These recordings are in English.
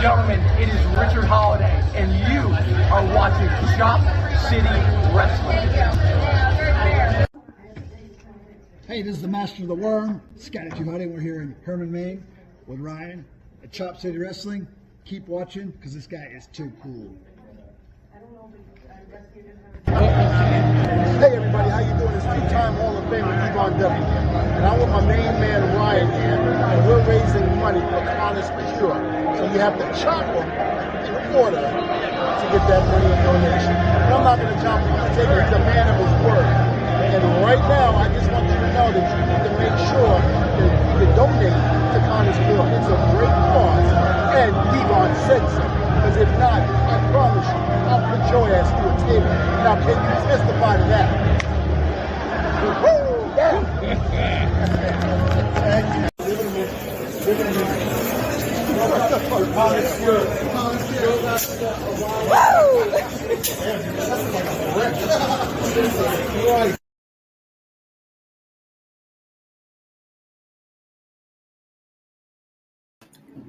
gentlemen, it is Richard Holiday, and you are watching Chop City Wrestling. Hey, this is the Master of the Worm, Icw Nhb. We're here in Herman, Maine with Ryan at Chop City Wrestling. Keep watching, because this guy is too cool. Hey everybody, how you doing? It's two-time Hall of Famer Icw Nhb. And I'm with my main man Ryan here, and we're raising money for Honest Cure. So you have to chop them in order to get that money in donation. And I'm not going to jump in, take it, the man of his word. And right now, I just want you to know that you need to make sure that you can donate to Honest Cure. It's a great cause, and Icw said so. Because if not, I promise you, I'll put your ass through a table. Now, can you testify to that? Woo!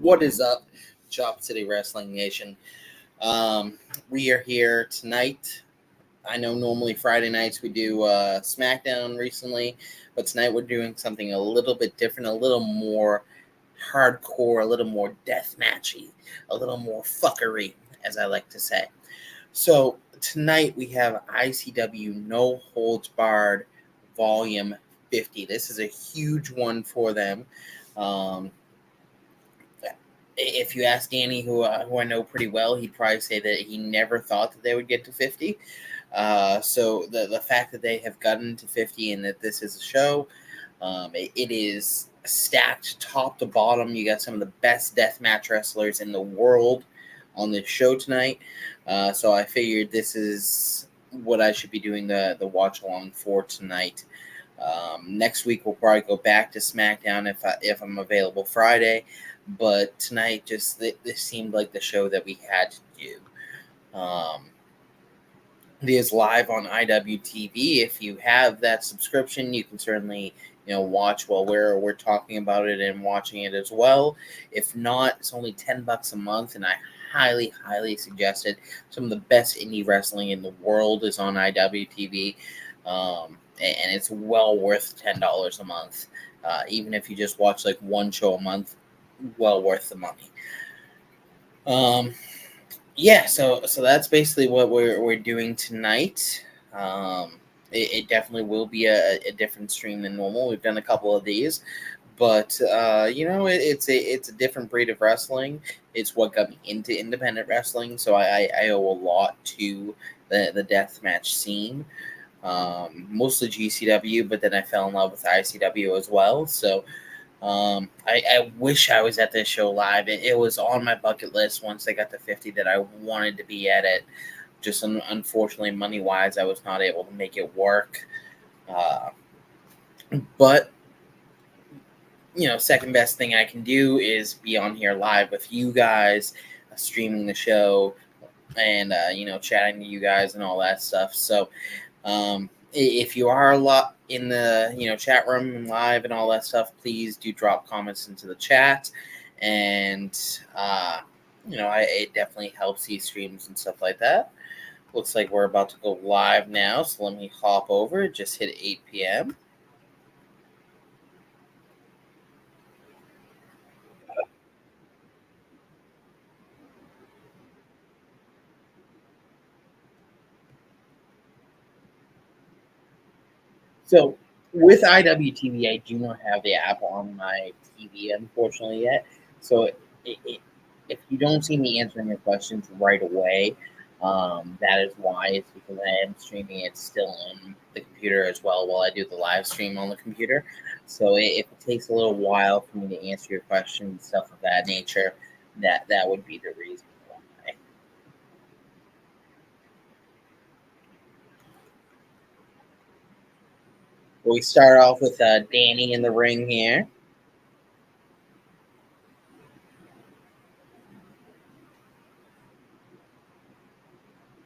What is up, Chop City Wrestling Nation? We are here tonight. I know normally Friday nights we do SmackDown recently, but tonight we're doing something a little bit different, a little more hardcore, a little more deathmatchy, a little more fuckery, as I like to say. So tonight we have ICW No Holds Barred Volume 50. This is a huge one for them. If you ask Danny, who I know pretty well, he'd probably say that he never thought that they would get to 50. So the fact that they have gotten to 50 and that this is a show, it is stacked top to bottom. You got some of the best deathmatch wrestlers in the world on this show tonight. So I figured this is what I should be doing the watch along for tonight. Next week we'll probably go back to SmackDown if I'm available Friday. But tonight, just this seemed like the show that we had to do. It is live on IWTV. If you have that subscription, you can certainly watch while we're talking about it and watching it as well. If not, it's only $10 a month, and I highly, highly suggest it. Some of the best indie wrestling in the world is on IWTV, and it's well worth $10 a month. Even if you just watch like one show a month, well worth the money. So that's basically what we're doing tonight. It definitely will be a different stream than normal. We've done a couple of these, but it's a different breed of wrestling. It's what got me into independent wrestling, so I owe a lot to the deathmatch scene. Mostly GCW, but then I fell in love with ICW as well. So I wish I was at this show live. It was on my bucket list once I got to 50 that I wanted to be at it. Just unfortunately, money-wise, I was not able to make it work. But second best thing I can do is be on here live with you guys, streaming the show, and chatting to you guys and all that stuff. So if you are a lot in the chat room and live and all that stuff, please do drop comments into the chat, and it definitely helps these streams and stuff like that. Looks like we're about to go live now, so let me hop over. It just hit 8 p.m. So with IWTV, I do not have the app on my TV, unfortunately, yet. So if you don't see me answering your questions right away, that is why. It's because I am streaming it still on the computer as well while I do the live stream on the computer. So if it takes a little while for me to answer your questions and stuff of that nature, that would be the reason why. We start off with Danny in the ring here.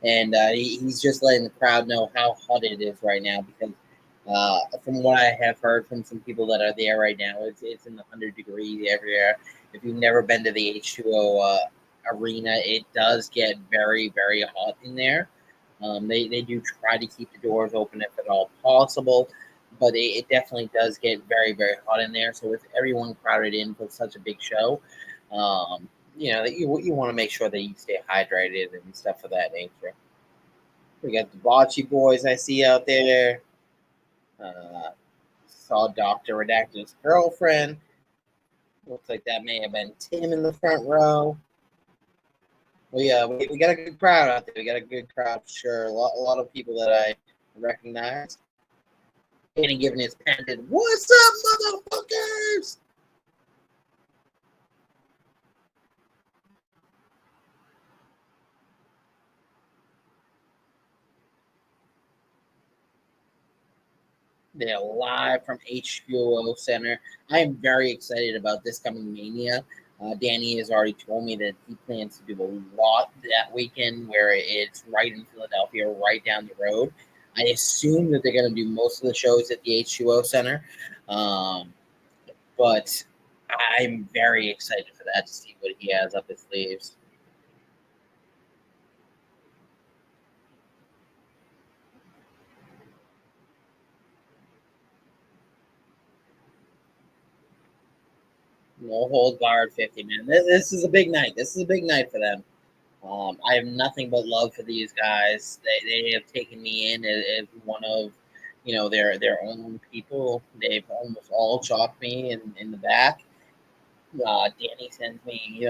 And he's just letting the crowd know how hot it is right now because from what I have heard from some people that are there right now, it's in the 100 degrees everywhere. If you've never been to the H2O arena, it does get very, very hot in there. They do try to keep the doors open if at all possible, but it definitely does get very, very hot in there. So with everyone crowded in for such a big show, you want to make sure that you stay hydrated and stuff of that nature. We got the Bocce boys I see out there. Uh, saw Dr. Redacted's girlfriend. Looks like that may have been Tim in the front row. We got a good crowd out there. We got a good crowd for sure. A lot of people that I recognize. And giving his pendant. What's up, motherfuckers? They're live from H2O Center. I am very excited about this coming Mania. Danny has already told me that he plans to do a lot that weekend where it's right in Philadelphia, right down the road. I assume that they're going to do most of the shows at the H2O Center. But I'm very excited for that to see what he has up his sleeves. No hold barred 50, man. This is a big night. This is a big night for them. I have nothing but love for these guys. They have taken me in as one of, their own people. They've almost all chopped me in the back. Danny sends me,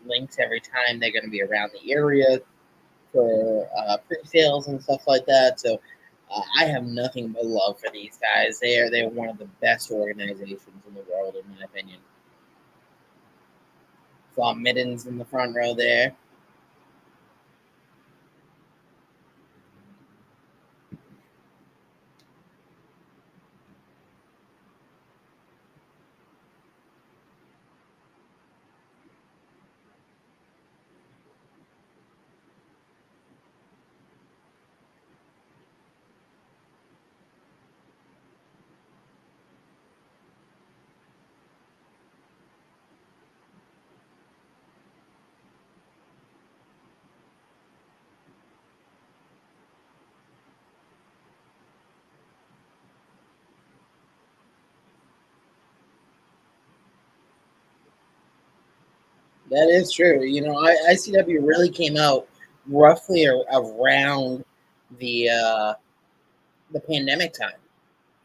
links every time they're going to be around the area for pre-sales and stuff like that. So I have nothing but love for these guys. They're one of the best organizations in the world, in my opinion. Saw Middens in the front row there. That is true. ICW really came out roughly around the pandemic time.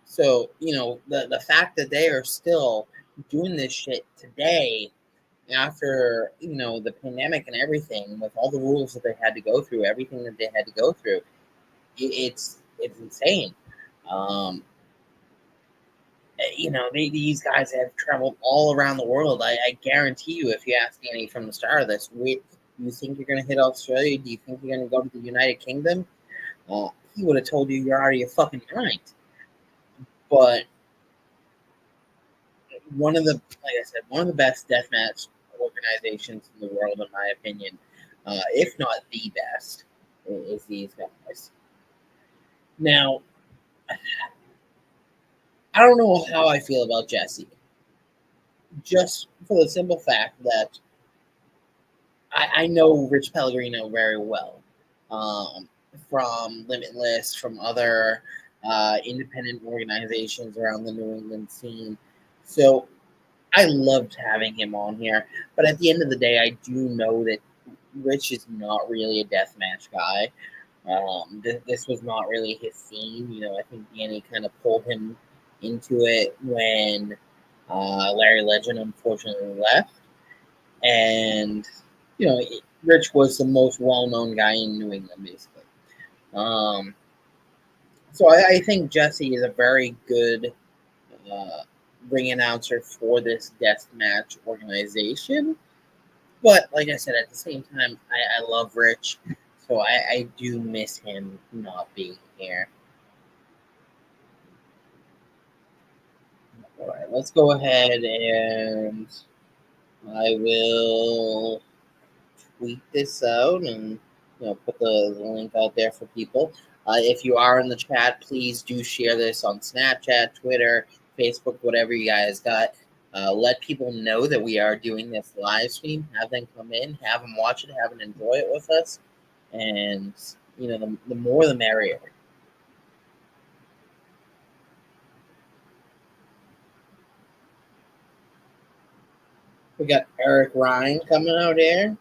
So the fact that they are still doing this shit today after the pandemic and everything, with all the rules that they had to go through, everything that they had to go through, it's insane. Um, these guys have traveled all around the world. I guarantee you, if you ask Danny from the start of this, do you think you're going to hit Australia? Do you think you're going to go to the United Kingdom? He would have told you you're out of your fucking mind. But one of the best deathmatch organizations in the world, in my opinion, if not the best, is these guys. Now, I don't know how I feel about Jesse. Just for the simple fact that I know Rich Pellegrino very well, from Limitless, from other independent organizations around the New England scene. So I loved having him on here. But at the end of the day, I do know that Rich is not really a deathmatch guy. This was not really his scene. I think Danny kind of pulled him into it when Larry Legend unfortunately left. And, Rich was the most well-known guy in New England, basically. So I think Jesse is a very good ring announcer for this deathmatch organization. But like I said, at the same time, I love Rich, so I do miss him not being here. All right, let's go ahead and I will tweet this out and put the link out there for people. If you are in the chat, please do share this on Snapchat, Twitter, Facebook, whatever you guys got. Let people know that we are doing this live stream. Have them come in, have them watch it, have them enjoy it with us, and the more the merrier. We got Eric Ryan coming out here.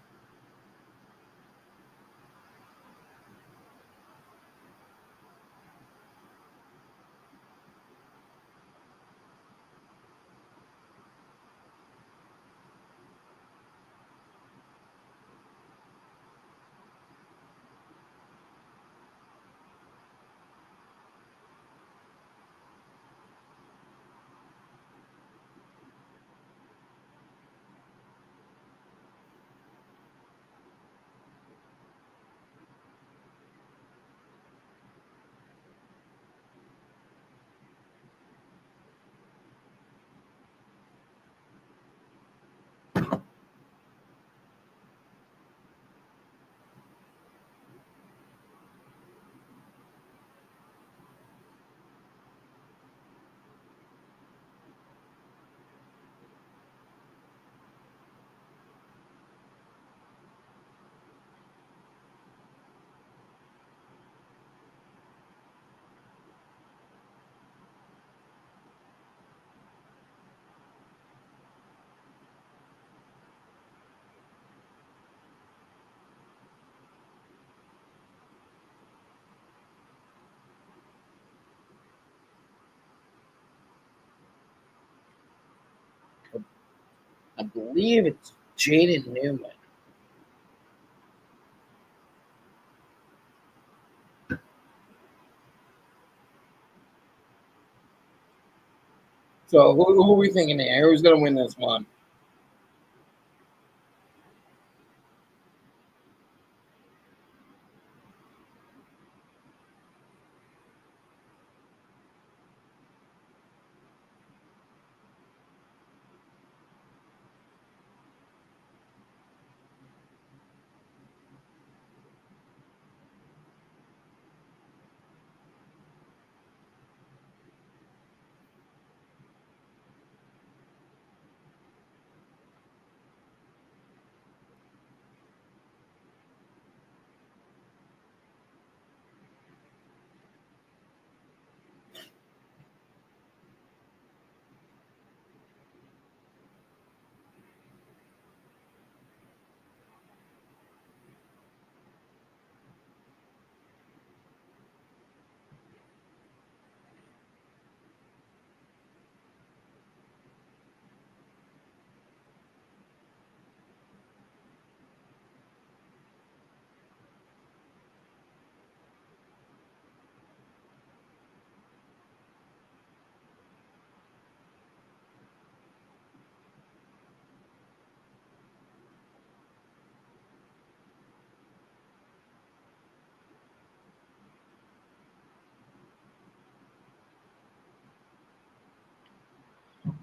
I believe it's Jaden Newman. So who are we thinking here? Who's going to win this one?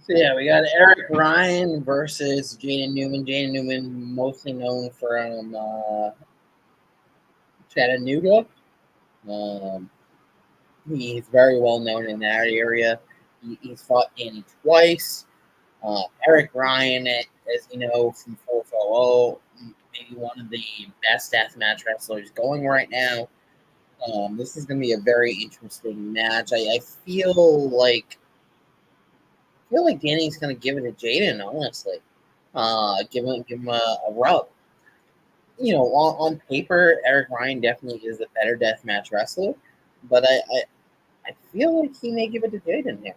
So yeah, we got Eric Ryan versus Jaden Newman. Jaden Newman, mostly known from Chattanooga. Um, he's very well known in that area. He's fought Danny twice. Eric Ryan, as you know from 440, maybe one of the best deathmatch wrestlers going right now. This is going to be a very interesting match. I feel like Danny's going to give it to Jaden, honestly. Give him a rub. On paper, Eric Ryan definitely is a better deathmatch wrestler, but I feel like he may give it to Jaden here.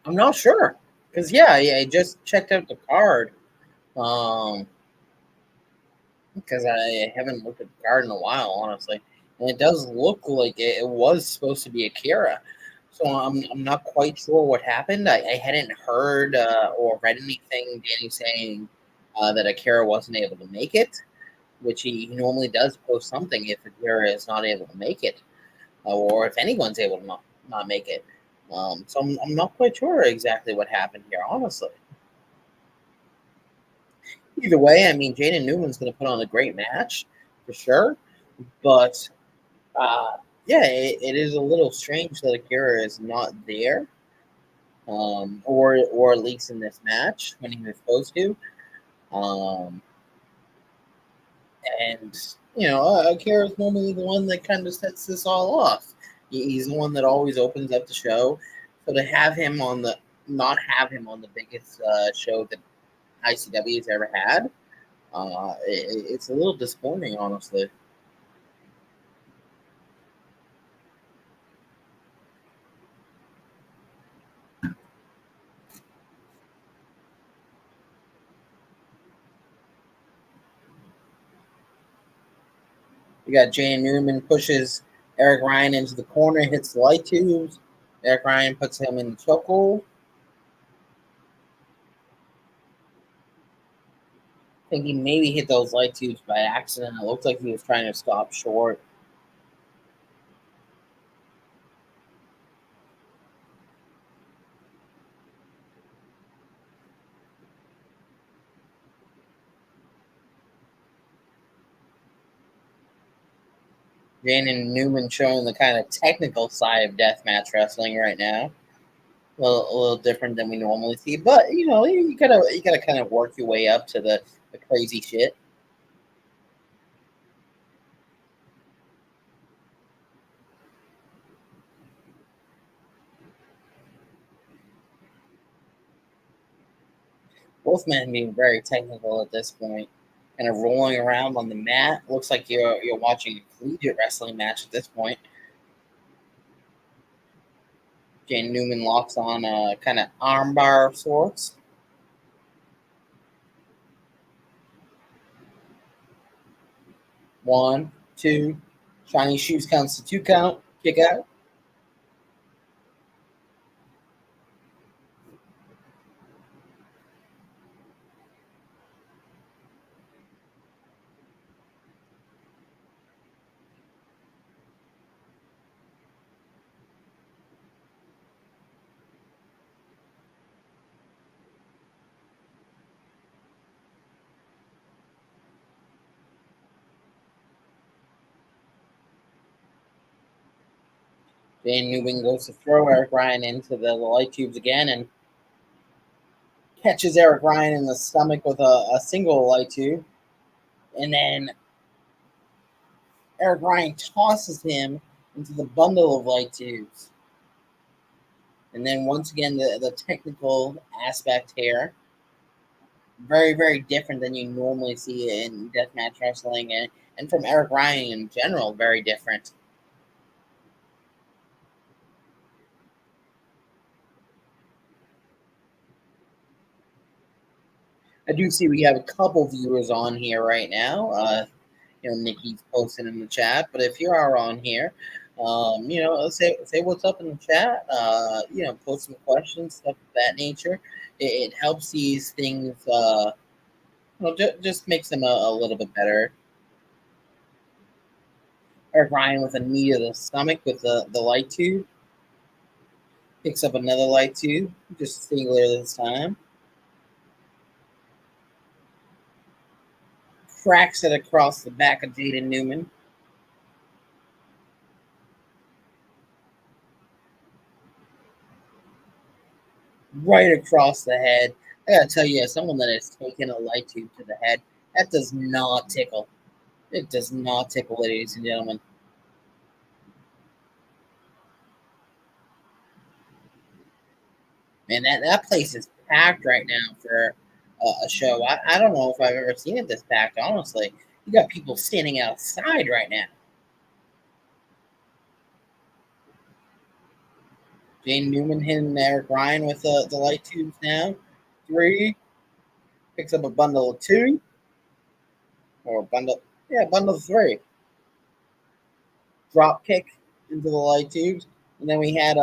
I'm not sure because I just checked out the card. Um, because I haven't looked at the card in a while, honestly. And it does look like it was supposed to be Akira. So I'm not quite sure what happened. I hadn't heard or read anything Danny saying that Akira wasn't able to make it, which he normally does post something if Akira is not able to make it, or if anyone's able to not make it. So I'm not quite sure exactly what happened here, honestly. Either way, I mean, Jaden Newman's going to put on a great match for sure, but yeah, it is a little strange that Akira is not there, or at least in this match when he was supposed to. Um, and Akira is normally the one that kind of sets this all off. He's the one that always opens up the show. So to have him on the not have him on the biggest show that ICW has ever had, it's a little disappointing, honestly. We got Jay Newman pushes Eric Ryan into the corner, hits the light tubes. Eric Ryan puts him in the chokehold. I think he maybe hit those light tubes by accident. It looked like he was trying to stop short. Jane Newman showing the kind of technical side of deathmatch wrestling right now. A little different than we normally see, but you gotta kind of work your way up to the crazy shit. Both men being very technical at this point, kind of rolling around on the mat. Looks like you're watching a collegiate wrestling match at this point. Jane Newman locks on a kind of armbar of sorts. One, two. Shiny shoes counts to 2 count. Kick out. Jane Newman goes to throw Eric Ryan into the light tubes again and catches Eric Ryan in the stomach with a single light tube. And then Eric Ryan tosses him into the bundle of light tubes. And then once again, the technical aspect here, very, very different than you normally see in deathmatch wrestling, and from Eric Ryan in general, very different. I do see we have a couple viewers on here right now. Nikki's posting in the chat, but if you are on here, say what's up in the chat. Post some questions, stuff of that nature. It helps these things. Just makes them a little bit better. Eric Ryan with a knee to the stomach with the light tube. Picks up another light tube, just singular this time. Cracks it across the back of Jaden Newman. Right across the head. I gotta tell you, as someone that has taken a light tube to the head, that does not tickle. It does not tickle, ladies and gentlemen. Man, that place is packed right now for a show. I don't know if I've ever seen it this packed, honestly. You got people standing outside right now. Jane Newman hitting Eric Ryan with the light tubes now. 3, Picks up a bundle of 2 or bundle 3. Drop kick into the light tubes, and then we had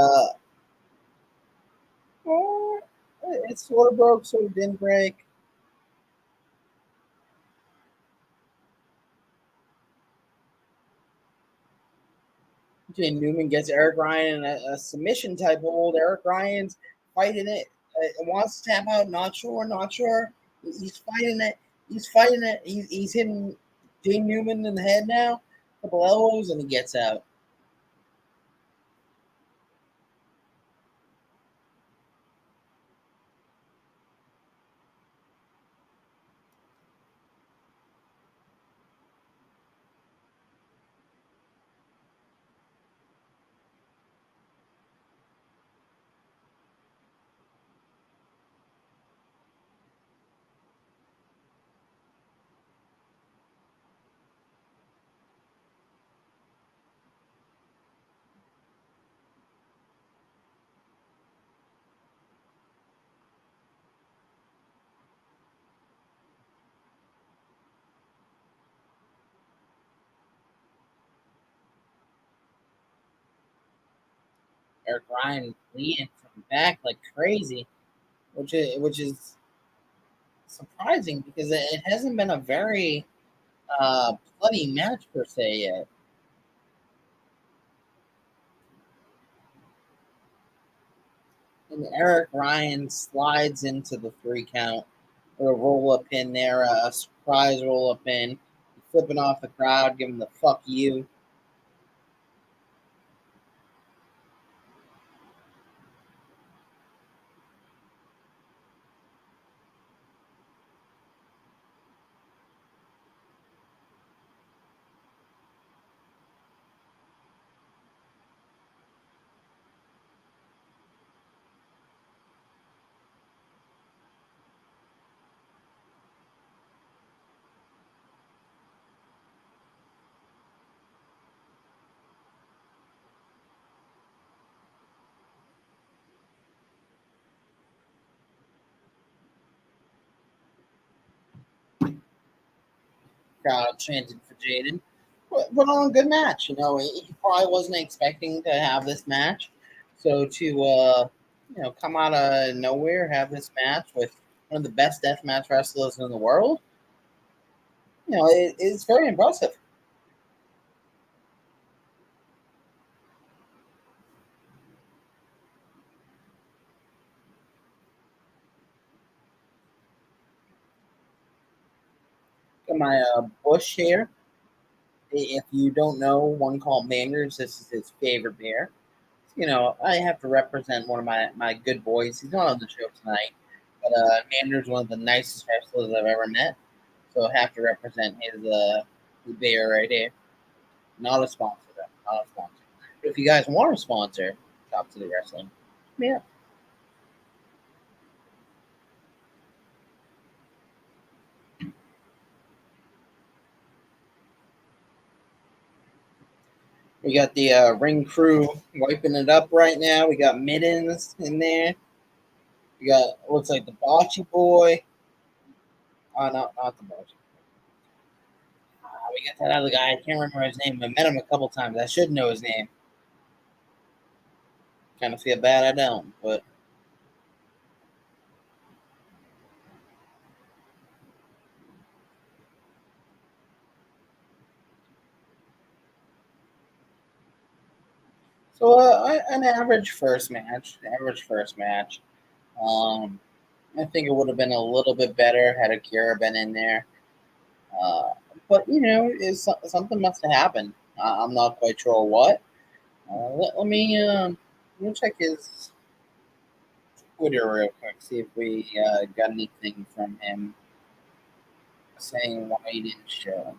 oh, it sort of broke, sort of didn't break. Jay Newman gets Eric Ryan in a submission type hold. Eric Ryan's fighting it. Wants to tap out. Not sure. Not sure. He's fighting it. He's fighting it. He's hitting Jay Newman in the head now. Couple elbows, and he gets out. Eric Ryan leading from back like crazy, which is surprising because it hasn't been a very bloody match per se yet. And Eric Ryan slides into the 3 count with a roll up pin there, a surprise roll up pin, flipping off the crowd, giving the fuck you. Crowd chanted for Jaden. Put on a good match. He probably wasn't expecting to have this match. So to come out of nowhere, have this match with one of the best deathmatch wrestlers in the world, it's very impressive. Got my Bush here. If you don't know, one called Manners. This is his favorite beer. I have to represent one of my good boys. He's not on the show tonight, but Manners is one of the nicest wrestlers I've ever met. So I have to represent his beer right here. Not a sponsor, though. Not a sponsor. But if you guys want a sponsor, Top City Wrestling. Yeah. We got the ring crew wiping it up right now. We got Middens in there. We got looks like the Bocce Boy. Oh, no, not the Bocce. We got that other guy. I can't remember his name. I met him a couple times. I should know his name. Kind of feel bad I don't, but so an average first match. I think it would have been a little bit better had Akira been in there. Uh, but something must have happened. I'm not quite sure what. Let me check his Twitter real quick. See if we got anything from him saying why he didn't show.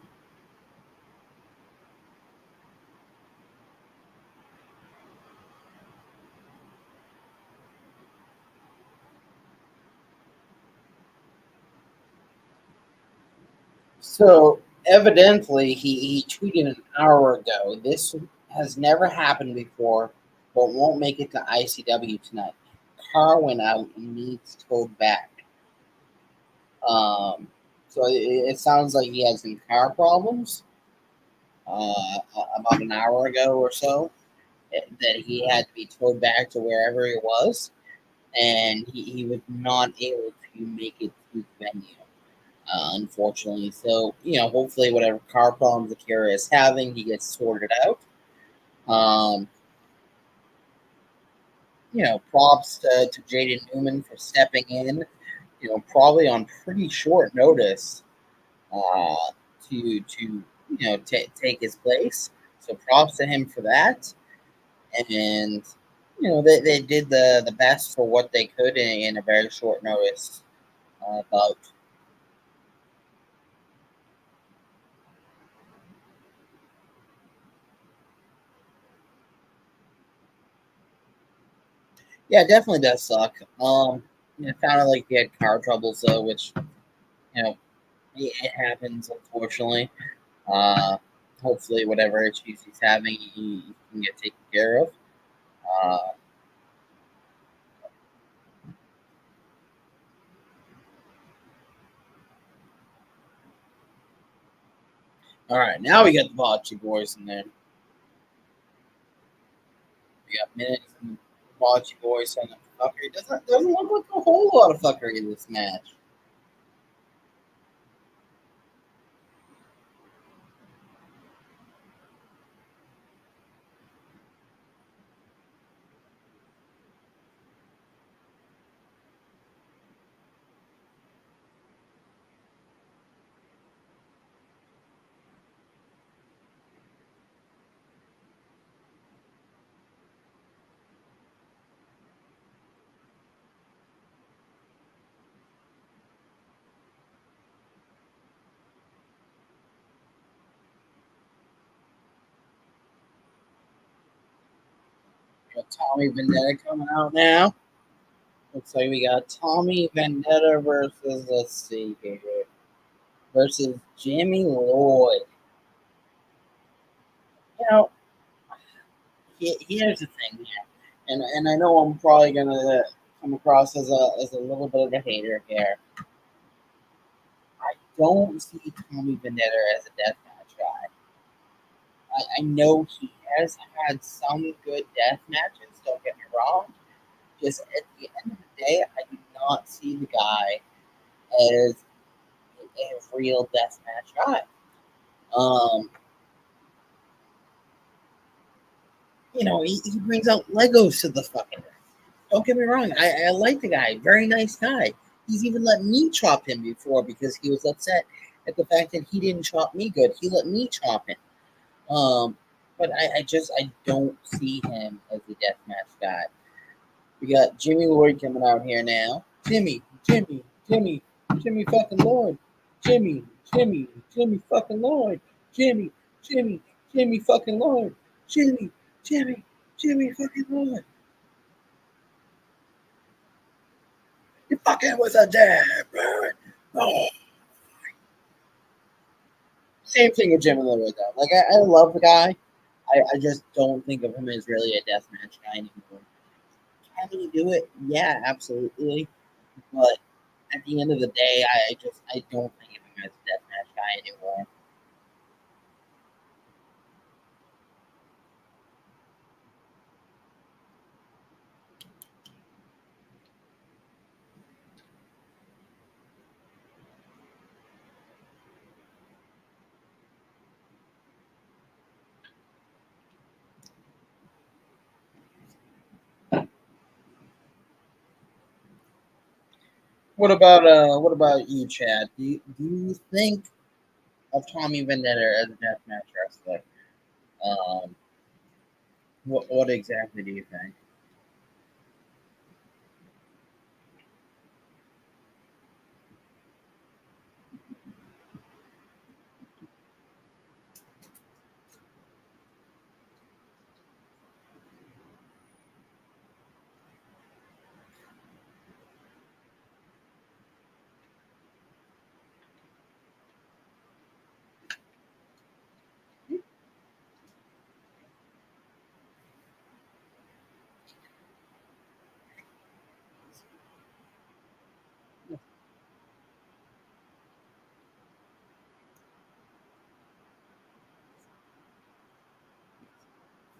So evidently, he tweeted an hour ago. This has never happened before, but won't make it to ICW tonight. Car went out and needs towed back. Um, so it sounds like he had some car problems about an hour ago or so that he had to be towed back to wherever he was, and he was not able to make it to the venue, unfortunately. So, hopefully, whatever car problems Akira is having, he gets sorted out. Um, Props to Jaden Newman for stepping in, probably on pretty short notice uh, to take his place. So props to him for that. And they did the best for what they could in a very short notice bout. Yeah, it definitely does suck. It sounded like he had car troubles though, which it happens unfortunately. Uh, Hopefully, whatever issues he's having, he can get taken care of. Uh, all right, now we got the Bocce boys in there. We got minutes and Bocce boys and fuckery. Doesn't look like a whole lot of fuckery in this match. We got Tommy Vendetta coming out now. Looks like we got Tommy Vendetta versus, let's see here, versus Jimmy Lloyd. You know, here's the thing here, and I know I'm probably gonna come across as a little bit of a hater here. I don't see Tommy Vendetta as a deathmatch guy. I know he has had some good death matches. Don't get me wrong. Just at the end of the day, I do not see the guy as a real deathmatch guy. Um, he brings out Legos to the fucking ring. Don't get me wrong. I like the guy. Very nice guy. He's even let me chop him before because he was upset at the fact that he didn't chop me good. He let me chop him. But I don't see him as a deathmatch guy. We got Jimmy Lloyd coming out here now. Jimmy fucking Lloyd. Jimmy fucking Lloyd. Jimmy, Jimmy fucking Lloyd. Jimmy, Jimmy fucking Lloyd. You fucking was a damn bird. Oh. Same thing with Jimmy Lloyd though. Like I love the guy. I just don't think of him as really a deathmatch guy anymore. Can he do it? Yeah, absolutely. But at the end of the day, I don't think of him as a deathmatch guy anymore. What about you, Chad? Do you think of Tommy Vendetta as a deathmatch wrestler? Um, what exactly do you think?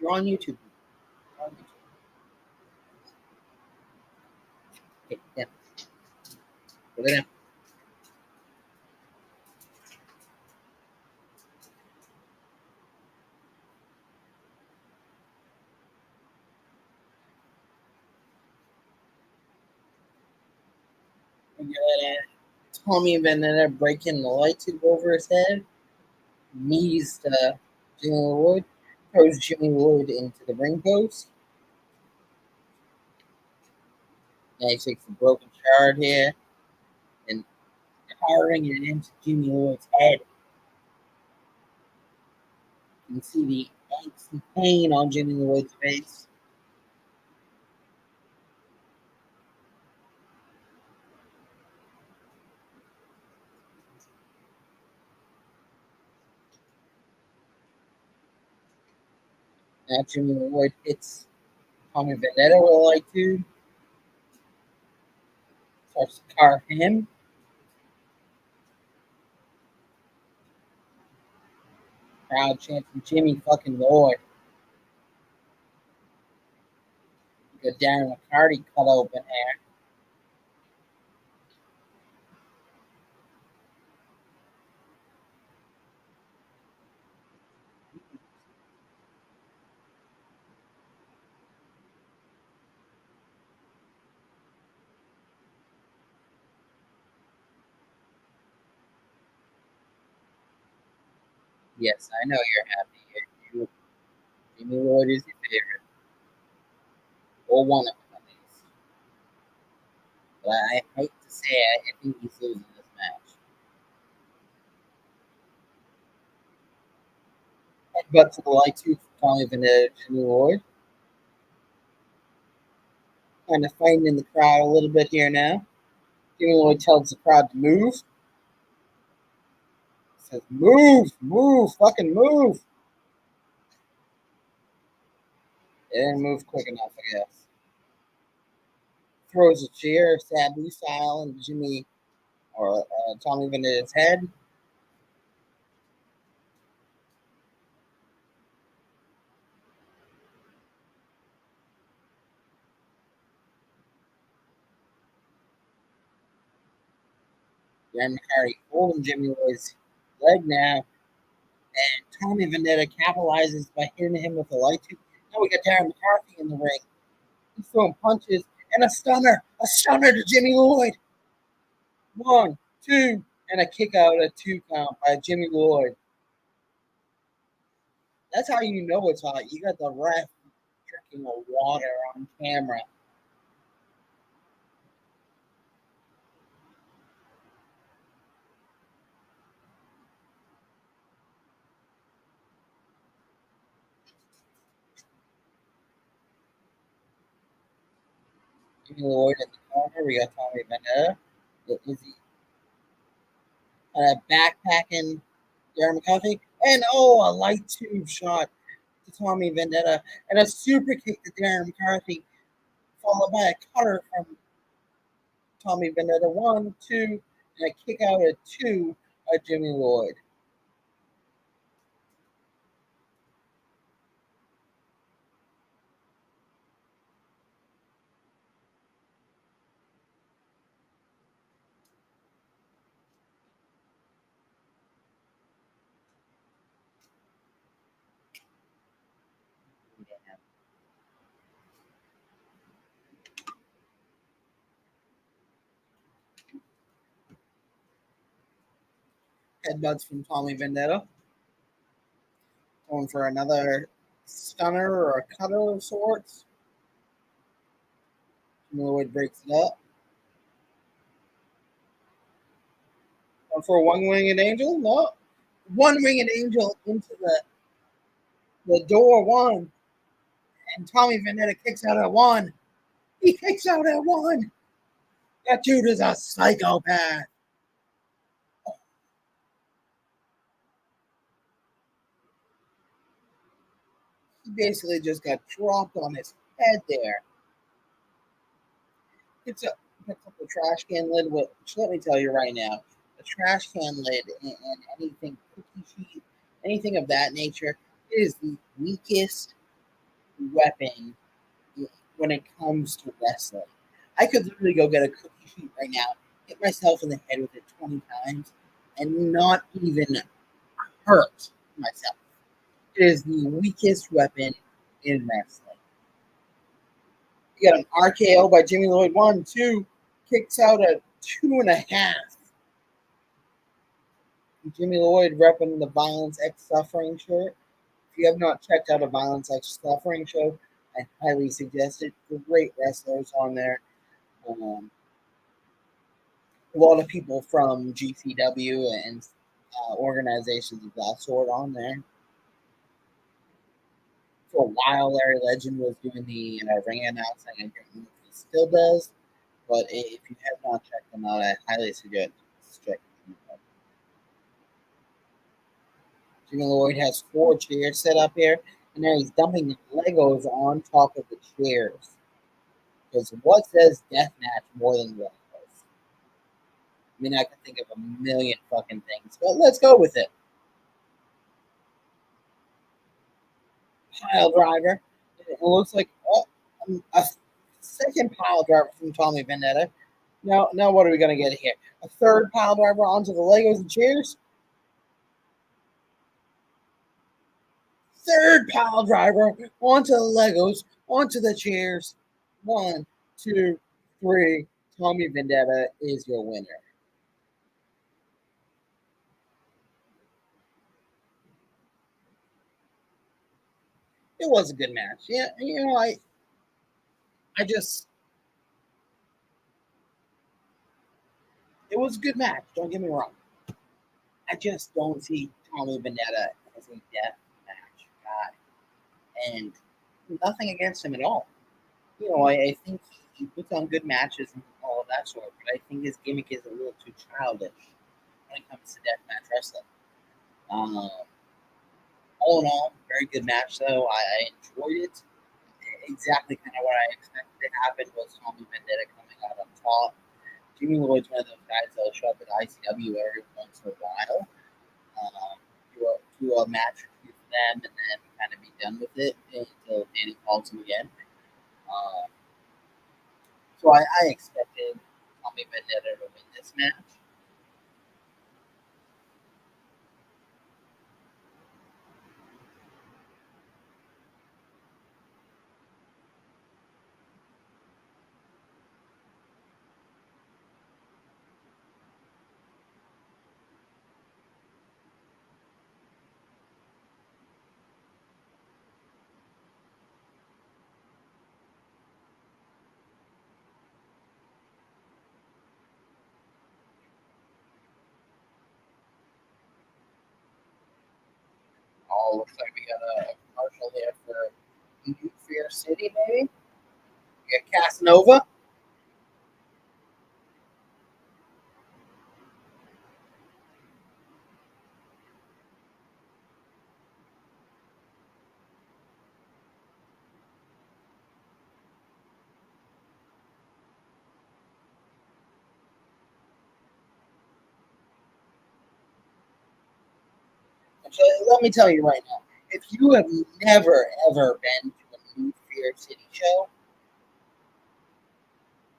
You're on YouTube. You're on YouTube. Okay, yeah. Put it in. We got Tommy Vendetta breaking the light tube over his head. Knees to Jimmy Lloyd. Throws Jimmy Lloyd into the ring post. Now he takes the broken shard here and powering it into Jimmy Lloyd's head. You can see the angst and pain on Jimmy Lloyd's face. Now Jimmy Lloyd hits Tommy Vendetta with a light tube. Starts to carve him. Crowd chanting Jimmy fucking Lloyd. You got Darren McCarty cut open here. Yes, I know you're happy. Jimmy Lloyd is your favorite. Or one of them, at least. But I hate to say it, I think he's losing this match. Headbutt to the light tube for Tommy Vendetta, Jimmy Lloyd. Kind of fighting in the crowd a little bit here now. Jimmy Lloyd tells the crowd to move. Says, move, move, fucking move. They didn't move quick enough, I guess. Throws a chair, Sabu style, into Jimmy or Tommy Vendetta's head. Darren McCarty holding Jimmy Lloyd's leg now. And Tommy Vendetta capitalizes by hitting him with a light tube. Now we got Darren McCarthy in the ring. He's throwing punches and a stunner to Jimmy Lloyd. 1, 2, and a kick out at 2 count by Jimmy Lloyd. That's how you know it's hot. You got the ref drinking water on camera. Jimmy Lloyd in the corner. We got Tommy Vendetta. Is he backpacking Darren McCarthy? And a light tube shot to Tommy Vendetta. And a super kick to Darren McCarthy, followed by a cutter from Tommy Vendetta. 1, 2, and a kick out at 2 by Jimmy Lloyd. Headbutts from Tommy Vendetta. Going for another stunner or a cutter of sorts. Jimmy Lloyd breaks it up. Going for a one-winged angel? No. One-winged angel into the door 1. And Tommy Vendetta kicks out at 1. He kicks out at 1. That dude is a psychopath. He basically just got dropped on his head there. Picks up the trash can lid, which let me tell you right now, a trash can lid and anything, cookie sheet, anything of that nature is the weakest weapon when it comes to wrestling. I could literally go get a cookie sheet right now, hit myself in the head with it 20 times, and not even hurt myself. It is the weakest weapon in wrestling. You got an RKO by Jimmy Lloyd. 1, 2, kicks out at 2.5. Jimmy Lloyd repping the Violence X Suffering shirt. If you have not checked out a Violence X Suffering show, I highly suggest it. Great wrestlers on there. A lot of people from GCW and organizations of that sort on there. For a while, Larry Legend was doing the ring announcing. I don't know if he still does, but if you have not checked them out, I highly suggest checking them out. Jimmy Lloyd has 4 chairs set up here, and now he's dumping Legos on top of the chairs. Because what says deathmatch more than Legos? I mean, I can think of a million fucking things, but let's go with it. Pile driver. It looks like a second pile driver from Tommy Vendetta. Now what are we going to get here? A third pile driver onto the Legos and chairs? Third pile driver onto the Legos, onto the chairs. 1, 2, 3. Tommy Vendetta is your winner. It was a good match. Yeah, I just, it was a good match. Don't get me wrong. I just don't see Tommy Vendetta as a death match guy, and nothing against him at all. I think he puts on good matches and all of that sort, but I think his gimmick is a little too childish when it comes to deathmatch wrestling. All in all, very good match though. I enjoyed it. Exactly kind of what I expected to happen was Tommy Vendetta coming out on top. Jimmy Lloyd's one of those guys that'll show up at ICW every once in a while, do a match or two for them, and then kind of be done with it until Danny calls him again. So I expected Tommy Vendetta to win this match. Oh, looks like we got a commercial here for New Fear City, maybe? We got Casanova. So let me tell you right now, if you have never ever been to a New Fear City show,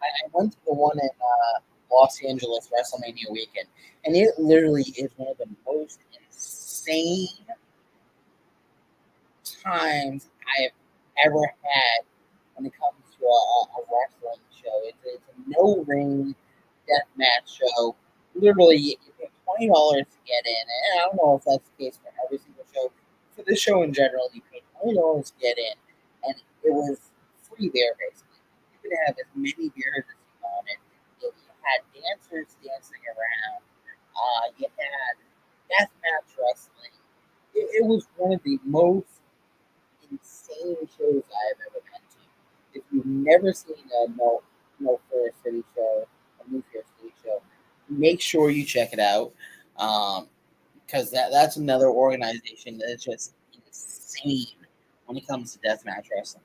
I went to the one in Los Angeles WrestleMania weekend, and it literally is one of the most insane times I have ever had when it comes to a wrestling show. It's a no ring death match show. Literally, you pay $20 to get in, and I don't know if that's the case for every single show. For this show in general, you pay $20 to get in, and it was free beer basically. You could have as many beers as you wanted. You had dancers dancing around. You had death match wrestling. It was one of the most insane shows I have ever been to. If you've never seen a No Fear City show, a New Fear City show, make sure you check it out. Because that's another organization that is just insane when it comes to deathmatch wrestling.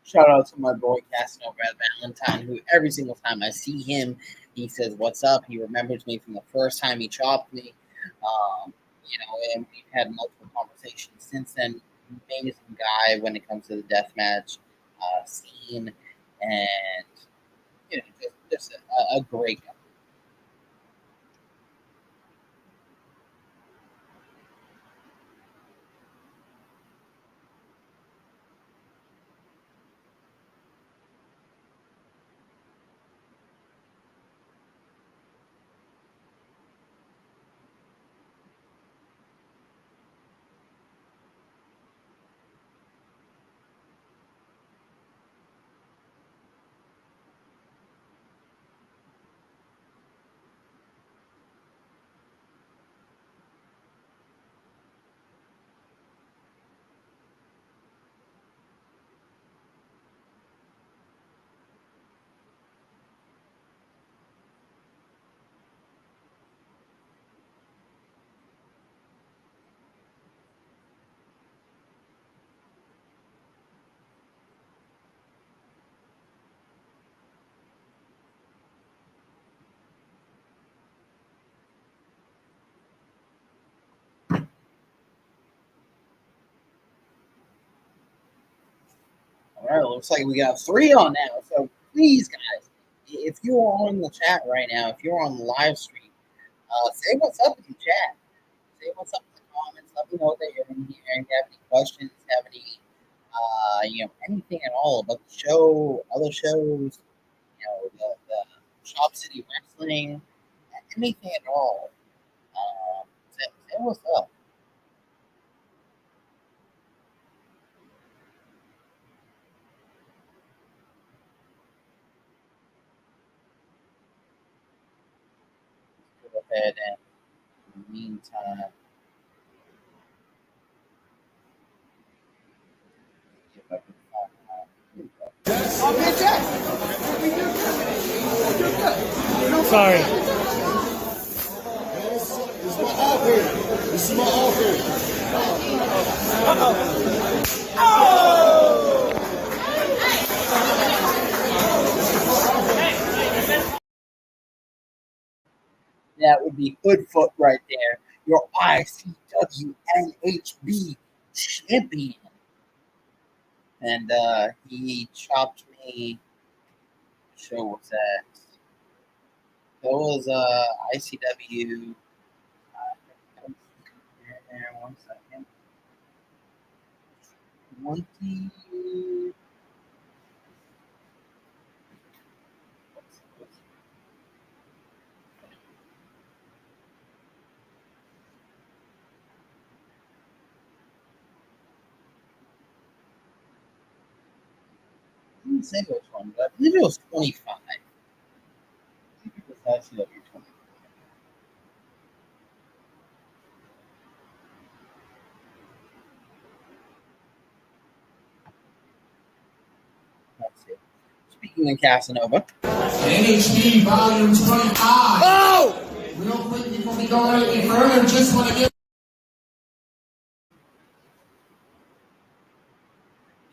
Shout out to my boy Casanova Valentine, who every single time I see him, he says, "What's up?" He remembers me from the first time he chopped me. and we've had multiple conversations since then. Amazing guy when it comes to the deathmatch scene, and just a great guy. All right, looks like we got three on now. So please, guys, if you're on the chat right now, if you're on the live stream, say what's up in the chat. Say what's up in the comments. Let me know that you're in here and have any questions, have any, anything at all about the show, other shows, the Shop City Wrestling, anything at all. Say what's up. Go ahead and in the meantime, if I can find out. Here we go. Sorry. This is my off here. This is my off here. That would be Hoodfoot right there, your ICW NHB champion. And he chopped me. Show was that? That was ICW. One second. 20. I didn't say which one, but I believe it was 25. I think it was ICW 25. Let's see. Speaking of Casanova. NHB Volume 25. Oh! Real quick before we go any further, just want to give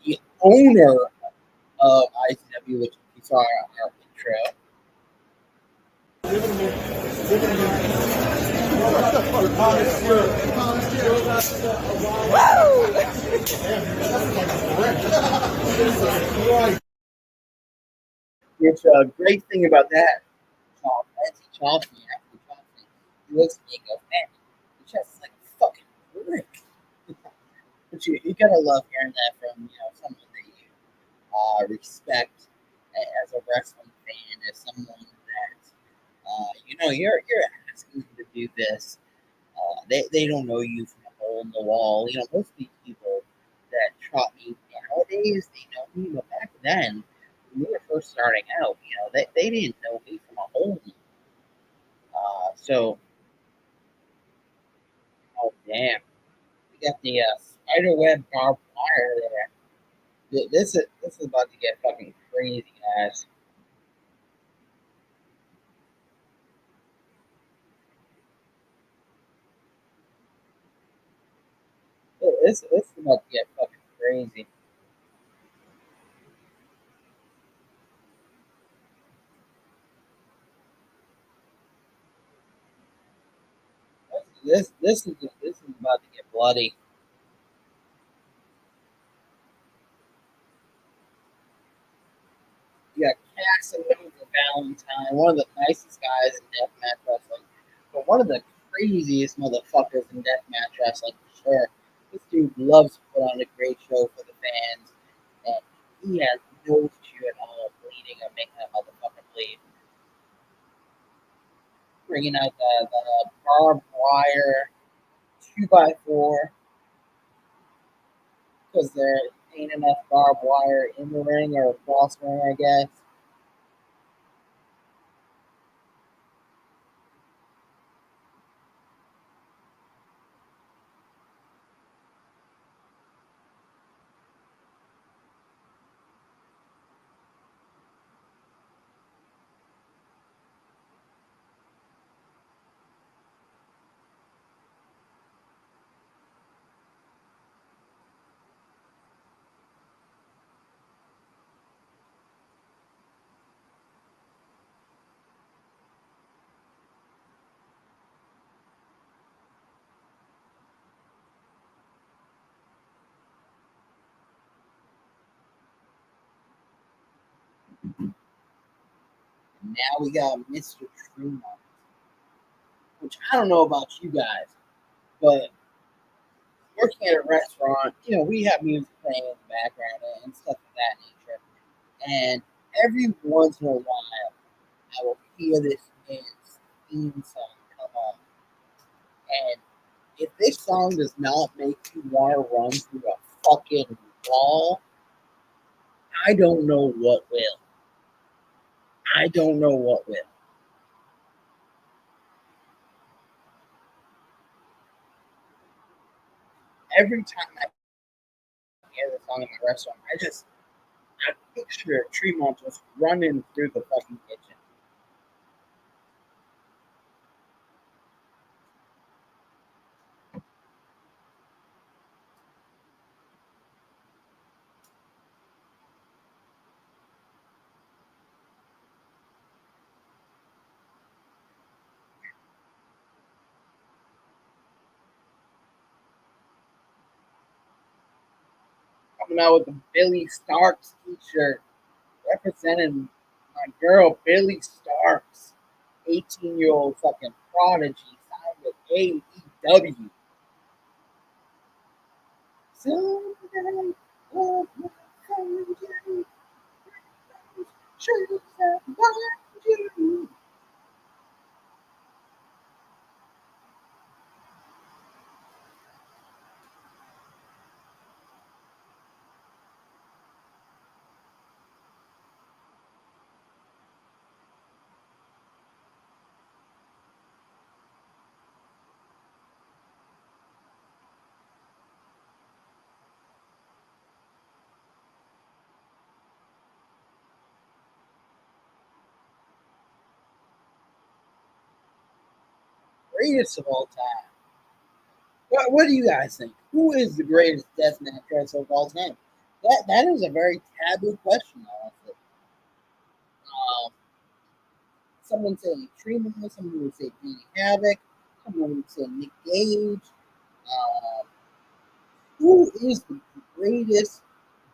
The owner of ICW, which you saw our intro. Which great thing about that, as he chops me, after he chops me, he looks at me and goes, "Man, your chest is like a fucking brick." But you gotta love hearing that from someone that you respect as a wrestling fan, as someone that you're asking them to do this. They don't know you from a hole in the wall. Most of these people that chop me nowadays, they know me, but back then, when we were first starting out, they didn't know me from a hole. So, oh damn, we got the spider web barbed wire there. This is about to get fucking crazy, guys. This is about to get fucking crazy. this is about to get bloody. You got Casanova Valentine, one of the nicest guys in deathmatch wrestling, but one of the craziest motherfuckers in deathmatch wrestling for sure. This dude loves to put on a great show for the fans, and he has no issue at all bleeding or making that motherfucker bleed. Bringing out the barbed wire 2x4 because there ain't enough barbed wire in the ring or across the ring, I guess. Now we got Mr. Tremont, which I don't know about you guys, but working at a restaurant, we have music playing in the background and stuff of that nature. And every once in a while, I will hear this man's theme song come on. And if this song does not make you want to run through a fucking wall, I don't know what will. I don't know what will. Every time I hear the song in my restaurant, I picture Tremont just running through the fucking kitchen. Coming out with a Billy Starks t-shirt representing my girl Billy Starks, 18-year-old fucking prodigy signed with AEW. Someday love will find you. Should have loved you. Greatest of all time. What do you guys think? Who is the greatest deathmatch wrestler of all time? That is a very taboo question, honestly. Um, Someone say Tremont, someone would say Danny Havoc, someone would say Nick Gage. Uh, who is the greatest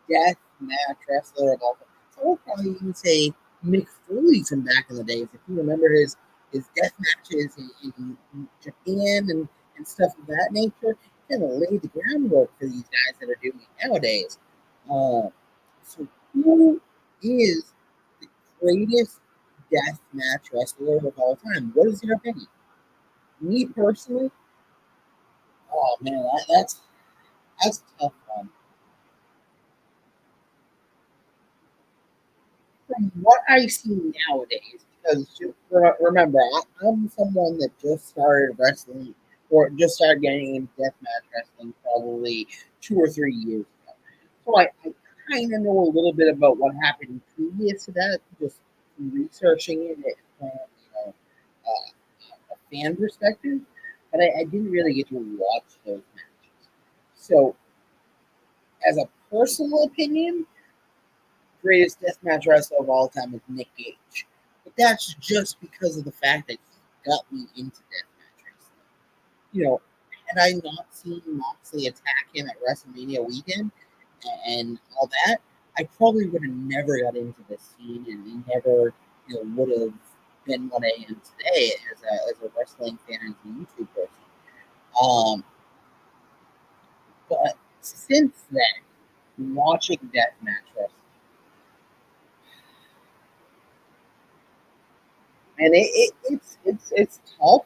death match wrestler of all time? So I would probably even say Mick Foley from back in the days. If you remember his death matches in Japan and stuff of that nature, kind of laid the groundwork for these guys that are doing it nowadays. So who is the greatest death match wrestler of all time? What is your opinion? Me personally, oh man, that's a tough one. From what I see nowadays, because remember, I'm someone that just started wrestling or just started getting into deathmatch wrestling probably 2 or 3 years ago. So I kind of know a little bit about what happened previous to that, just researching it from a fan perspective, but I didn't really get to watch those matches. So, as a personal opinion, greatest deathmatch wrestler of all time is Nick Gage. But that's just because of the fact that he got me into deathmatch wrestling. you know, had I not seen Moxley attack him at WrestleMania weekend and all that, I probably would have never got into this scene and never, would have been what I am today as a wrestling fan and a YouTube person. But since then, watching deathmatch wrestling, and it's tough,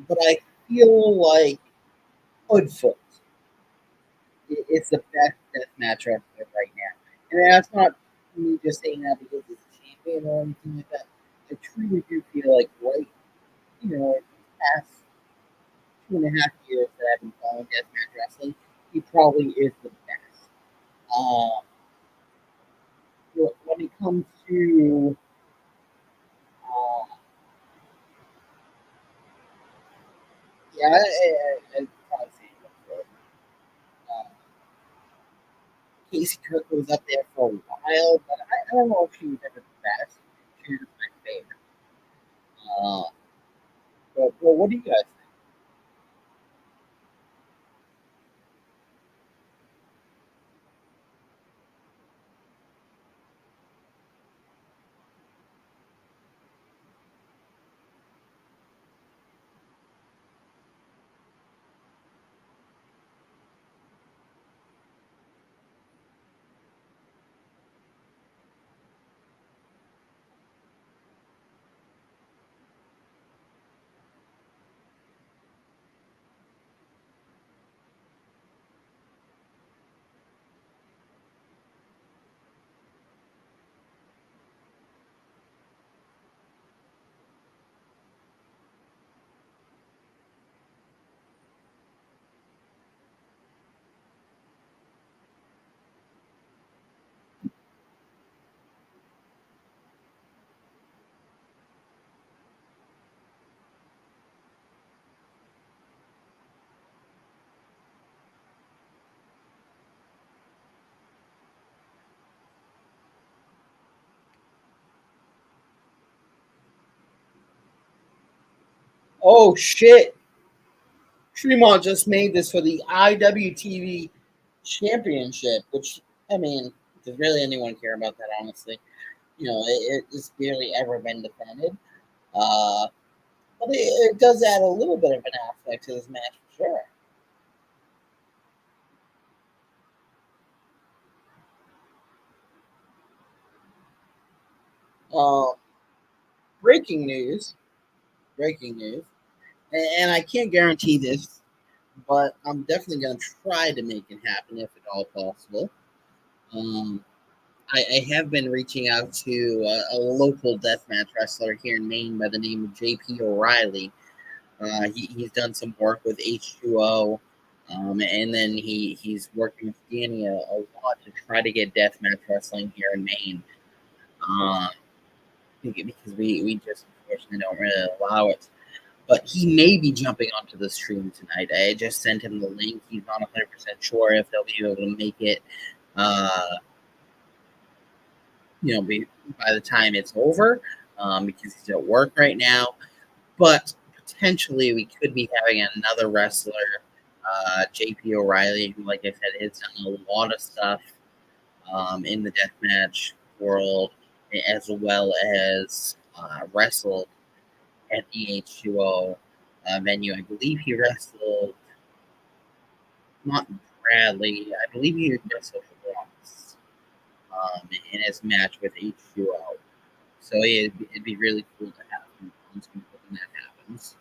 but I feel like Hoodfoot is the best deathmatch wrestler right now, and that's not me just saying that because he's a champion or anything like that. I truly do feel like in the past 2.5 years that I've been following deathmatch wrestling, he probably is the best. Um, when it comes to uh, yeah, I'd probably say Hoodfoot. Uh, Casey Cook was up there for a while, but I don't know if she was ever the best. She was my favorite. Uh, but what do you guys think? Oh shit! Tremont just made this for the IWTV Championship, which I mean, does really anyone care about that? Honestly, it's barely ever been defended. Uh, but it does add a little bit of an aspect to this match for sure. Uh, breaking news! Breaking news! And I can't guarantee this, but I'm definitely going to try to make it happen if at all possible. Um, I have been reaching out to a local deathmatch wrestler here in Maine by the name of JP O'Reilly. He's done some work with H2O, and then he's working with Danny a lot to try to get deathmatch wrestling here in Maine. Uh, because we just unfortunately don't really allow it. But he may be jumping onto the stream tonight. I just sent him the link. He's not 100% sure if they'll be able to make it. Uh, by the time it's over, because he's at work right now. But potentially, we could be having another wrestler, JP O'Reilly, who, like I said, has done a lot of stuff in the deathmatch world, as well as wrestled at the H2O venue. I believe he wrestled not Bradley. I believe he wrestled Ross in his match with H2O. So it'd be really cool to have him on screen when that happens.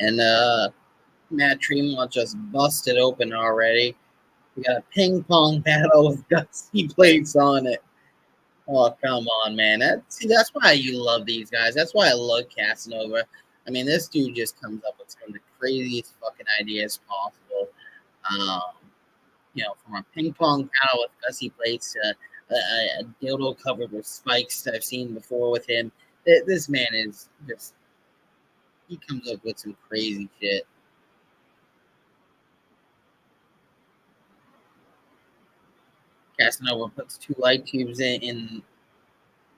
And Matt Tremont just busted open already. We got a ping pong paddle with Gusty plates on it. Oh, come on, man. That's why you love these guys. That's why I love Casanova. I mean, this dude just comes up with some of the craziest fucking ideas possible. Um, from a ping pong paddle with Gusty plates to a dildo covered with spikes that I've seen before with him. This man is just, he comes up with some crazy shit. Casanova puts 2 light tubes in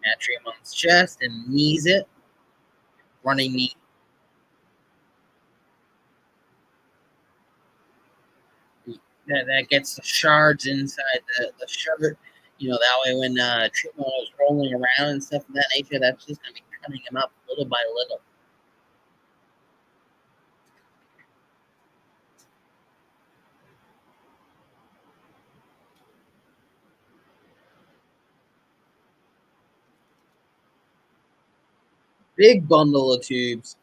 Matt Tremont's chest and knees it. Running knee. That gets the shards inside the shirt. That way when Tremont is rolling around and stuff of that nature, that's just going to be cutting him up little by little. Big bundle of tubes.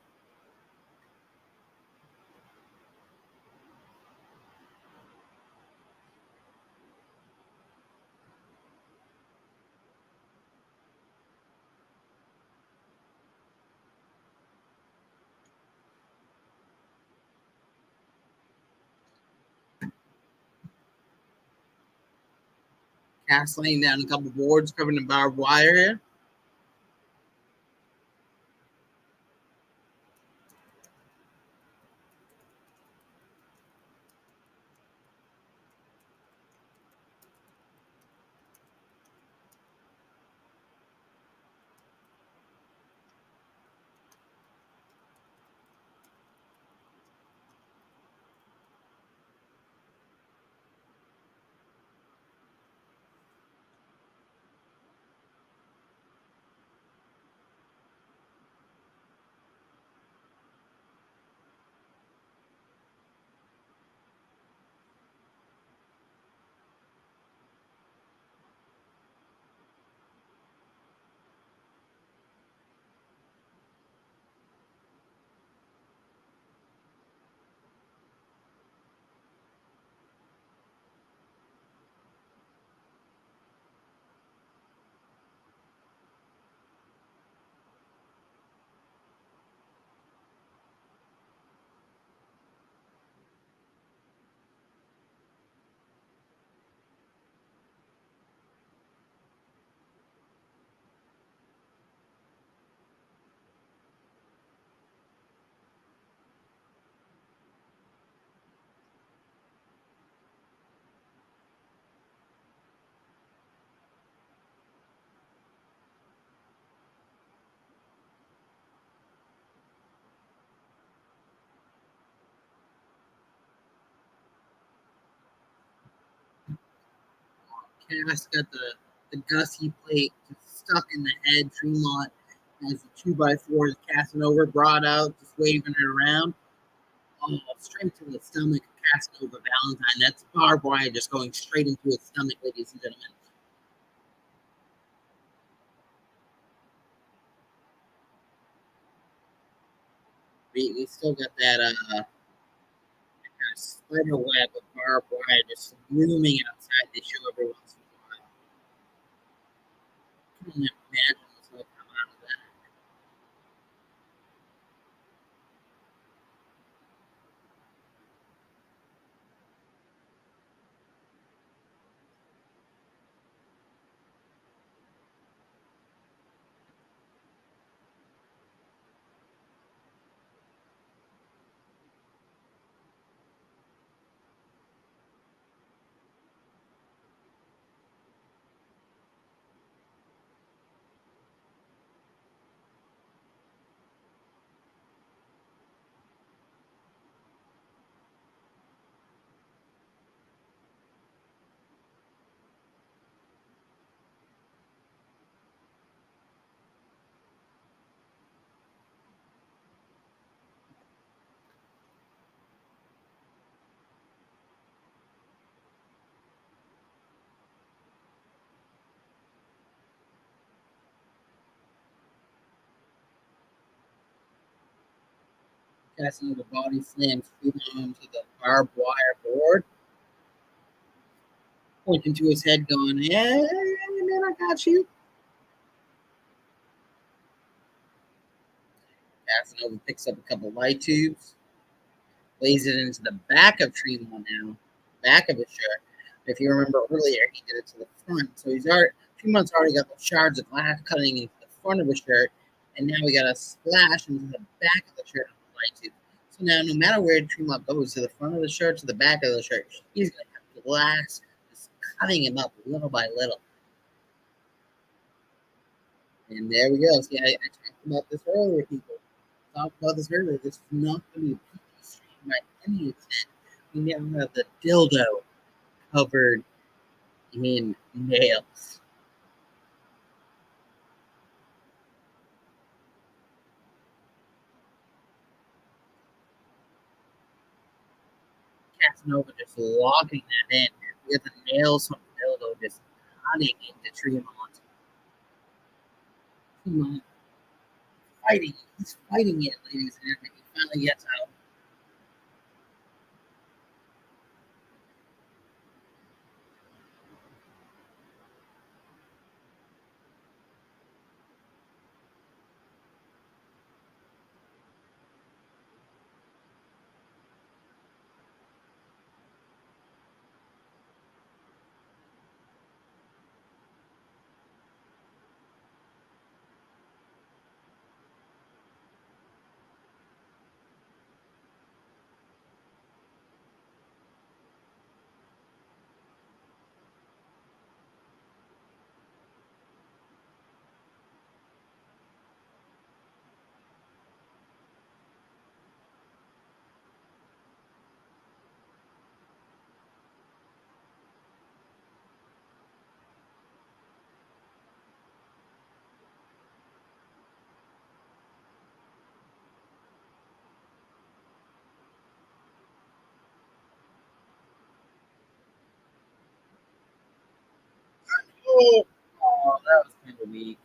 Cass laying down a couple boards covered in barbed wire here. Cass got the Gussie plate stuck in the head. Tremont has the 2x4 Casanova brought out, just waving it around. Oh, straight to the stomach of Casanova Valentine. That's barbed wire just going straight into his stomach, ladies and gentlemen. We still got that kind of spider web of barbed wire just looming outside the show every once in a while. I can only imagine what's going to come out of that. Passing the body slams Fremont onto the barbed wire board, pointing to his head, going, "Hey, man, I got you." Casanova picks up a couple light tubes, lays it into the back of Tremont now, back of his shirt. If you remember earlier, he did it to the front. So Tremont's already got the shards of glass cutting into the front of his shirt, and now we got a splash into the back of the shirt of the light tube. So now, no matter where Tremont goes, to the front of the shirt, to the back of the shirt, he's going to have glass just cutting him up little by little. And there we go. See, I talked about this earlier, people. This is not going to be a PG stream by any extent. We now have the dildo covered in nails. Casanova just locking that in. We got the nails from the dildo just cutting into Tremont. Tremont fighting. He's fighting it, ladies and gentlemen. He finally gets out. Oh, that was kind of weak.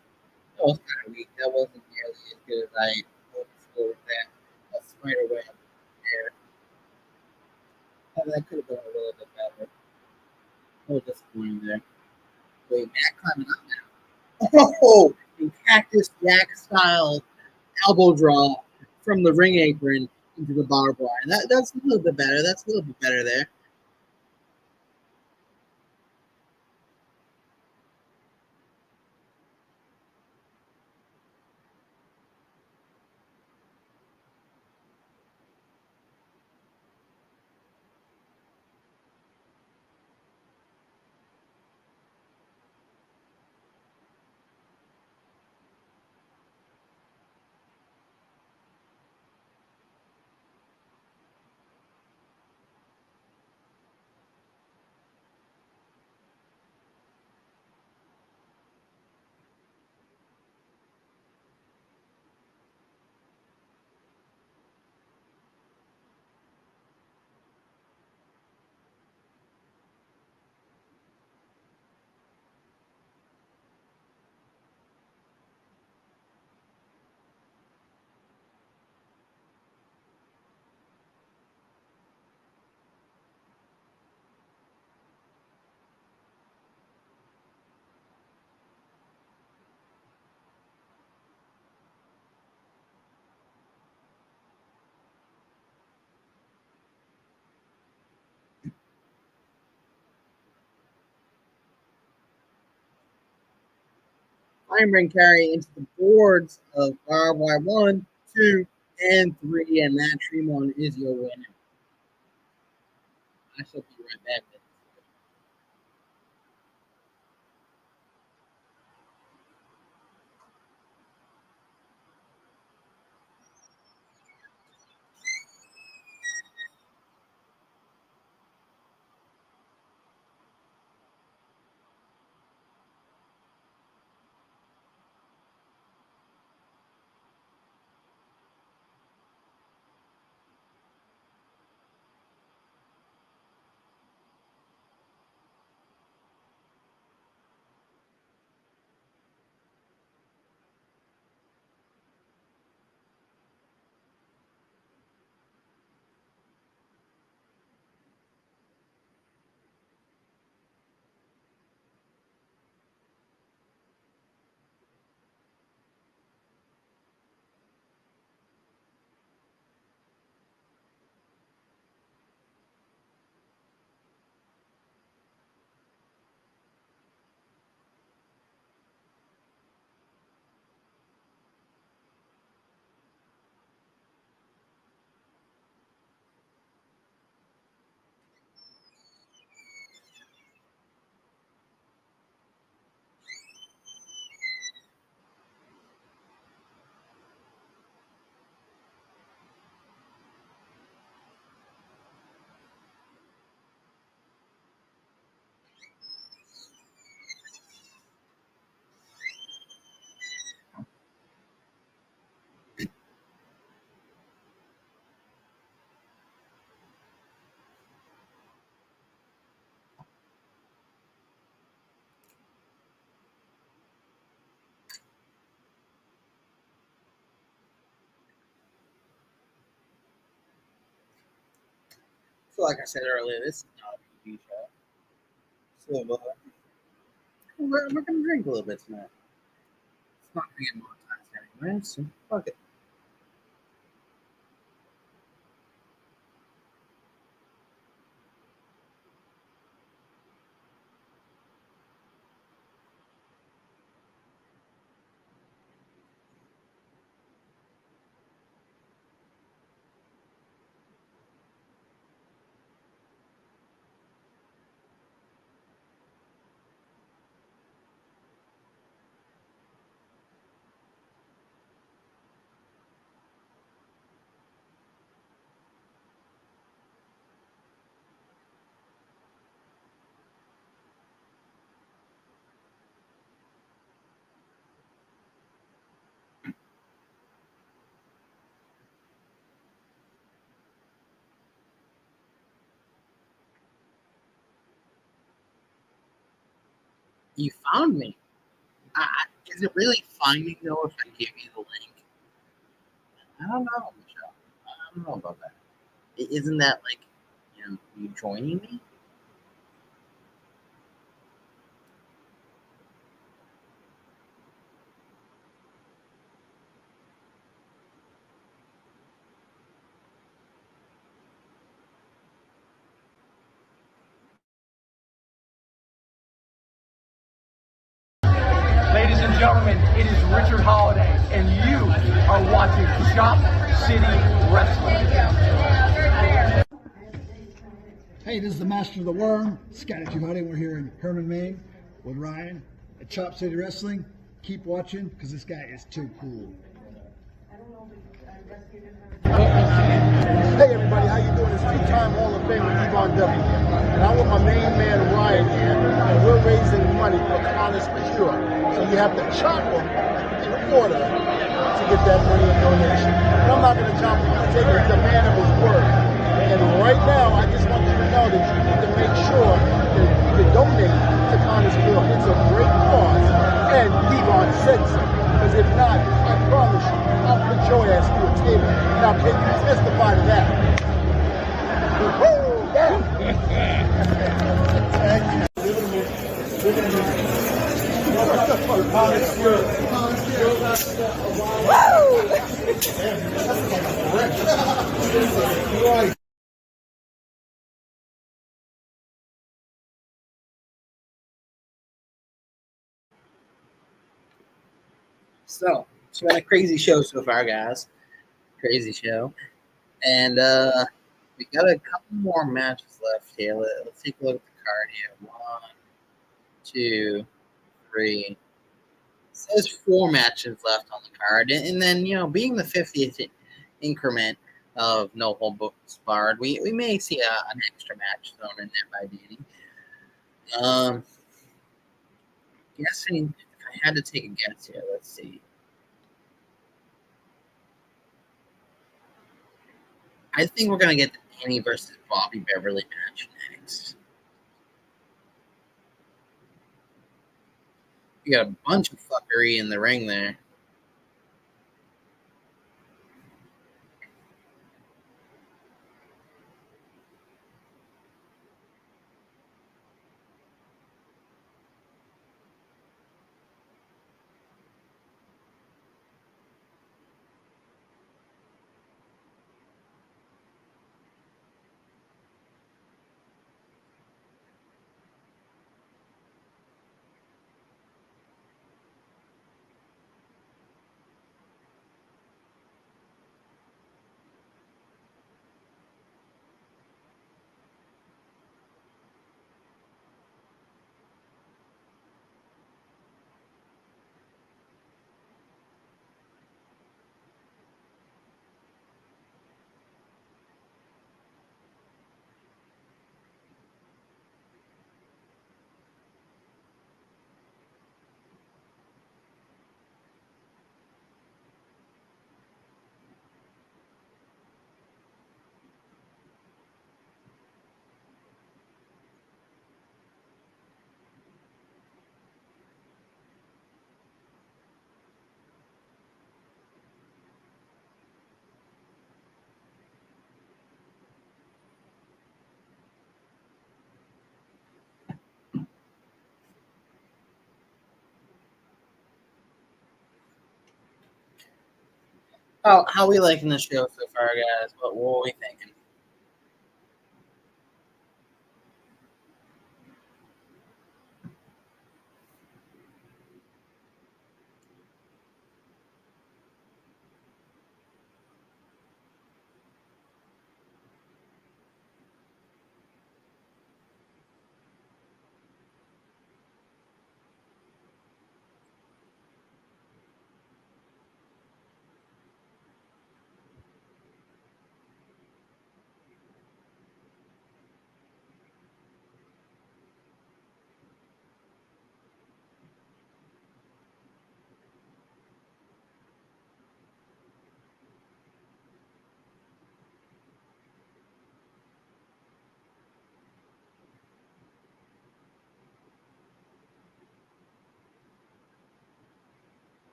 That wasn't nearly as good as I hoped for with that. A spider web there. That could have been a little bit better. A little disappointing there. Wait, Matt climbing up now. Oh, in Cactus Jack style elbow draw from the ring apron into the barbed wire. That's a little bit better. That's a little bit better there. Iron ring carry into the boards of barbed wire 1, 2, and 3, and that Tremont is your winner. I shall be right back. So, like I said earlier, this is not a TV show. So, we're going to drink a little bit tonight. It's not going to get monetized anyway, so fuck it. You found me. Is it really finding though if I give you the link? I don't know, Michelle. I don't know about that. Isn't that like, you joining me? Ladies and gentlemen, it is Richard Holiday, and you are watching Shop City Wrestling. Hey, this is the Master of the Worm, Icw Nhb. We're here in Herman, Maine, with Ryan at Chop City Wrestling. Keep watching, because this guy is too cool. Hey everybody, how you doing? It's two-time Hall of Famer Icw Nhb. And I'm with my main man Ryan here, and we're raising money for Honest Cure. So you have to chop them in order to get that money in donation. And I'm not going to chop him, I'm going to take it as the man of his word. And right now, I just want you to know that you need to make sure that you can donate to Honest Cure. It's a great cause, and Icw said so. Because if not, I promise you, I'll put your ass through a table. Now, can you testify to that? Woo! So, it's been a crazy show so far, guys. Crazy show. And we got a couple more matches left here. Let's take a look at the card here. 1, 2, 3. It says 4 matches left on the card. And then, being the 50th increment of No Holds Barred, we may see an extra match thrown in there by Didi. Guessing, if I had to take a guess here, let's see. I think we're going to get the Danny versus Bobby Beverly match next. We got a bunch of fuckery in the ring there. How we liking the show so far, guys? What are we thinking?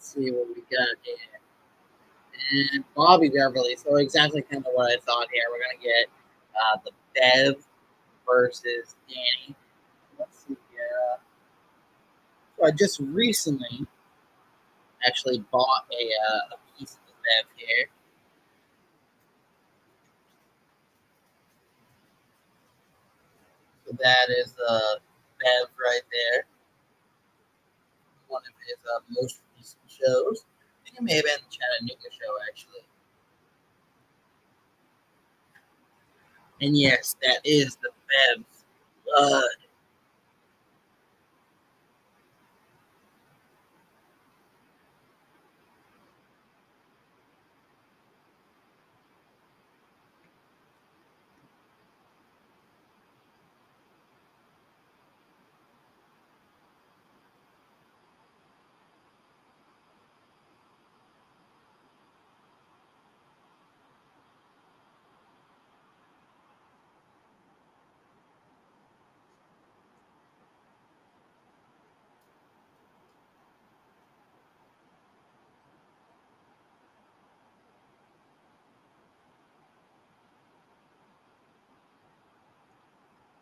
Let's see what we got here. And Bobby Beverly. So exactly kind of what I thought here. We're gonna get the Bev versus Danny. Let's see here. So I just recently actually bought a piece of the Bev here. So that is Bev right there. One of his most recent shows. I think it may have been the Chattanooga show, actually. And yes, that is the Bev. Uh,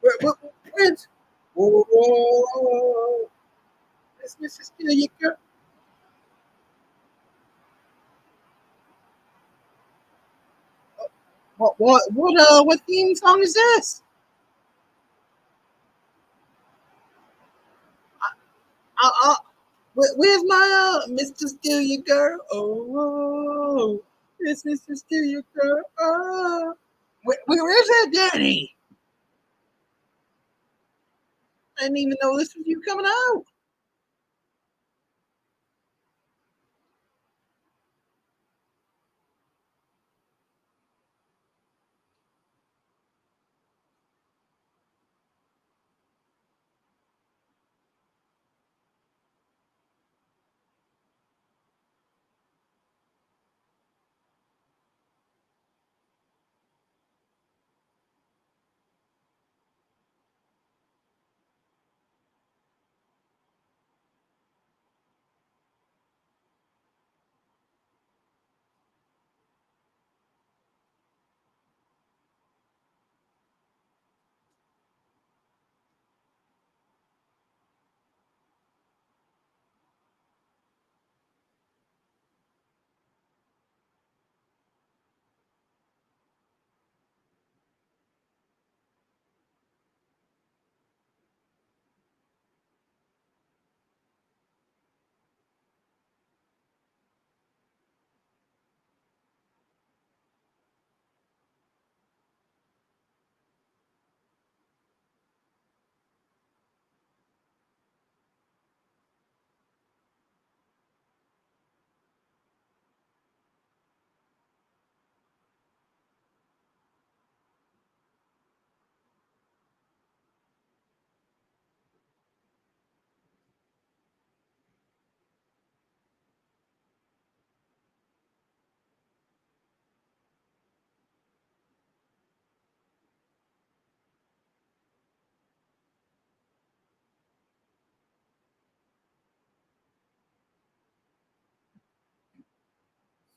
where's whoa, Miss Mrs. Killicker? What theme song is this? Uh, uh, where's my Mr. Steal Your Girl? Oh, it's Mr. Steal Your Girl. Oh, where's that Danny? I didn't even know this was you coming out.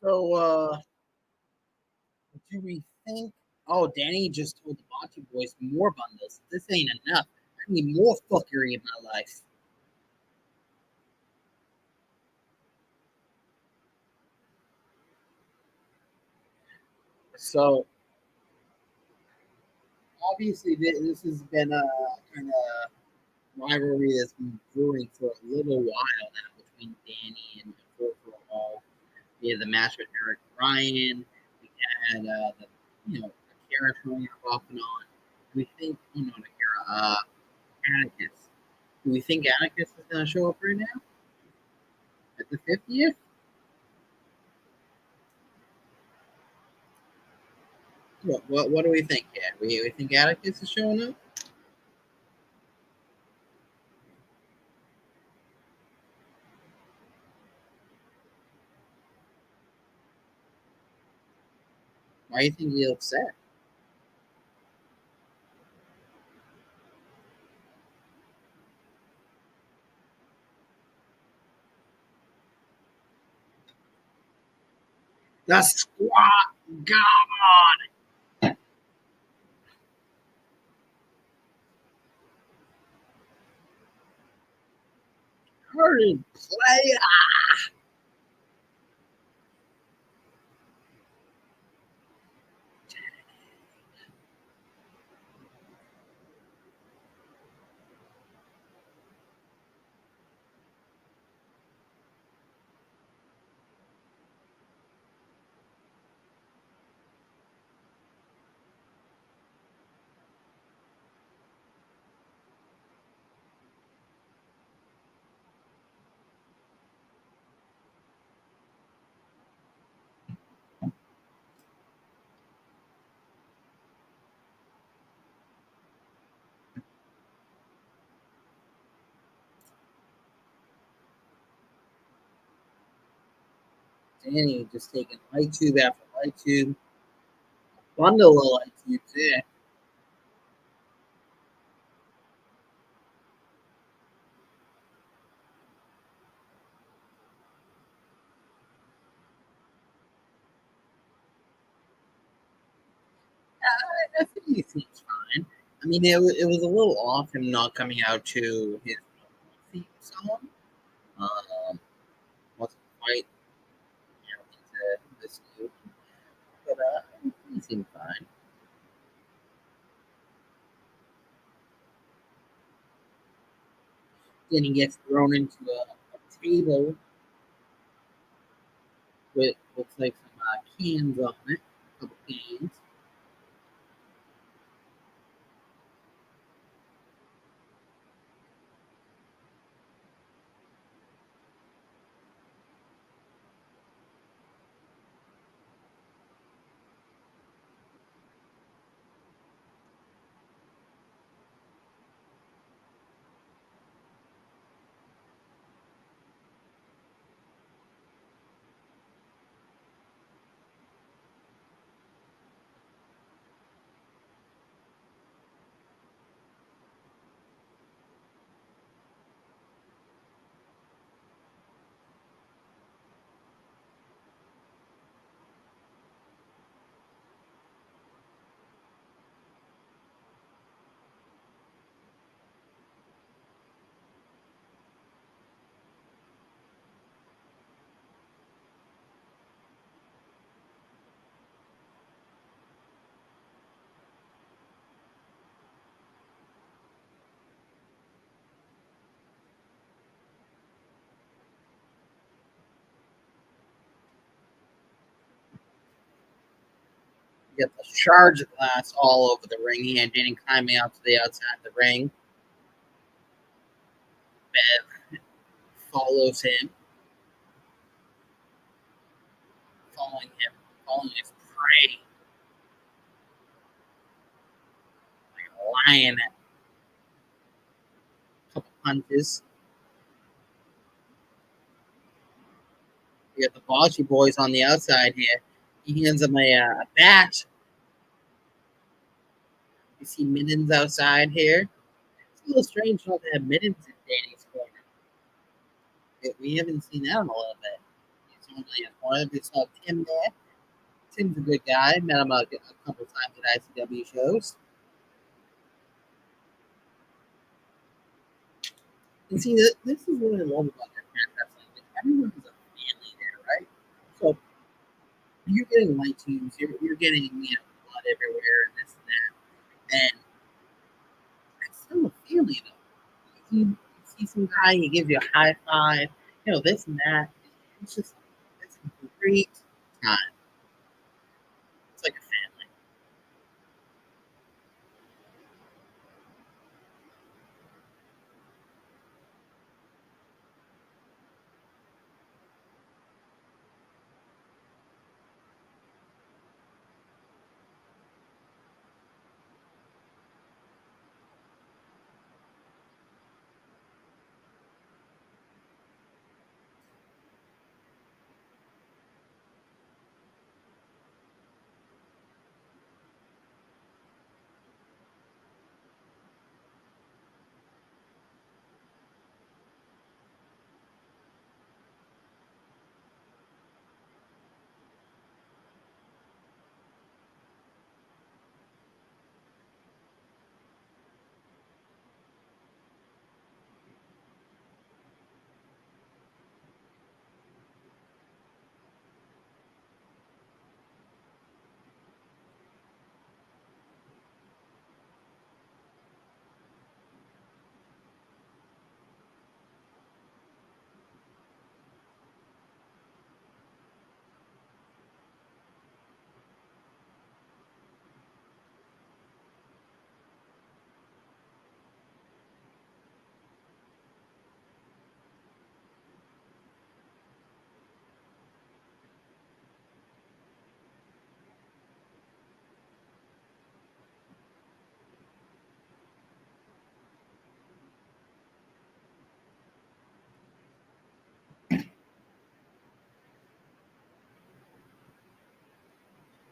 So, do we think? Oh, Danny just told the Bocce boys more bundles. This ain't enough. I need more fuckery in my life. So, obviously, this has been a kind of rivalry that's been brewing for a little while now between Danny and All. We had the match with Eric Ryan. We had the Akira showing up off and on. Do we think not Akira, Atticus? Do we think Atticus is going to show up right now at the 50th? What do we think, Ed? We think Atticus is showing up? Why do you think he's upset? The squad god! Hurry, player! Danny just taking light tube after light tube. Bundle of light tubes there. I think he seems fine. I mean, it was a little off him not coming out to his theme song. Wasn't quite into this new, but he seemed fine. Then he gets thrown into a table with looks like some cans on it, a couple cans. You get the charge glass all over the ring here. Danny climbing out to the outside of the ring. Bev follows him, following his prey like a lion. A couple punches. You got the Bocce boys on the outside here. He hands him a bat. You see Mittens outside here. It's a little strange not to have Mittens in Danny's corner. We haven't seen that in a little bit. He's normally is one. We saw Tim there. Tim's a good guy. Met him a couple times at ICW shows. And see, this is what I love about Impact Wrestling. Everyone is a family there, right? So you're getting light teams, you're getting blood everywhere and this and that, and it's still a family though. You see some guy, he gives you a high five, this and that. It's a great time. It's like a family.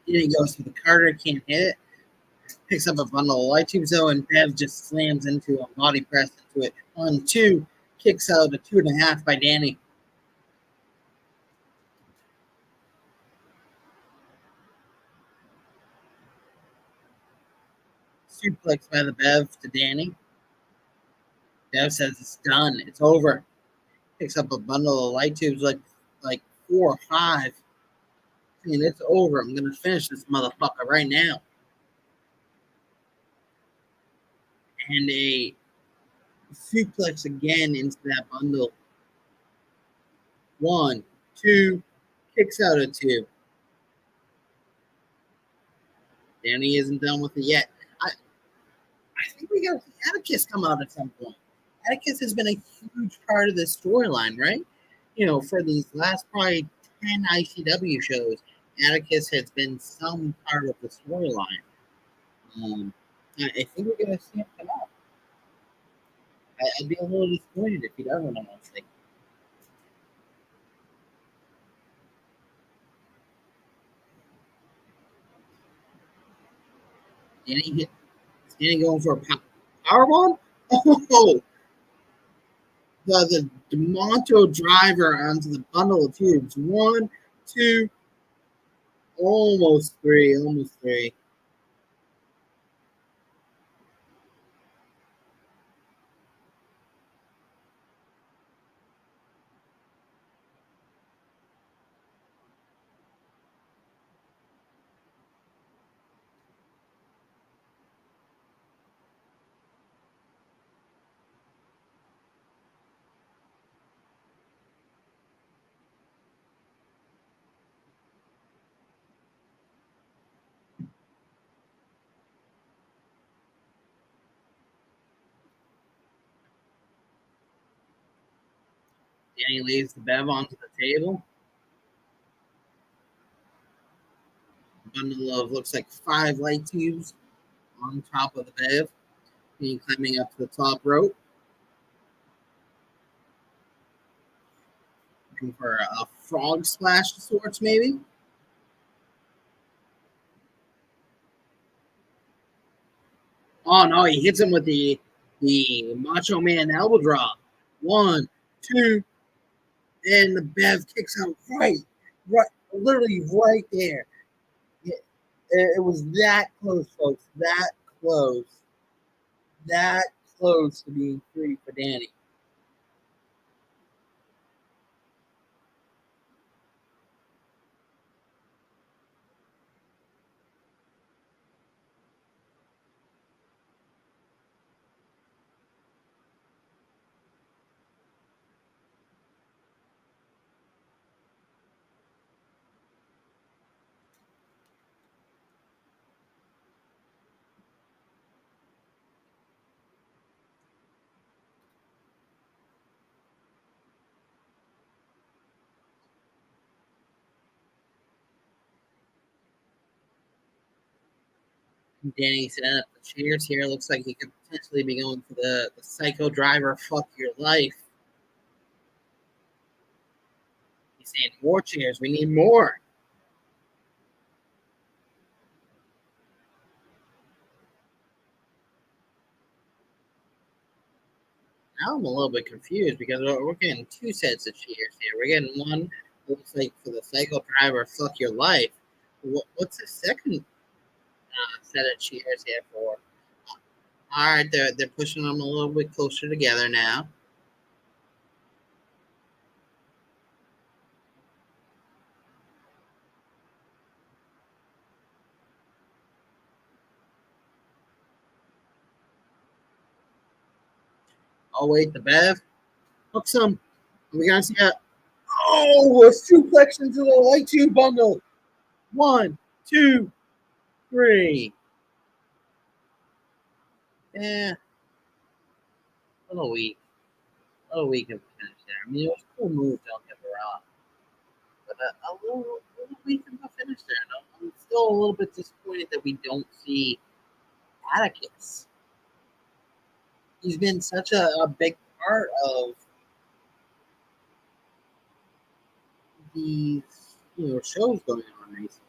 Then he goes to the Carter, can't hit it. Picks up a bundle of light tubes though, and Bev just slams into a body press into it. 1, 2, kicks out a 2.5 by Danny. Suplex by the Bev to Danny. Bev says it's done. It's over. Picks up a bundle of light tubes like 4 or 5. And it's over. I'm going to finish this motherfucker right now. And a suplex again into that bundle. 1, 2, kicks out a 2. Danny isn't done with it yet. I think we got to see Atticus come out at some point. Atticus has been a huge part of this storyline, right? For these last probably 10 ICW shows, Atticus has been some part of the storyline. I think we're going to see him come out. I'd be a little disappointed if he doesn't, honestly. Danny going for a powerbomb? Oh! The DeMonto driver onto the bundle of tubes. 1, 2, almost 3. Danny lays the Bev onto the table. Bundle of looks like 5 light tubes on top of the Bev. And climbing up to the top rope. Looking for a frog splash of sorts, maybe. Oh no, he hits him with the Macho Man elbow drop. 1, 2, and the Bev kicks out right right, literally right there. It was that close, folks. Close, that close to being free for Danny. Danny setting up the chairs here. Looks like he could potentially be going for the psycho driver. Fuck your life. He's saying more chairs. We need more. Now I'm a little bit confused because we're getting two sets of cheers here. We're getting one that looks like for the cycle driver, fuck your life. What's the second set of cheers here for? All right, they're pushing them a little bit closer together now. Oh wait, the Bev hooks him. We gotta see a a suplex into the light tube bundle. One, two, three. Yeah, a little weak. A little weak of a finish there. I mean, it was a cool move, don't get me wrong. But a little weak of a finish there. And I'm still a little bit disappointed that we don't see Atticus. He's been such a big part of these shows going on recently.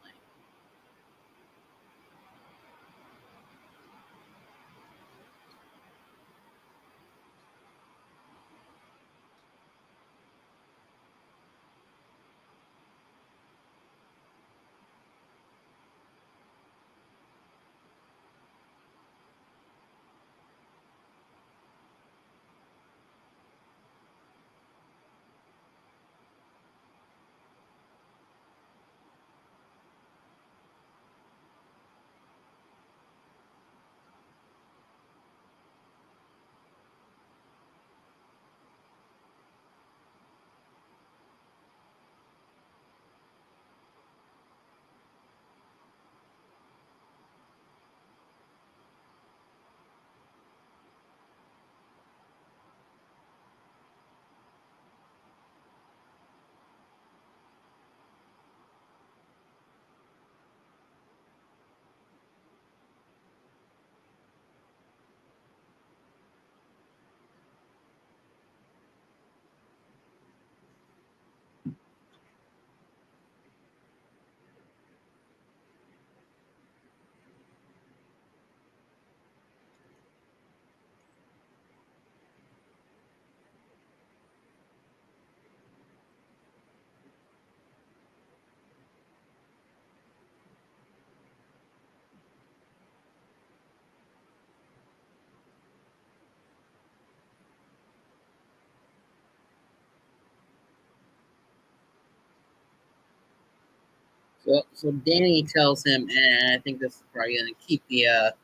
So Danny tells him, and I think this is probably going to keep the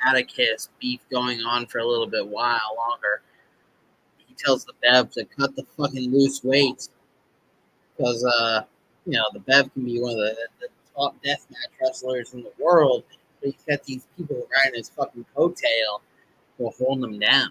Atticus beef going on for a little bit while longer. He tells the Bev to cut the fucking loose weights because the Bev can be one of the top deathmatch wrestlers in the world, but he's got these people riding his fucking coattail to hold him down.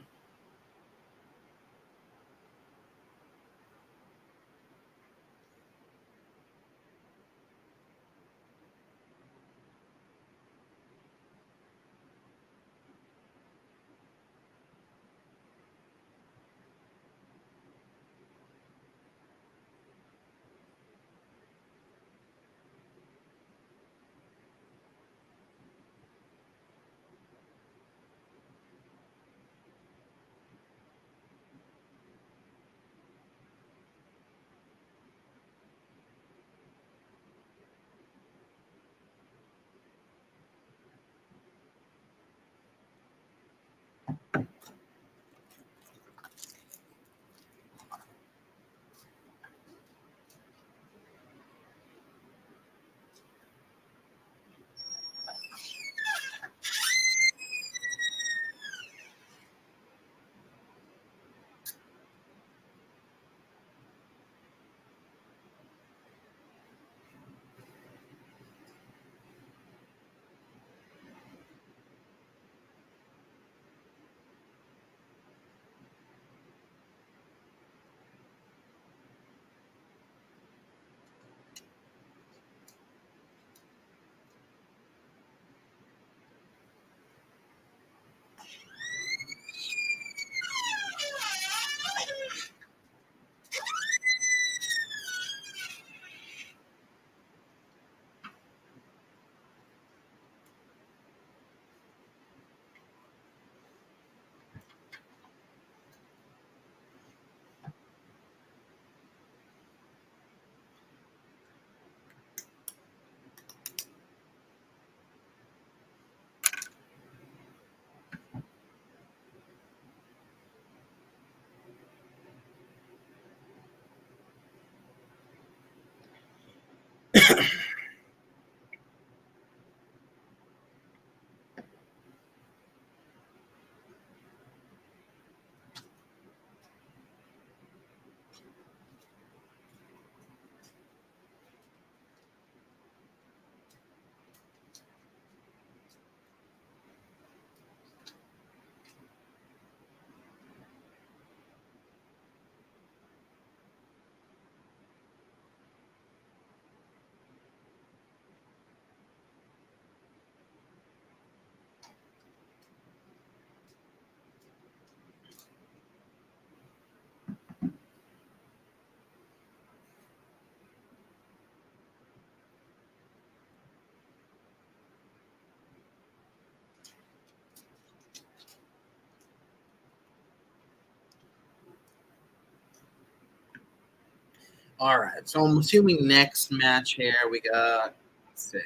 All right, so I'm assuming next match here we got, let's see,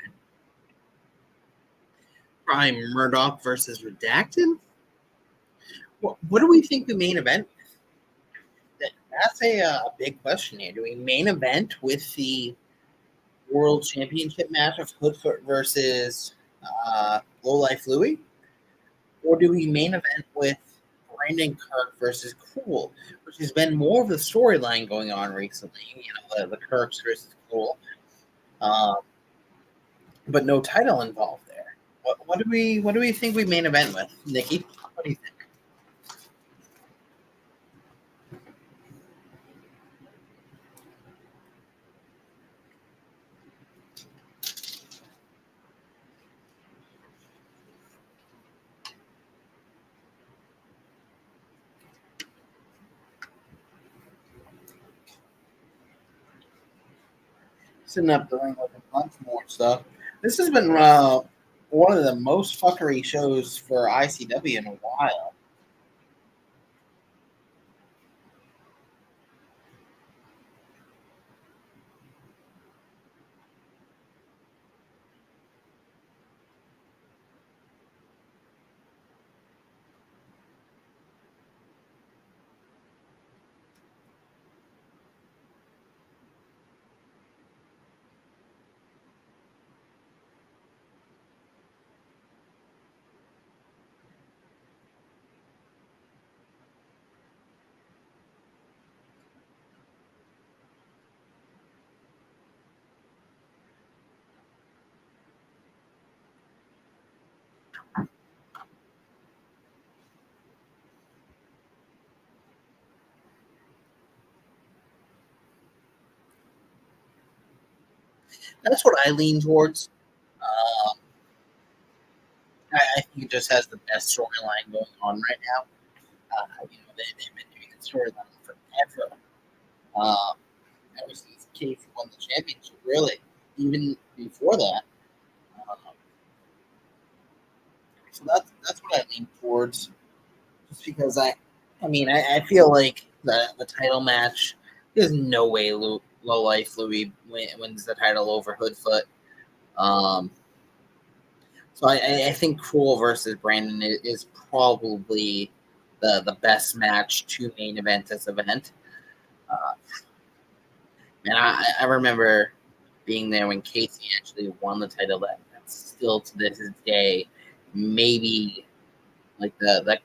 probably Murdoch versus Redacted. What do we think the main event? That's a big question here. Do we main event with the World Championship match of Hoodfoot versus Low Life Louie, or do we main event with Brandon Kirk versus Cruel, which has been more of the storyline going on recently? You know, the Kirks versus Cruel, um, but no title involved there. What do we think we main event with, Nikki? What do you think? Sitting up doing like a bunch more stuff. This has been one of the most fuckery shows for ICW in a while. That's what I lean towards. Um, I think it just has the best storyline going on right now. They've been doing the storyline forever. Um, Ever since Casey won the championship, really. Even before that. Um, so that's what I lean towards. Just because I feel like the title match. There's no way Low Life Louie wins the title over Hoodfoot. Um, so I think Cruel versus Brandon is probably the best match to main event this event. Uh, and I remember being there when Casey actually won the title. That's still to this day maybe like the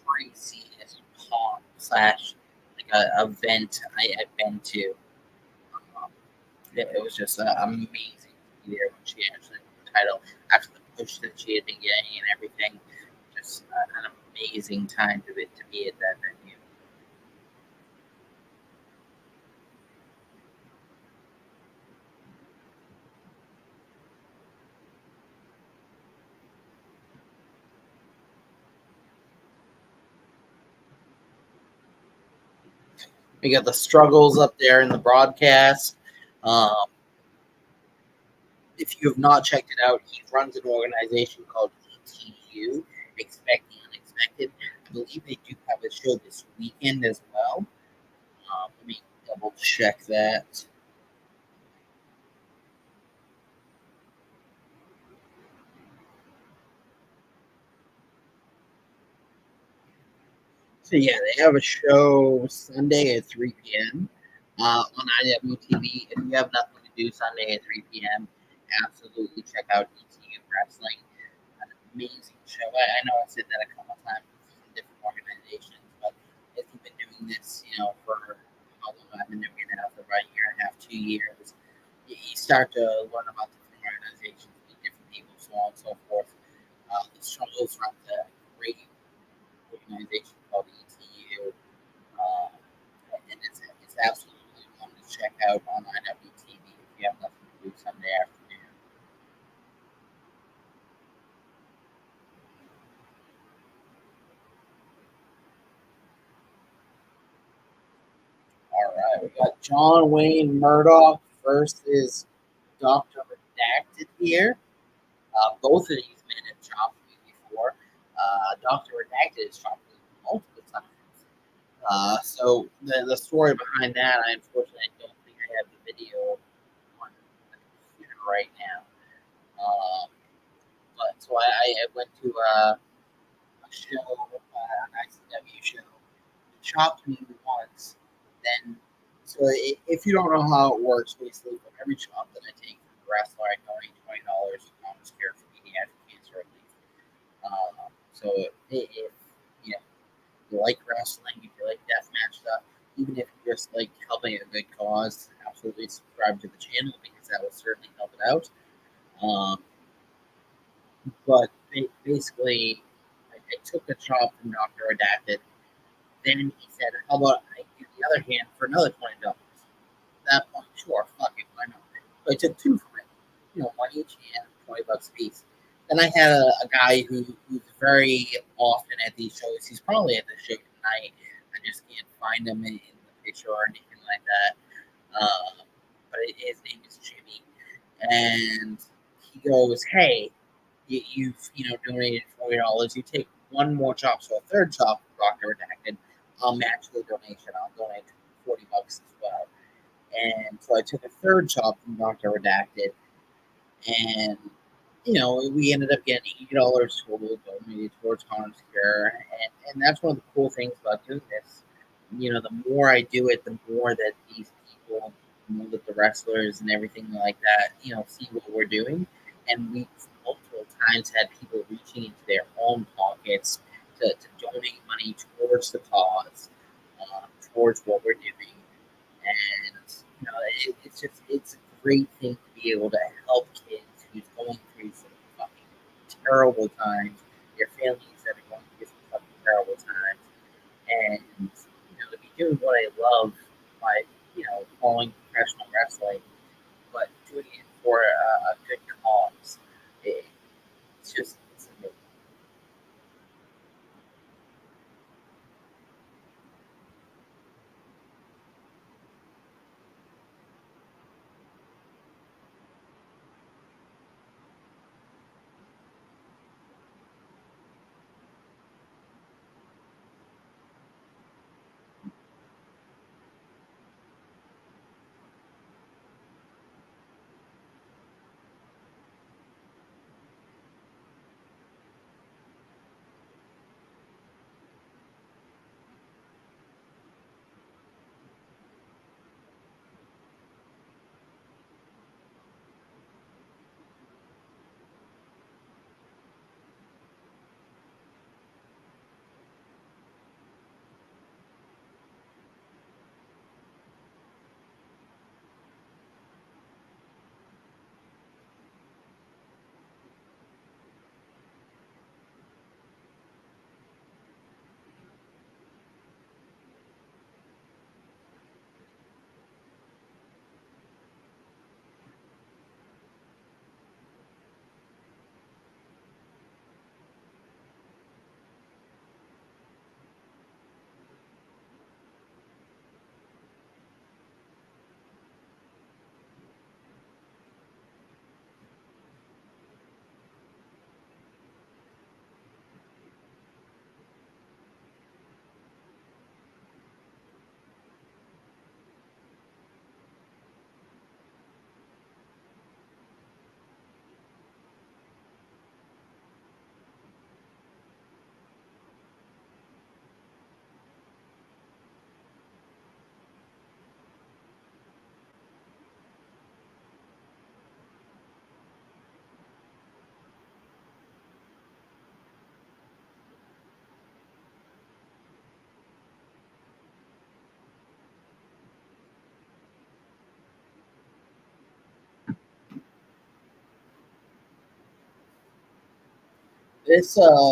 craziest pop slash like a event I've been to. Um, it was just amazing to be there when she actually won the title after the push that she had been getting and everything. Just an amazing time to be at that venue. We got the struggles up there in the broadcast. Um, if you have not checked it out, he runs an organization called ETU, Expecting Unexpected. I believe they do have a show this weekend as well. Let me double check that. So yeah, they have a show Sunday at 3 p.m. On IWTV. If you have nothing to do Sunday at 3 p.m., absolutely check out ETU Wrestling. An amazing show. I know I've said that a couple of times in different organizations, but if you've been doing this, for how long I've been doing it now, for about a year and a half, 2 years, you start to learn about different organizations, meet different people, so on and so forth. The struggles runs a great organization called ETU, uh, and it's absolutely one to check out on IWTV if you have nothing to do Sunday afternoon. All right, we got John Wayne Murdoch versus Dr. Redacted here. Both of these men have chopped me before. Dr. Redacted has chopped me multiple times. So the story behind that, I unfortunately don't think video on the computer right now. But so I went to a show, an ICW show. It chopped me once. Then, so if you don't know how it works, basically for every chop that I take from the wrestler, I donate $20 to Mom's Care for Pediatric Cancer Relief. So if you know you like wrestling, if you like deathmatch stuff, even if you just like helping a good cause, absolutely subscribe to the channel because that will certainly help it out. But basically, I took a chop from Dr. Redacted. Then he said, "How about I do the other hand for another $20?" At that point, sure, fuck it, why not? So I took two from it, one each hand, $20 a piece. Then I had a guy who's very often at these shows. He's probably at the show tonight. I just can't find him in the picture or anything like that. But his name is Jimmy, and he goes, "Hey, you've donated $40. You take one more chop, so a third chop from Dr. Redacted. I'll match the donation. I'll donate $40 as well." And so I took a third chop from Dr. Redacted, and we ended up getting $80 total donated towards Harm's Cure, and that's one of the cool things about doing this. The more I do it, the more that these people, the more that the wrestlers and everything like that, see what we're doing, and we multiple times had people reaching into their own pockets to donate money towards the cause, towards what we're doing, and it's a great thing to be able to help kids who's going through some fucking terrible times, their families that are going through some fucking terrible times, and to be doing what I love by following professional wrestling, but doing it for a good cause. It's amazing.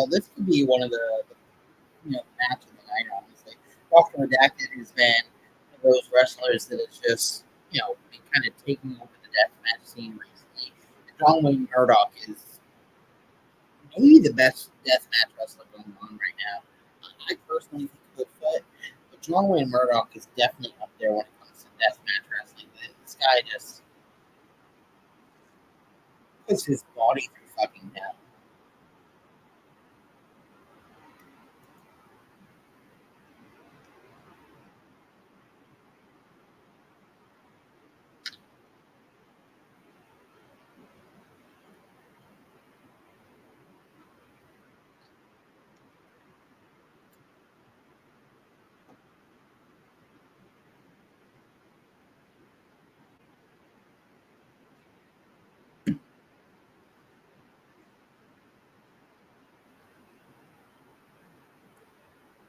This could be one of the match of the night. Honestly, Dr. Redacted has been one of those wrestlers that has just been kind of taking over the deathmatch scene recently. John Wayne Murdoch is maybe the best deathmatch wrestler going on right now. I personally think Bigfoot, but John Wayne Murdoch is definitely up there when it comes to deathmatch wrestling. This guy just puts his body through fucking hell.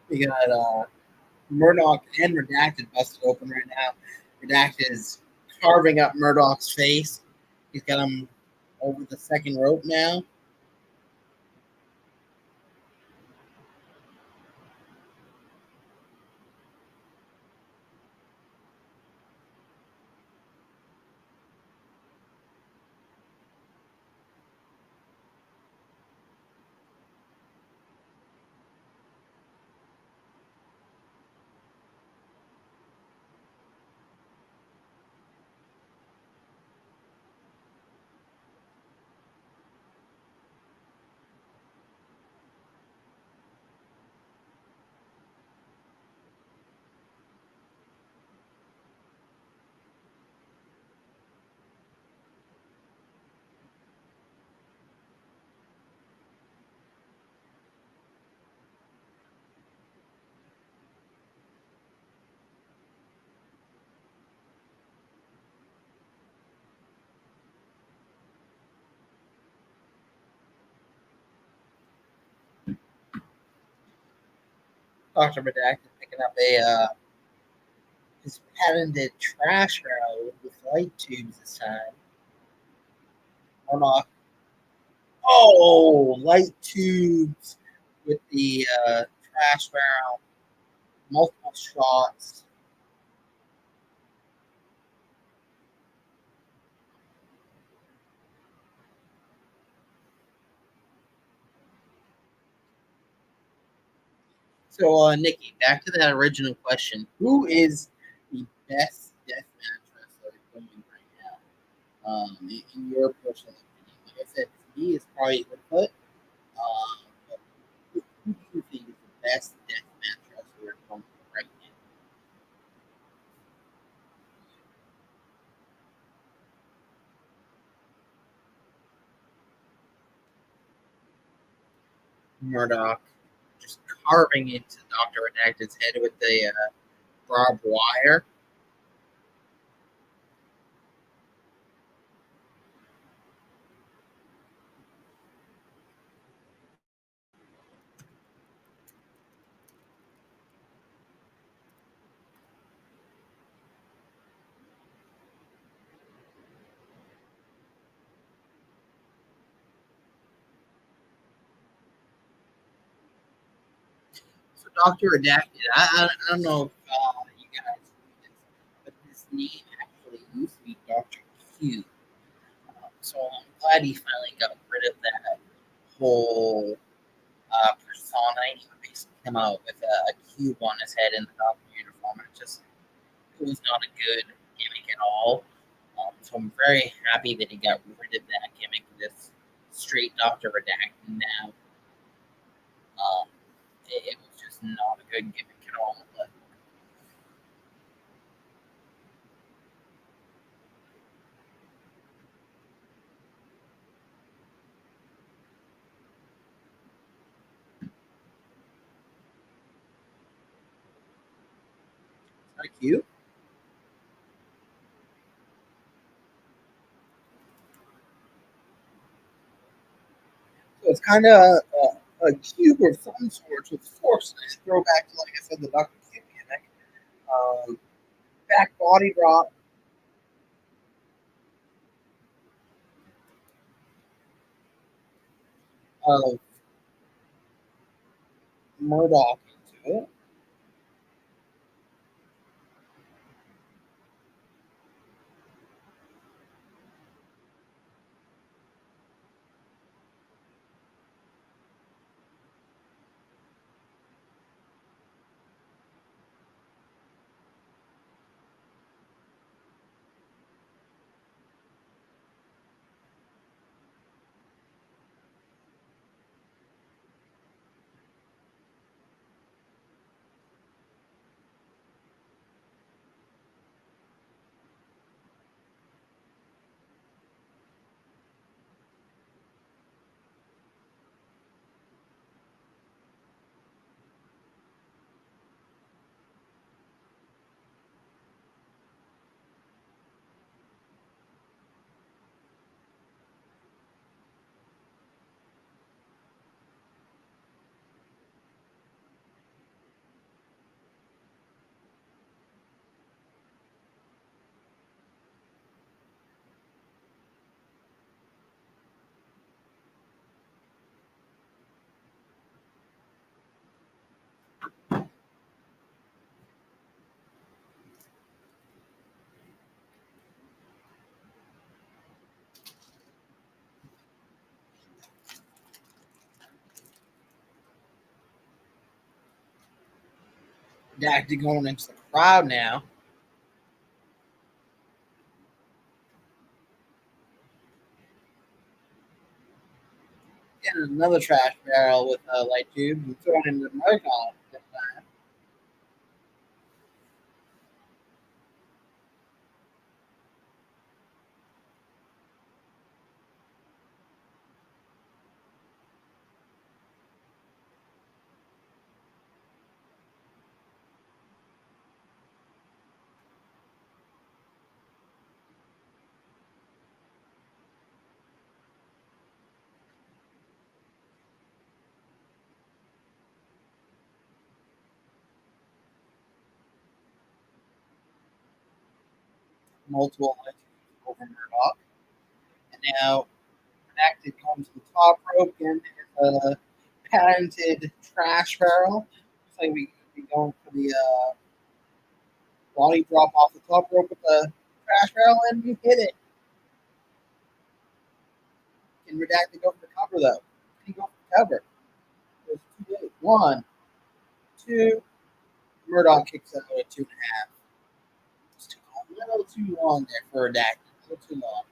We got Murdoch and Redacted busted open right now. Redacted is carving up Murdoch's face. He's got him over the second rope now. Dr. Redacted picking up his patented trash barrel with light tubes this time. Murdoch. Oh, light tubes with the trash barrel. Multiple shots. So, Nikki, back to that original question. Who is the best deathmatch wrestler going right now? In your personal opinion? Like I said, to me, it's probably Bigfoot. But who do you think is the best deathmatch wrestler going right now? Murdoch just carving into Dr. Redacted's head with the barbed wire. So Dr. Redacted, I don't know if you guys knew this, but his name actually used to be Dr. Q. So I'm glad he finally got rid of that whole persona. He would basically come out with a cube on his head in the doctor uniform. It was not a good gimmick at all. So I'm very happy that he got rid of that gimmick with this straight Doctor Redacted now. It was just not a good gimmick at all. But it's not cute. So it's kind of a cube of some sort with force. Throw back to, like I said, the Doctor Q gimmick. Um, Back body drop of Murdoch into it. Redacted going into the crowd now. Getting another trash barrel with a light tube and throwing it into the mud column this time. Multiple light tubes over Murdoch. And now Redacted comes to the top rope and is a patented trash barrel. Looks like we could be going for the body drop off the top rope with the trash barrel and we hit it. Can Redacted go for the cover though? Can he go for the cover? There's 2 days. 1, 2. Murdoch kicks out at 2.5. It's too long. A little too long there for Redacted. A little too long.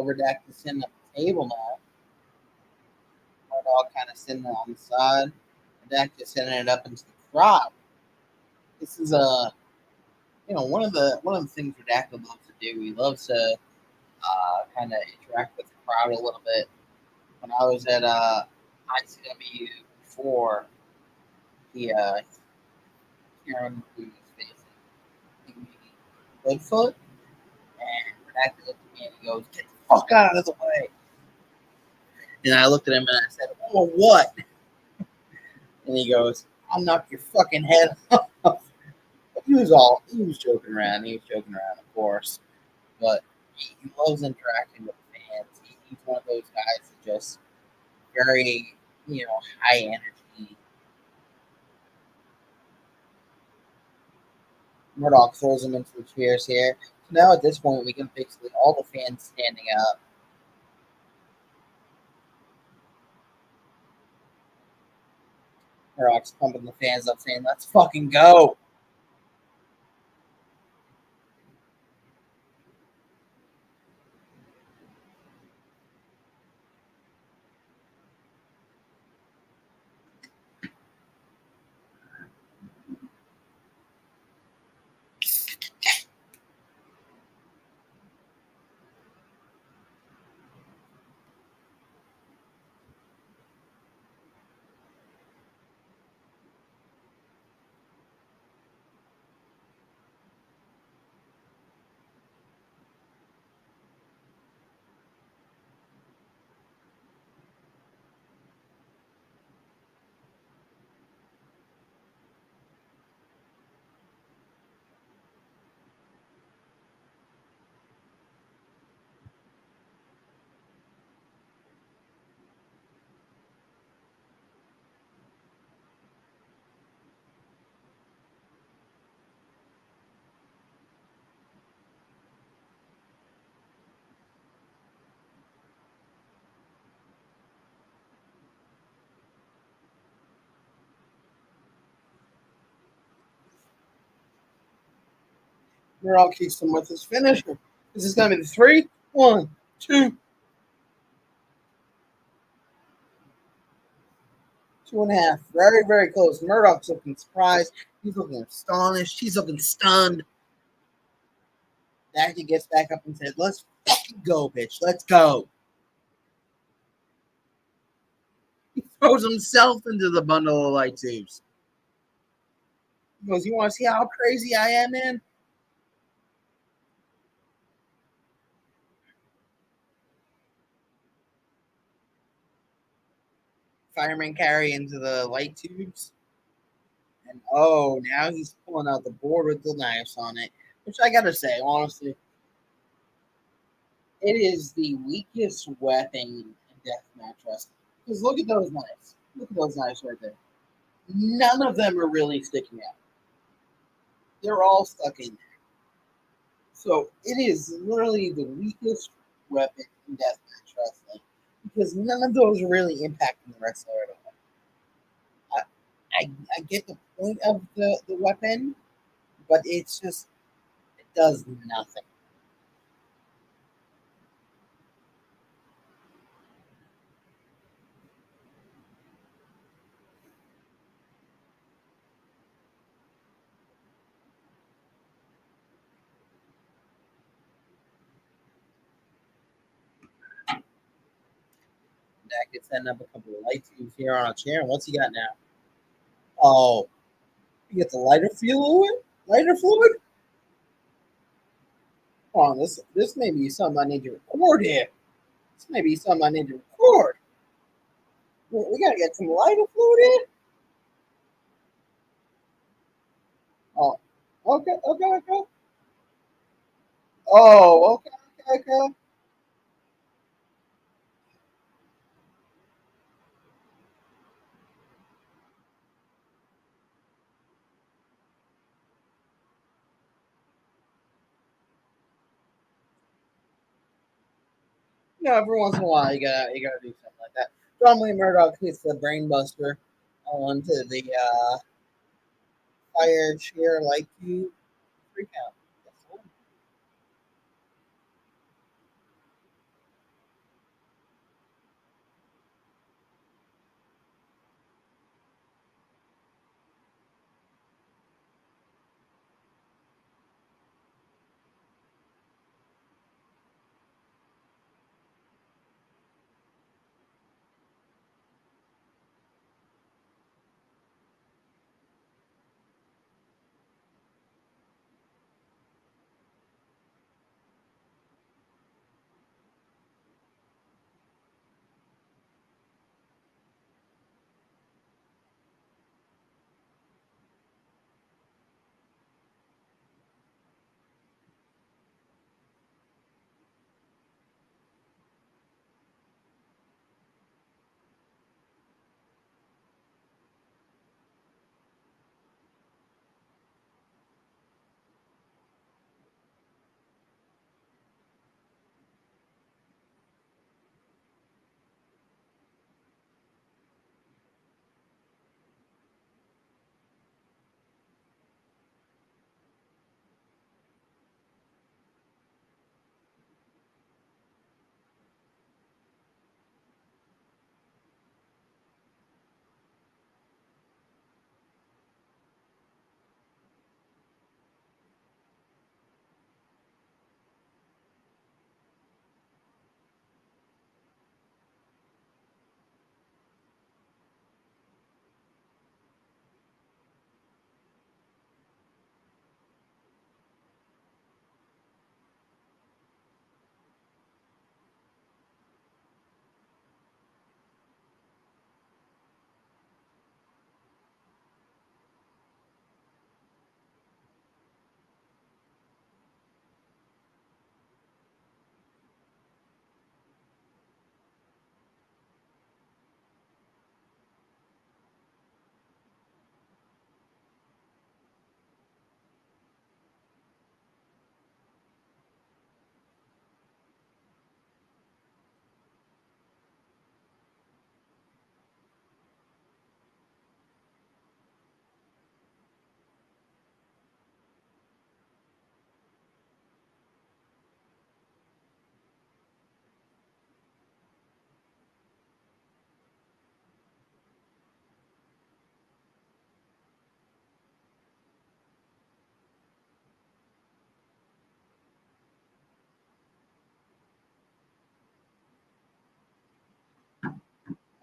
Redacted sitting at the table now. Murdoch kind of sitting on the side. Redacted sending it up into the crowd. This is one of the things Redacted loves to do. He loves to kind of interact with the crowd a little bit. When I was at ICW before, he Karen who was facing Bigfoot, and Redacted looked at me and he goes, "Get the fuck out of the way!" And I looked at him and I said, "Oh, what?" And he goes, "I'll knock your fucking head off." He was joking around. He was joking around, of course, but he loves interacting with fans. He's one of those guys that just very, high energy. Murdoch throws him into the chairs here. So now at this point, we can basically all the fans standing up. Murdoch's pumping the fans up, saying, "Let's fucking go." Murdoch kicks him with his finisher. This is going to be the 3, 1, 2, 2.5. Very, very close. Murdoch's looking surprised. He's looking astonished. He's looking stunned. Daggy gets back up and says, "Let's fucking go, bitch. Let's go." He throws himself into the bundle of light tubes. He goes, "You want to see how crazy I am, man?" Fireman carry into the light tubes. And oh, now he's pulling out the board with the knives on it. Which I gotta say, honestly, it is the weakest weapon in deathmatch wrestling. Because look at those knives. Look at those knives right there. None of them are really sticking out. They're all stuck in there. So it is literally the weakest weapon in deathmatch wrestling. Because none of those are really impacting the wrestler at all. I get the point of the weapon, but it's just, it does nothing. Dak gets setting up a couple of light tubes here on a chair. And what's he got now? Oh, he gets a lighter fluid? Lighter fluid? Hold on, this may be something I need to record here. This may be something I need to record. We gotta get some lighter fluid in. Oh, okay. Oh, okay. You know, every once in a while you gotta do something like that. Normally Murdoch hits the brainbuster onto the fire chair light tube. Freak out.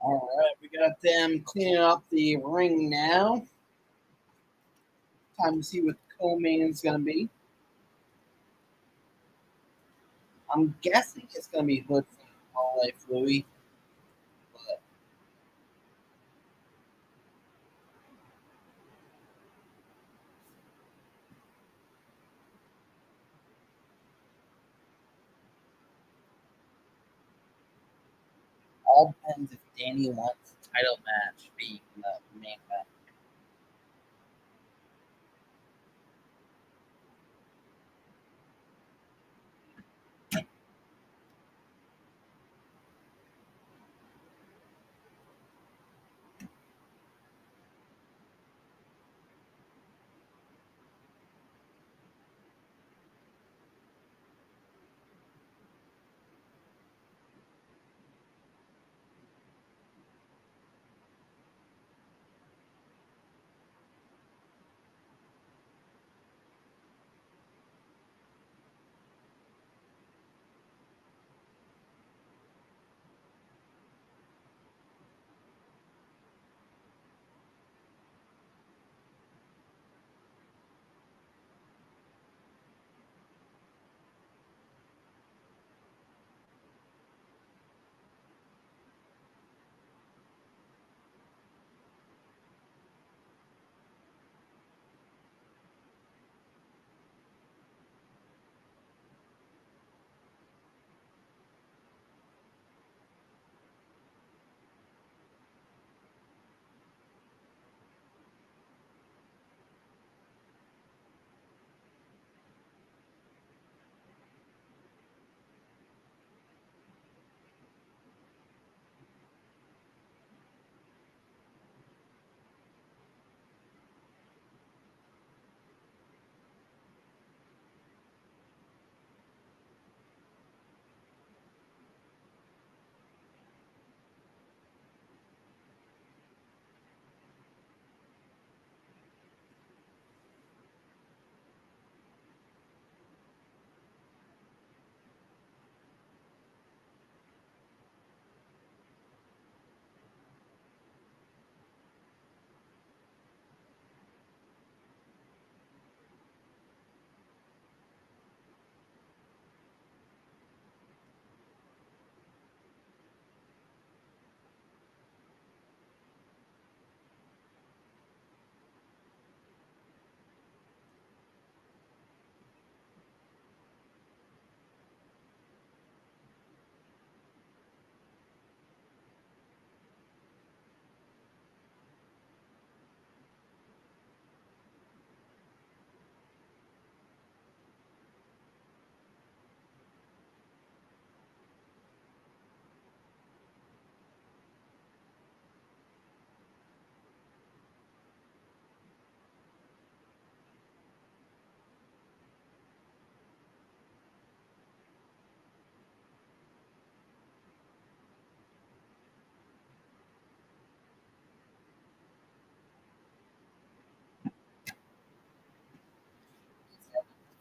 All right, we got them cleaning up the ring now. Time to see what the co-main is going to be. I'm guessing it's going to be Hood from All Life Louie. But all depends if Danny wants the title match being the main event.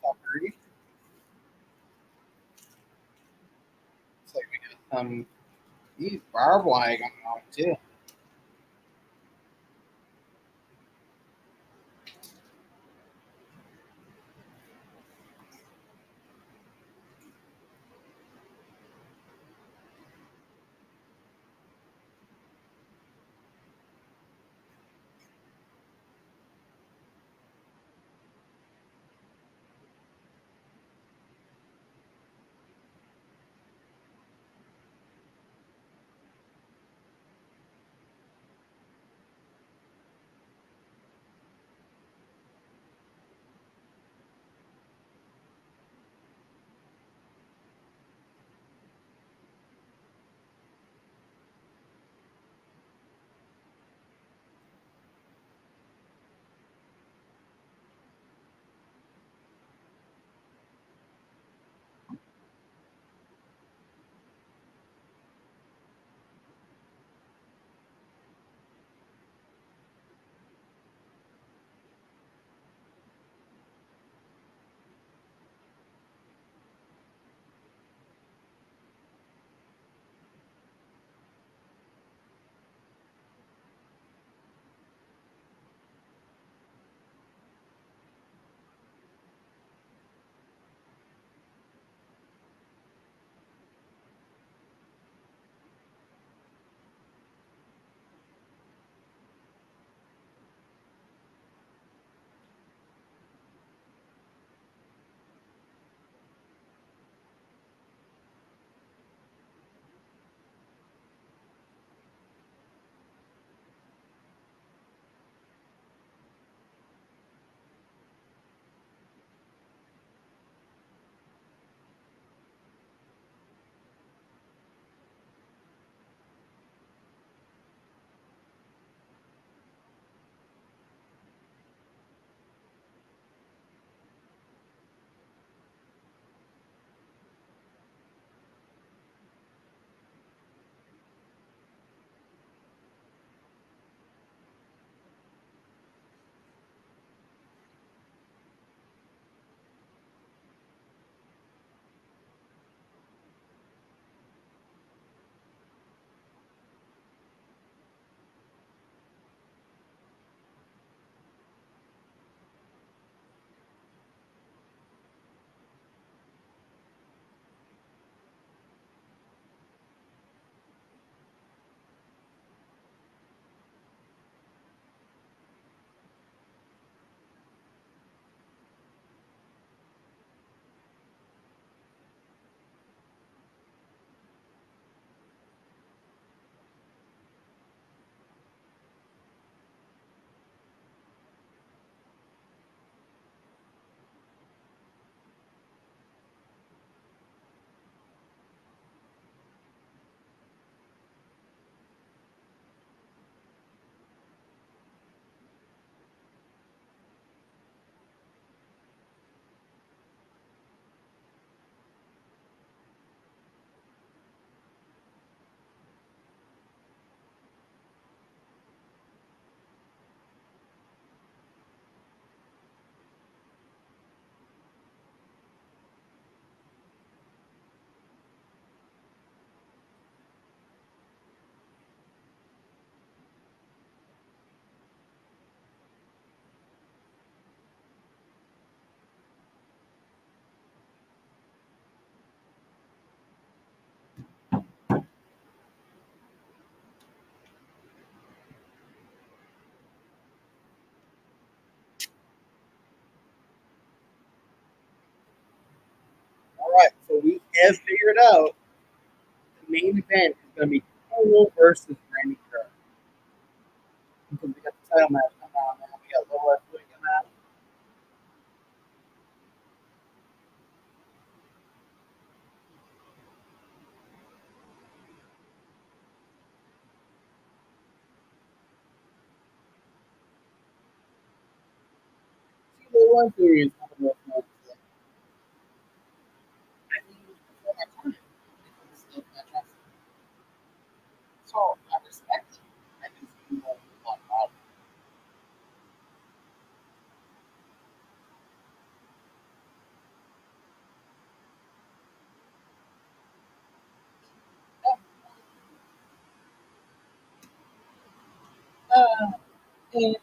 Fuckery. Looks like we got these barbed wire going on too. has figured out the main event is going to be Cole versus Randy Kerr. Because we got the title match coming out, man. We got Low Life coming out. See, Low Life is one of the most fun. I think it was before my time. It's still fantastic. So I respect it. I just do want to talk about it. And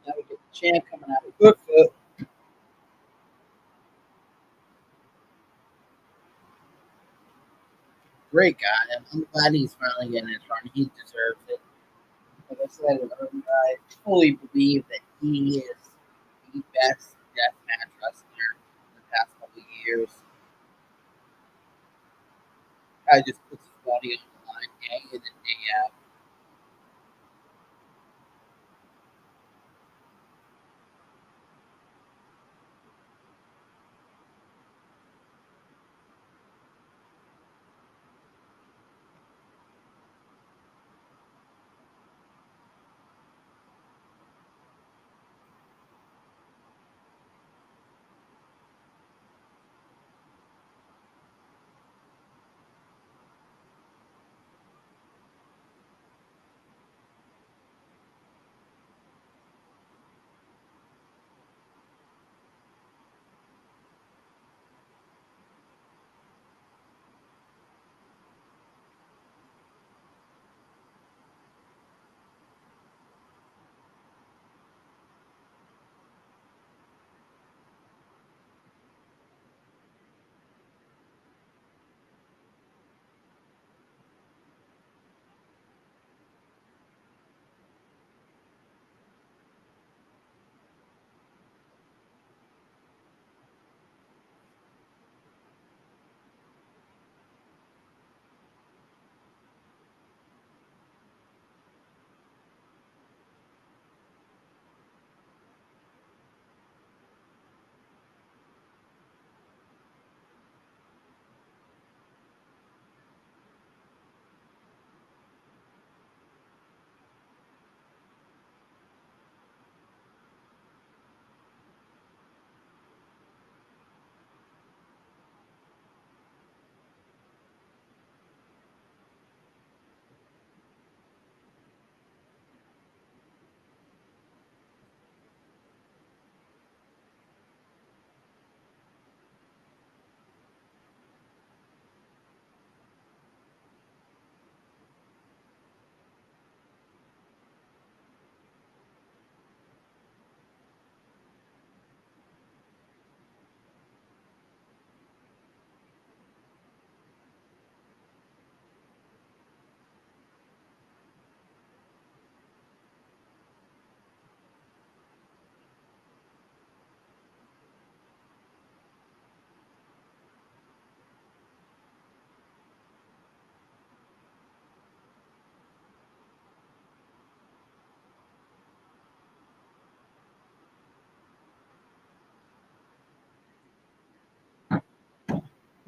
now we get the champ coming out of Bigfoot. Great guy. I'm glad he's finally getting his run. He deserves it. Like I said earlier, I fully believe that he is the best deathmatch wrestler in the past couple of years. Guy just puts his body on the line day in and day out.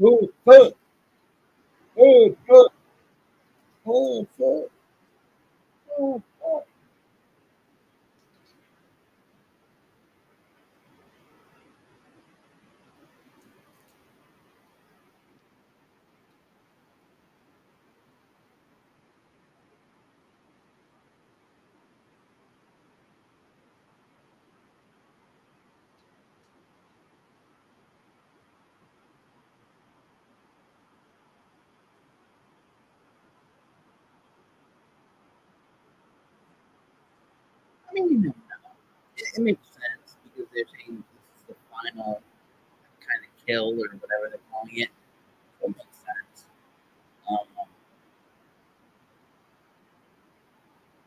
Good foot. Good foot. Good foot. Good foot. I mean, it makes sense because they're saying this is the final kind of kill or whatever they're calling it. So it makes sense. Um,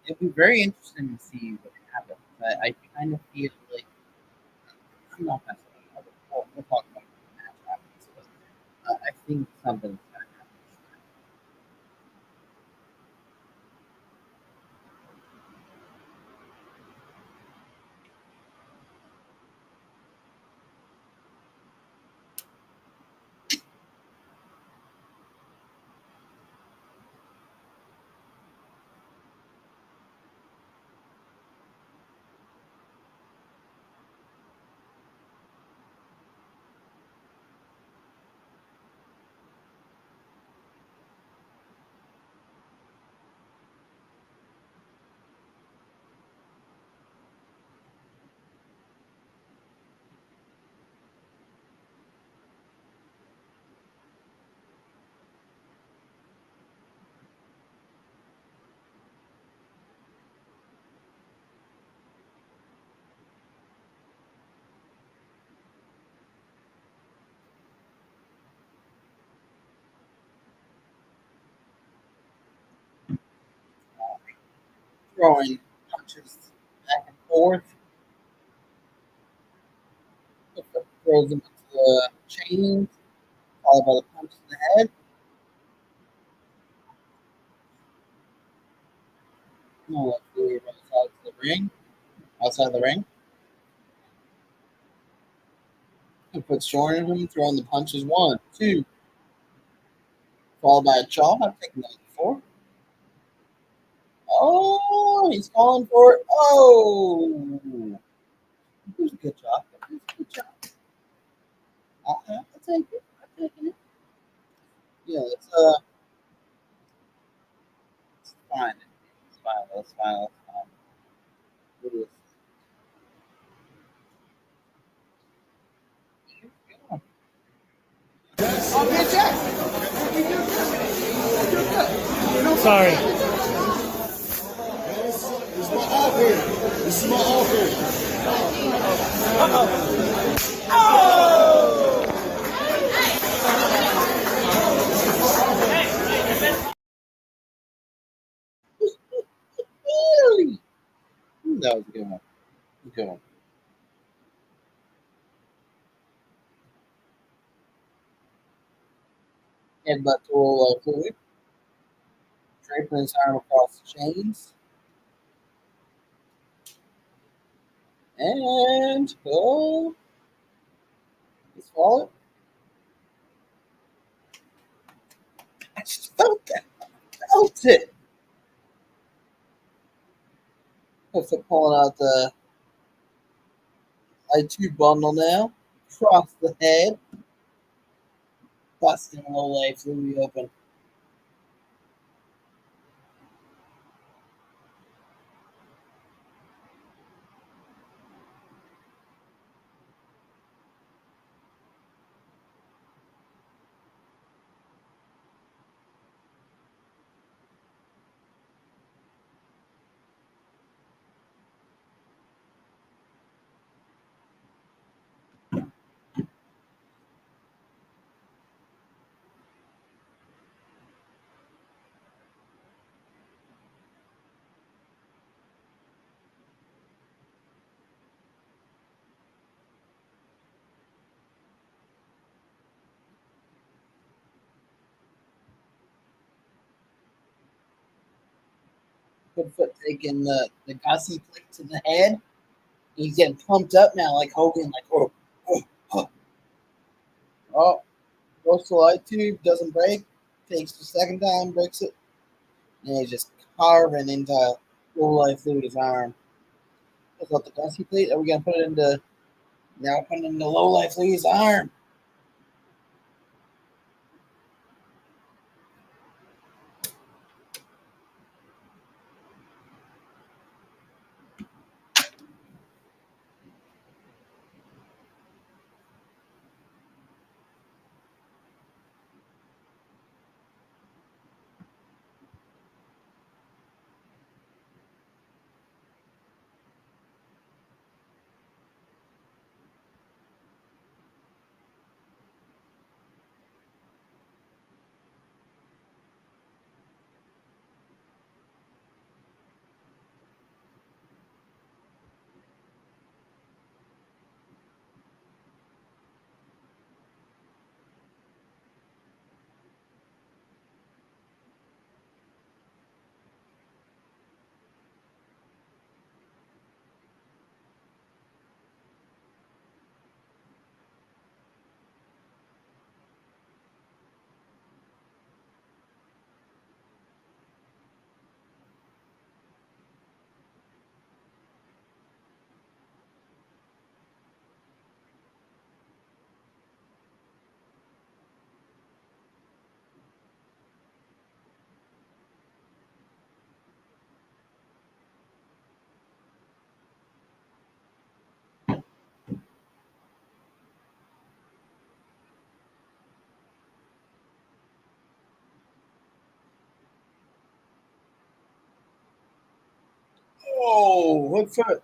it'll be very interesting to see what happens. I kind of feel like I'm not necessarily. We'll talk about when the match happens, but I think something's gonna happen. Throwing punches back and forth, throws him into the chains, followed by the punch to the head. No, let's leave outside the ring. Outside the ring. He puts Jordan in him, throwing the punches. 1, 2, followed by a chop. I've taken that before. Oh, he's calling for it. Oh, it was a good job. It was a good job. I'll take it. I'm taking it. Yeah, it's fine. It's fine. It's fine. It's fine. It is. Sorry. This is my offense. This is my offense. Really? That was a good one. Good one. Headbutt to roll fluid. Draping his arm across the chains. And oh, he's falling. I just felt that. Felt it. Puts it pulling out the Icw bundle now. Across the head. Busting a little life through the open. Bigfoot taking the Gussie plate to the head. He's getting pumped up now, like Hogan, like oh, Goes to light tube, doesn't break. Takes the second time, breaks it. And he's just carving into low life Louis' arm. Look out the dusty plate. Are we gonna put it into now? Put it into low life Louis' arm. Oh, hook foot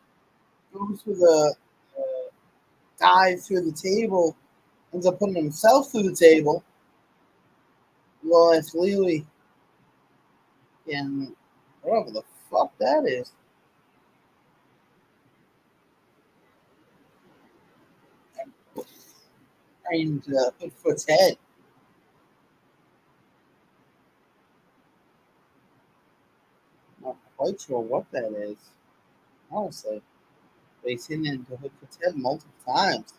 goes with a dive through the table. Ends up putting himself through the table. Well, it's Lily. And whatever the fuck that is. Trying to Hookfoot's head. Not quite sure what that is, honestly. But he's hitting into Hookfoot's head multiple times.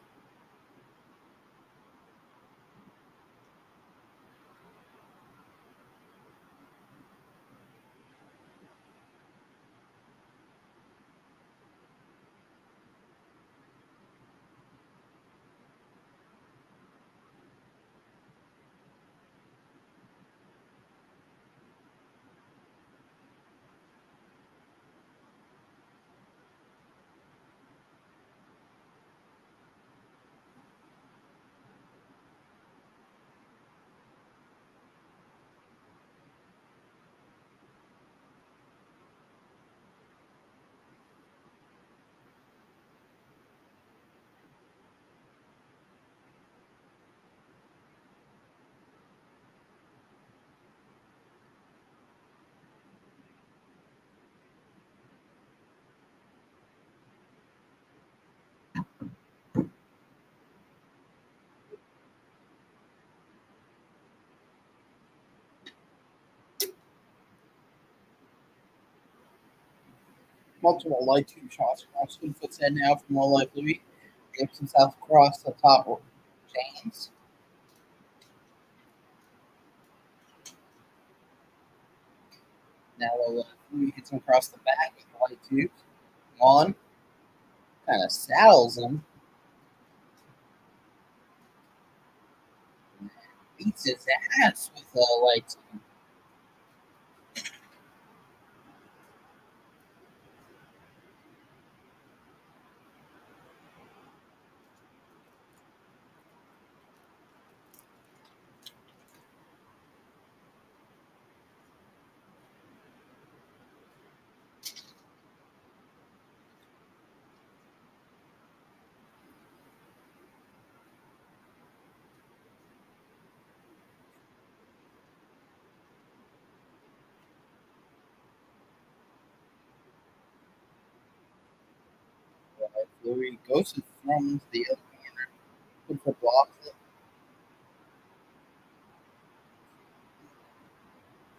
Multiple light tube shots across Hookfoot's head now from Low Life Louis. Drapes himself across the top of chains. Now Low Life Louis hits him across the back with the light tubes. One kind of saddles him. Beats his ass with the light tube. Louis goes and throws the other corner. Hookfoot blocks it.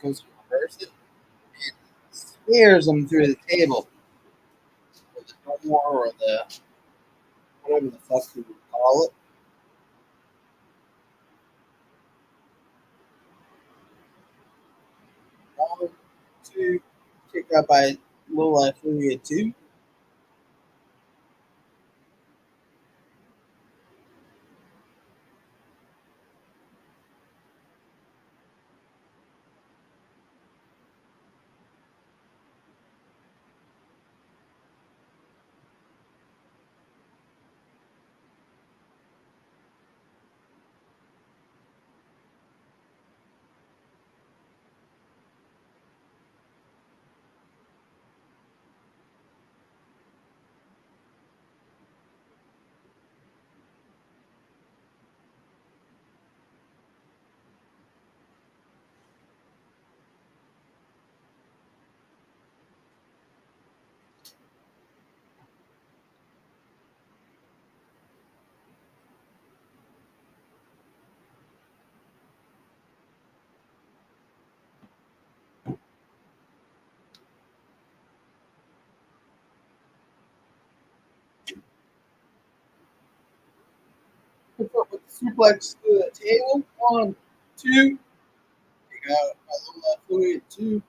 Goes to reverse it. And spears him through the table. Or the door or the whatever the fuck you would call it. 1, 2, kicked out by Lola Fury at 2. Puts up with the suplex to the table. 1, 2. Kick out by Lola Fury at 2.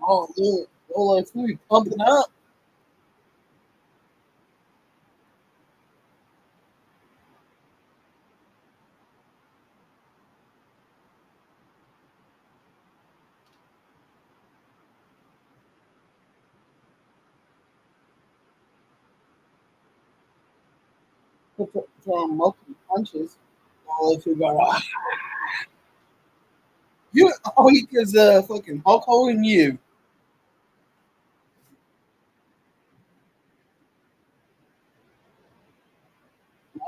Oh, Lola Fury pumping up. Throwing multiple punches. Lola Fury going, you all weak as fucking Hulk Hogan, you.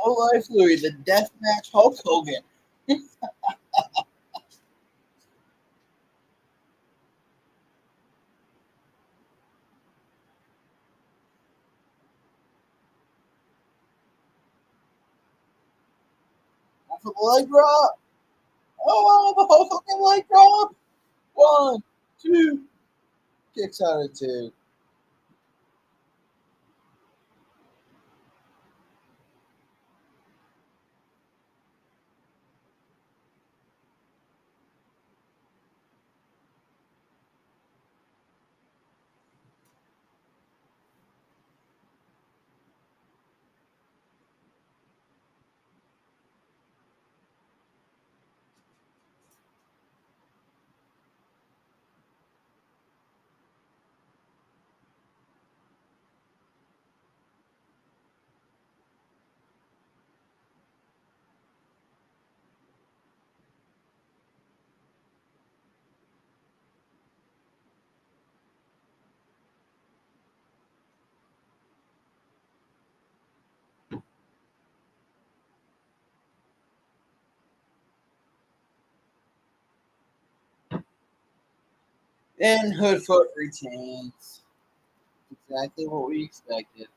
Lola Fury, the deathmatch Hulk Hogan. After the leg drop. Oh, the Hulk Hogan leg drop. 1, 2. Kicks out at 2. And Hoodfoot retains. Exactly what we expected.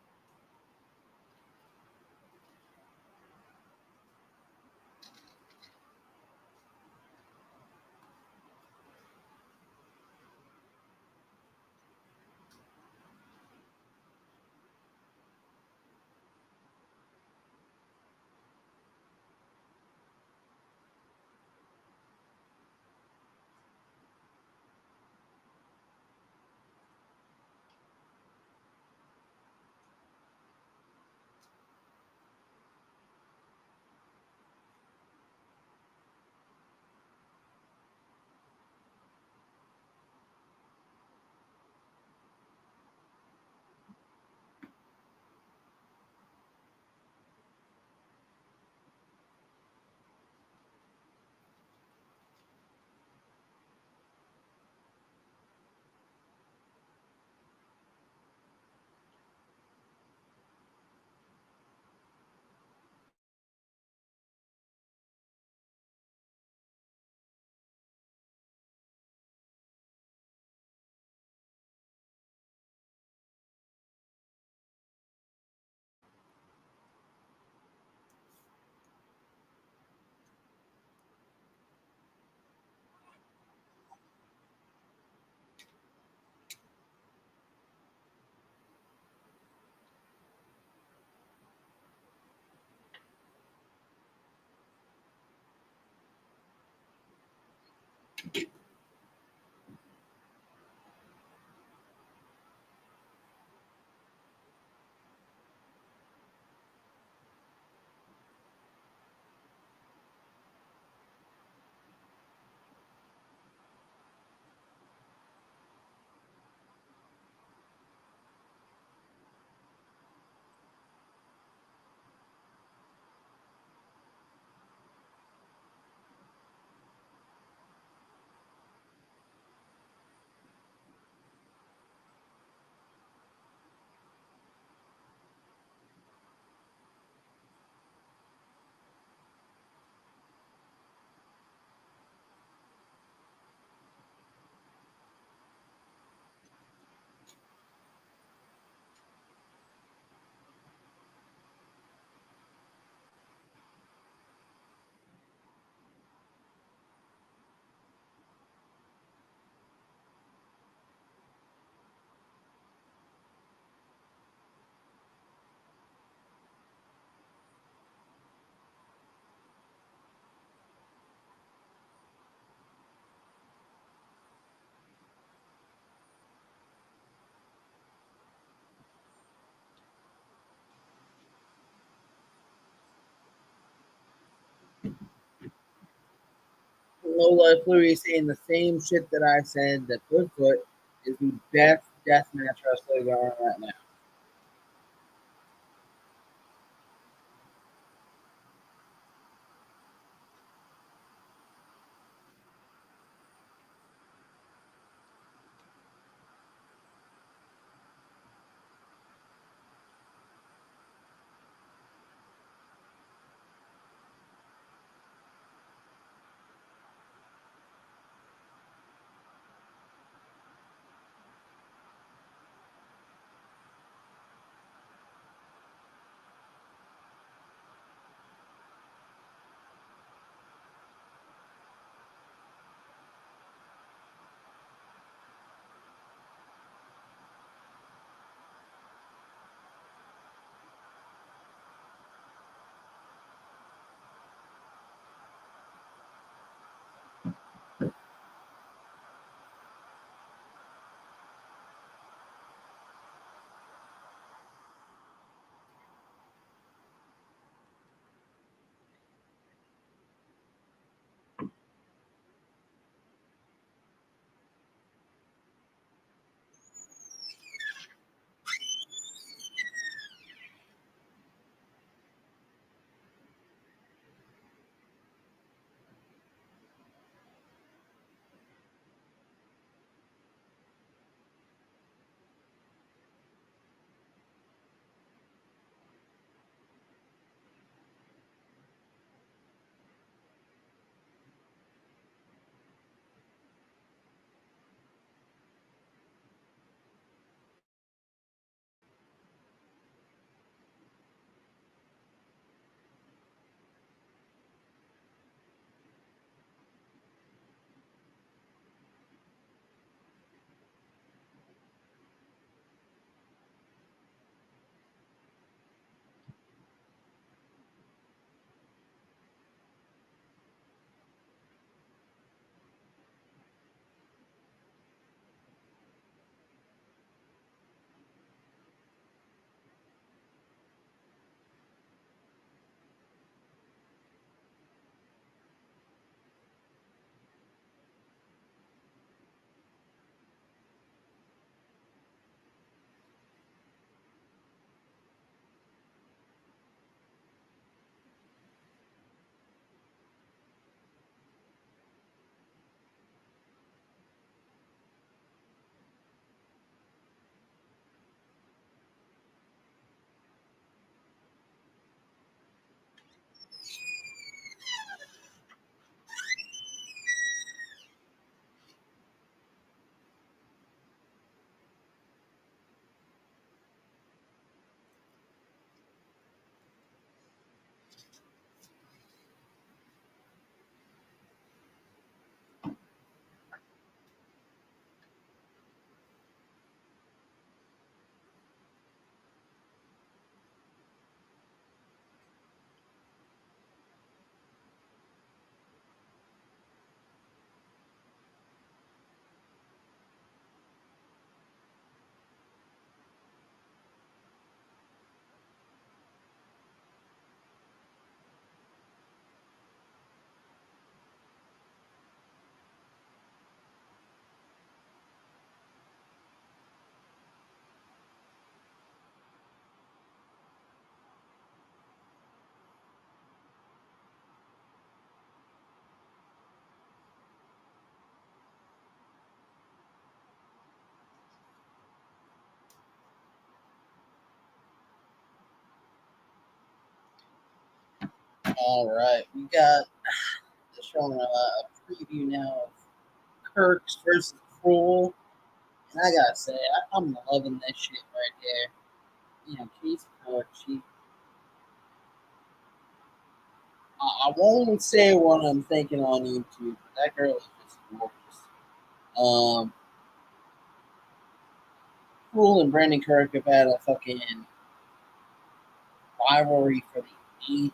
Lola Fleury saying the same shit that I said, that Bigfoot is the best deathmatch wrestler going right now. All right, we got showing a preview now of Kirk's versus Cruel, and I gotta say, I'm loving this shit right here. You know, Casey Kirk, I won't say what I'm thinking on YouTube. That girl is just gorgeous. Cruel and Brandon Kirk have had a fucking rivalry for the ages.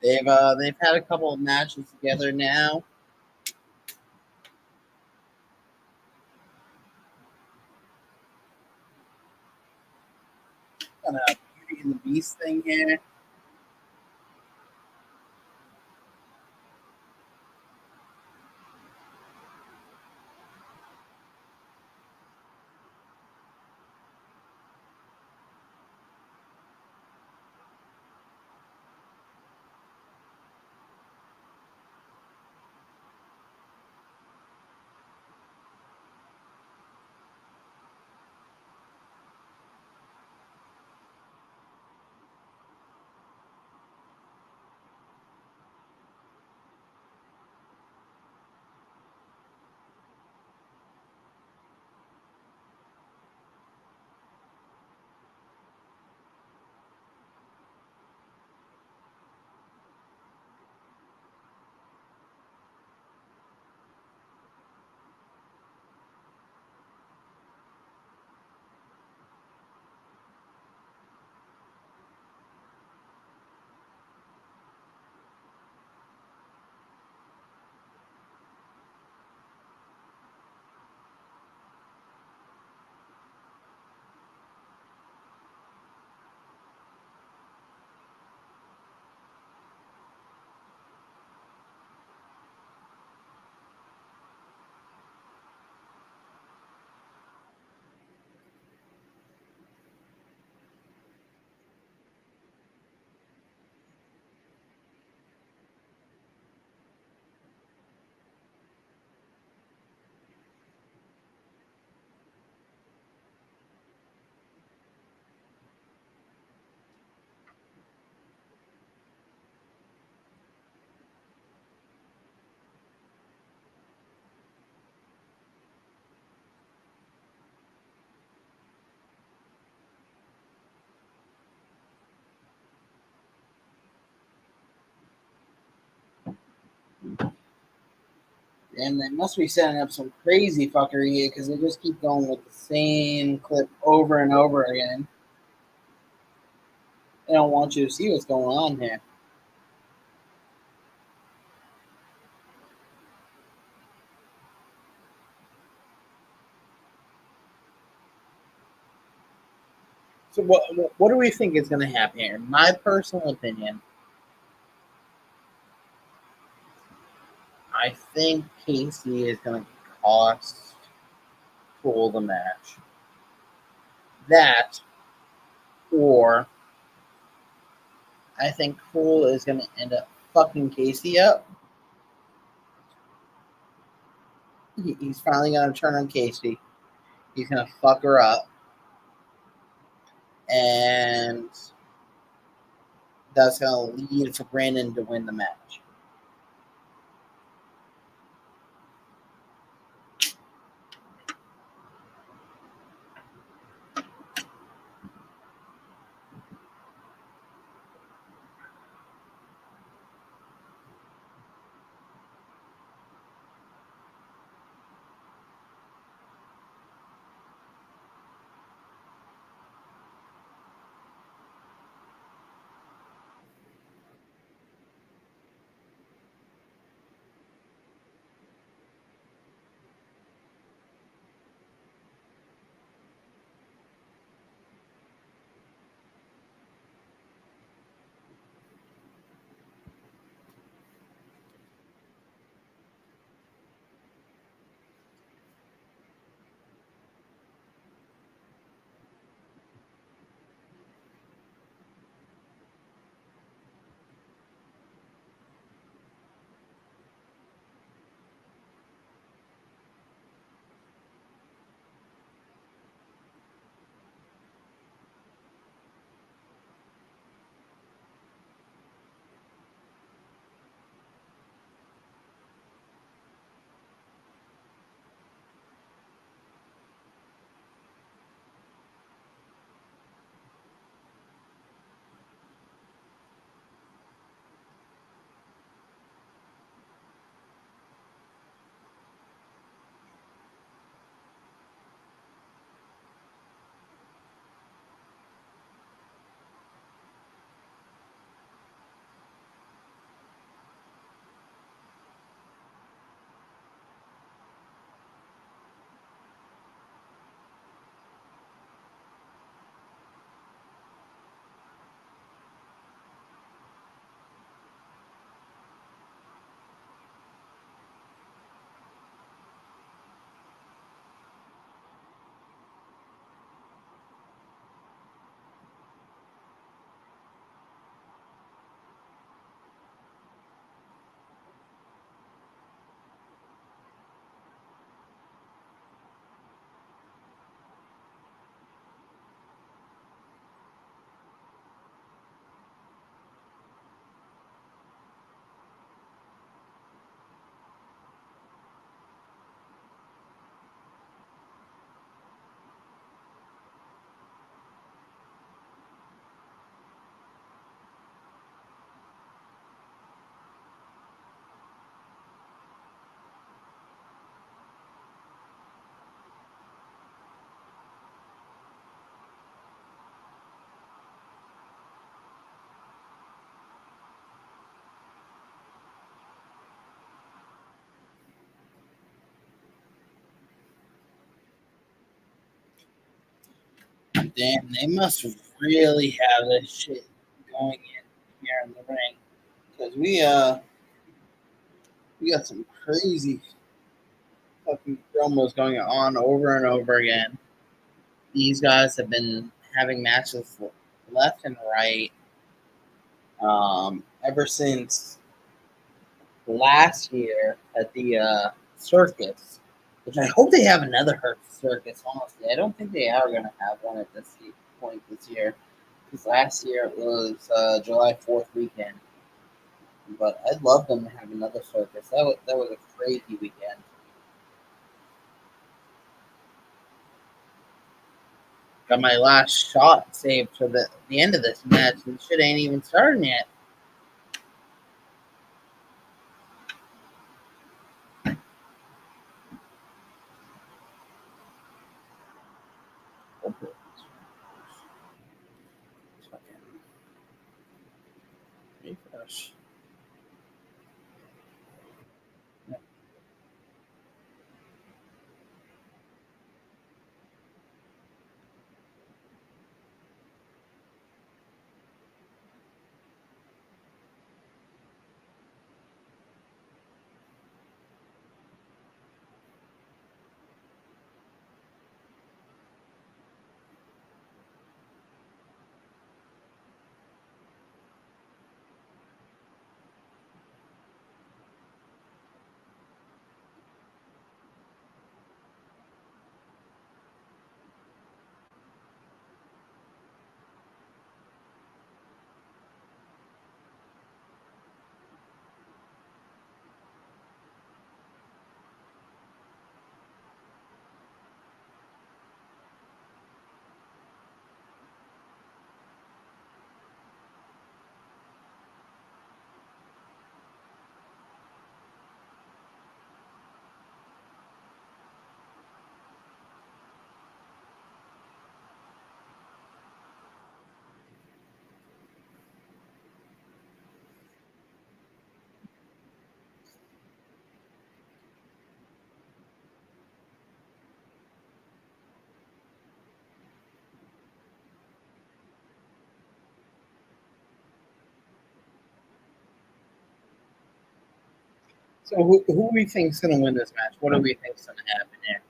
They've had a couple of matches together now. Kind of Beauty and the Beast thing here. And they must be setting up some crazy fuckery here because they just keep going with the same clip over and over again. They don't want you to see what's going on here. So what do we think is going to happen here? In my personal opinion, I think Casey is going to cost Cruel the match. That, or I think Cruel is going to end up fucking Casey up. He's finally going to turn on Casey. He's going to fuck her up. And that's going to lead for Brandon to win the match. Damn, they must really have this shit going in here in the ring because we got some crazy fucking promos going on over and over again. These guys have been having matches left and right ever since last year at the circus, which I hope they have another circus. Honestly, I don't think they are going to have one at this point this year because last year it was July 4th weekend. But I'd love them to have another circus. That was a crazy weekend. Got my last shot saved for the end of this match, and shit ain't even starting yet. Refresh. So who we think's gonna win this match? What do we think's gonna happen here?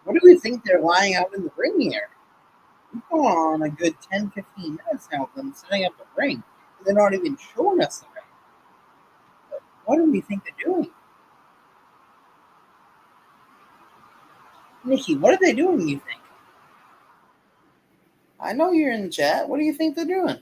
What do we think they're lying out in the ring here? We've gone on a good 10, 15 minutes now of them setting up the ring, and they're not even showing us the ring. But what do we think they're doing? Nikki, what are they doing, you think? I know you're in the chat. What do you think they're doing?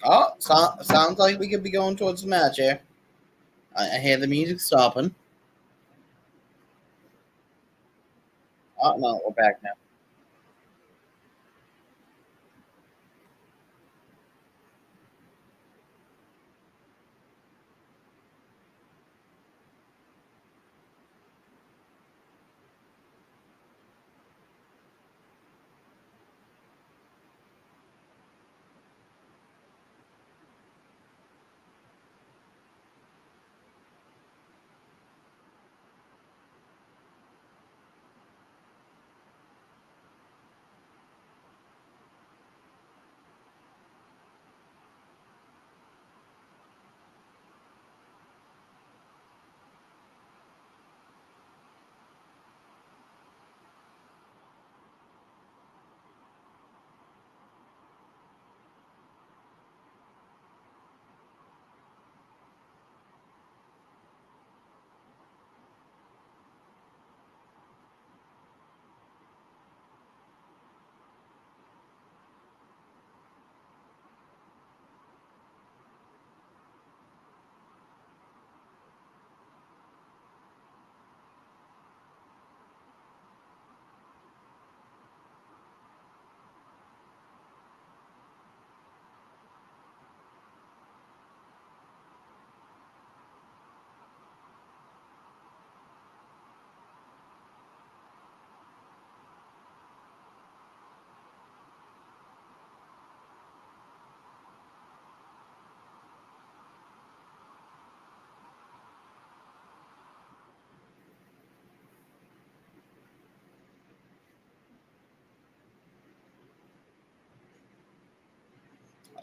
Oh, sounds like we could be going towards the match here. I hear the music stopping. Oh, no, we're back now.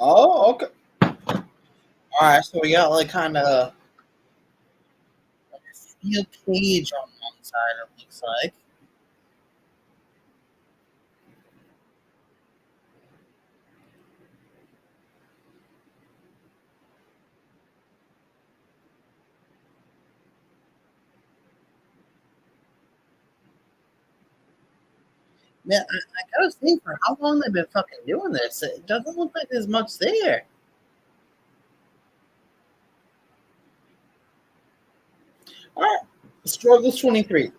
Oh, okay. All right, so we got like kind of a steel cage on one side. It looks like. Man, I gotta say, for how long they've been fucking doing this, it doesn't look like there's much there. All right, Struggles 23.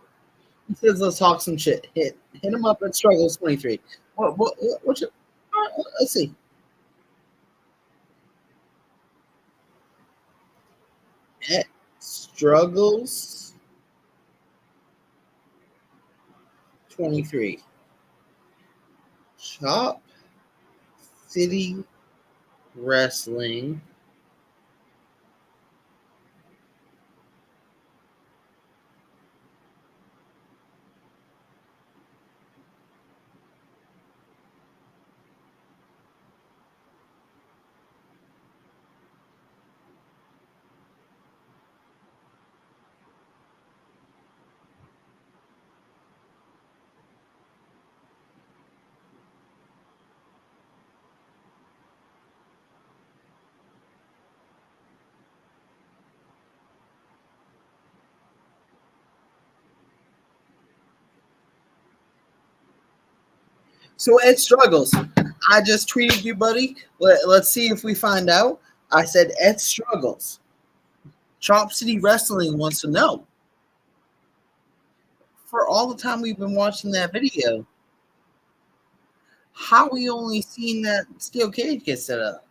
He says, "Let's talk some shit." Hit him up at Struggles 23. What you, all right, let's see. At Struggles 23. Chop City Wrestling. So Ed Struggles. I just tweeted you, buddy. Let's see if we find out. I said Ed Struggles. Chop City Wrestling wants to know. For all the time we've been watching that video, how we only seen that steel cage get set up?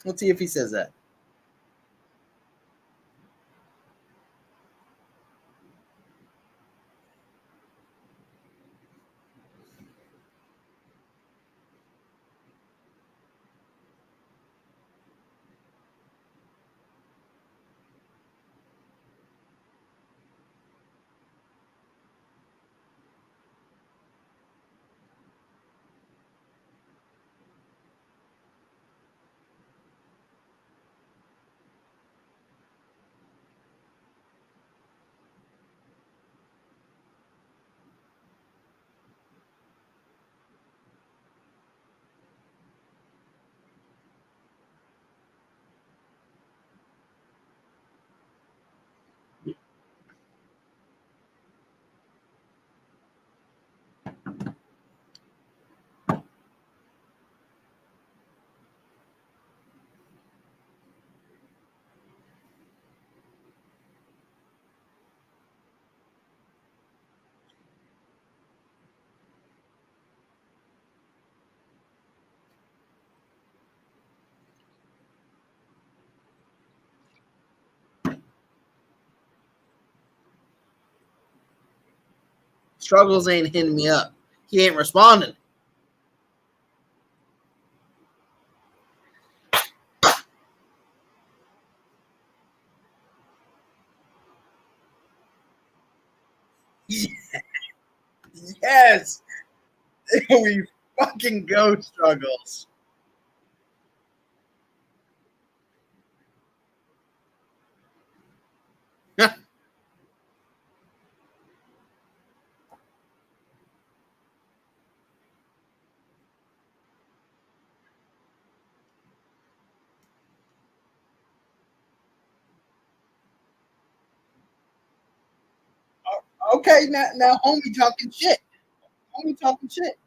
Let's see if he says that. Struggles ain't hitting me up. He ain't responding. Yes. We fucking go, Struggles. Okay, now homie talking shit. Homie talking shit.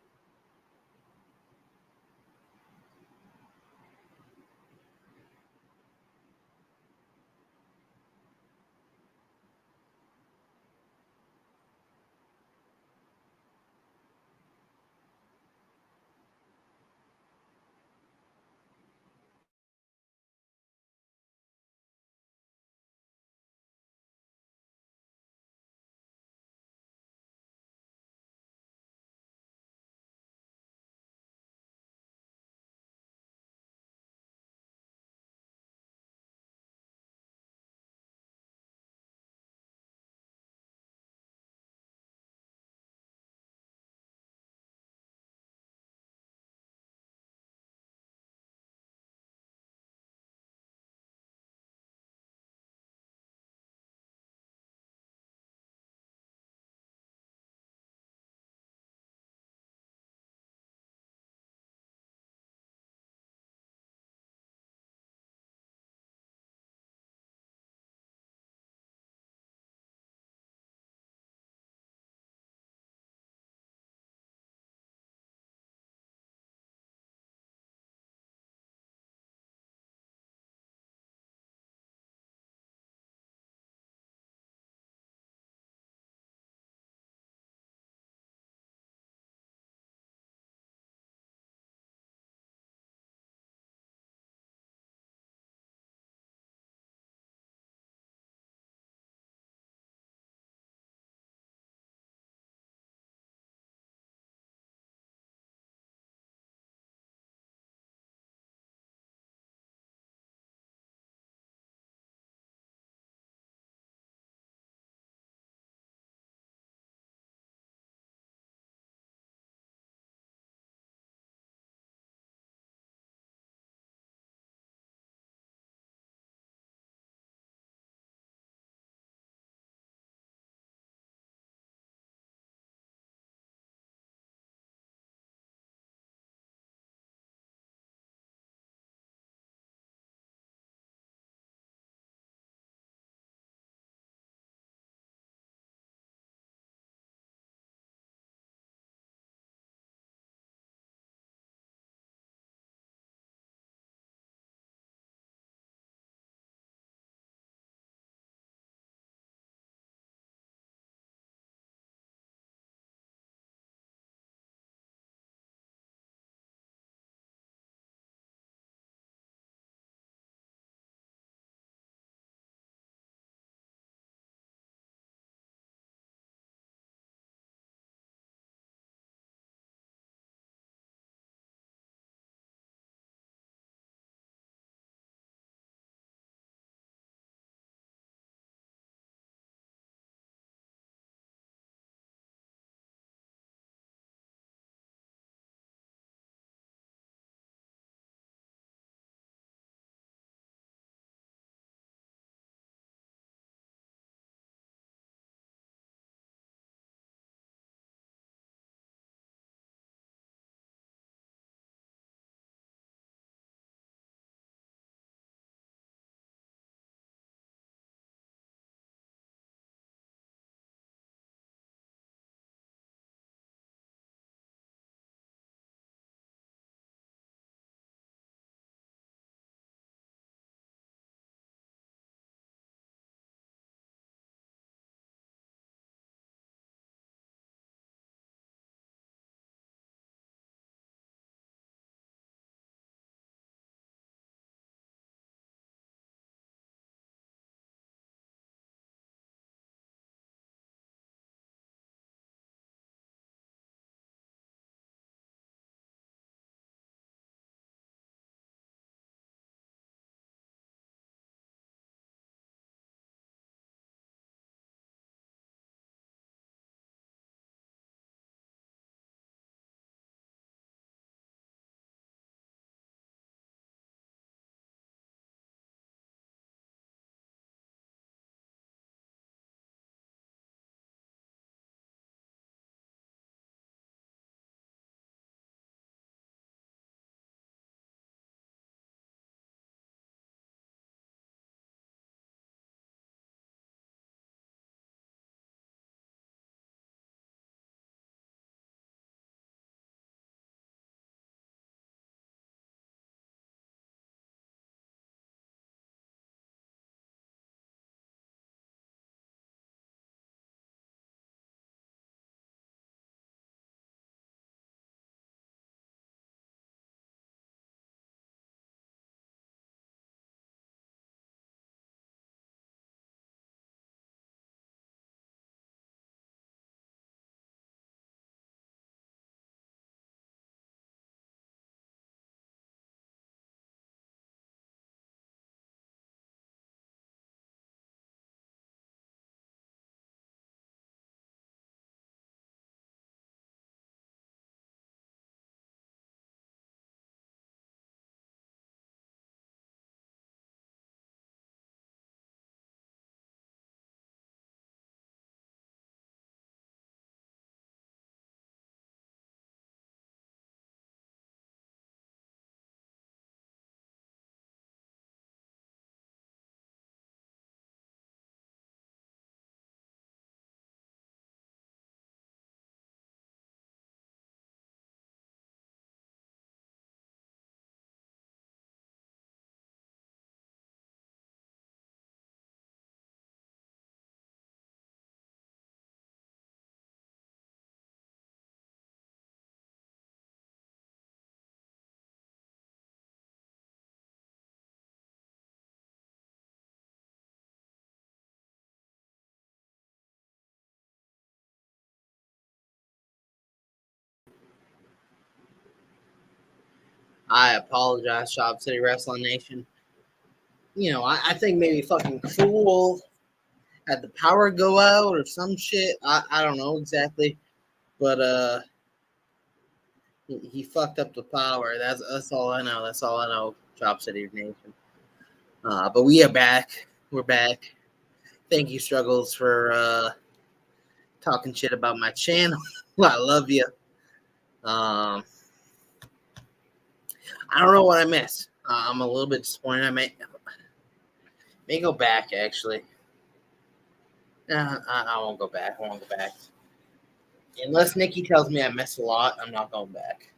I apologize, Shop City Wrestling Nation. You know, I think maybe fucking Cruel had the power go out or some shit. I don't know exactly, but he fucked up the power. That's all I know. That's all I know. Chop City Nation. But we are back. We're back. Thank you, Struggles, for talking shit about my channel. I love you. I don't know what I missed. I'm a little bit disappointed. I may go back actually. I won't go back. I won't go back. Unless Nikki tells me I missed a lot, I'm not going back.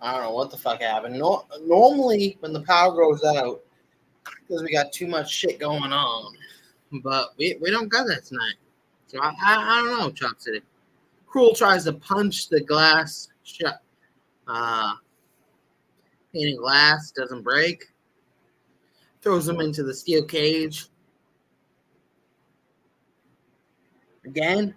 I don't know what the fuck happened. Normally, when the power goes out, because we got too much shit going on, but we don't got that tonight. So I don't know, Chop City. Cruel tries to punch the glass shut. Painted glass doesn't break. Throws him into the steel cage. Again.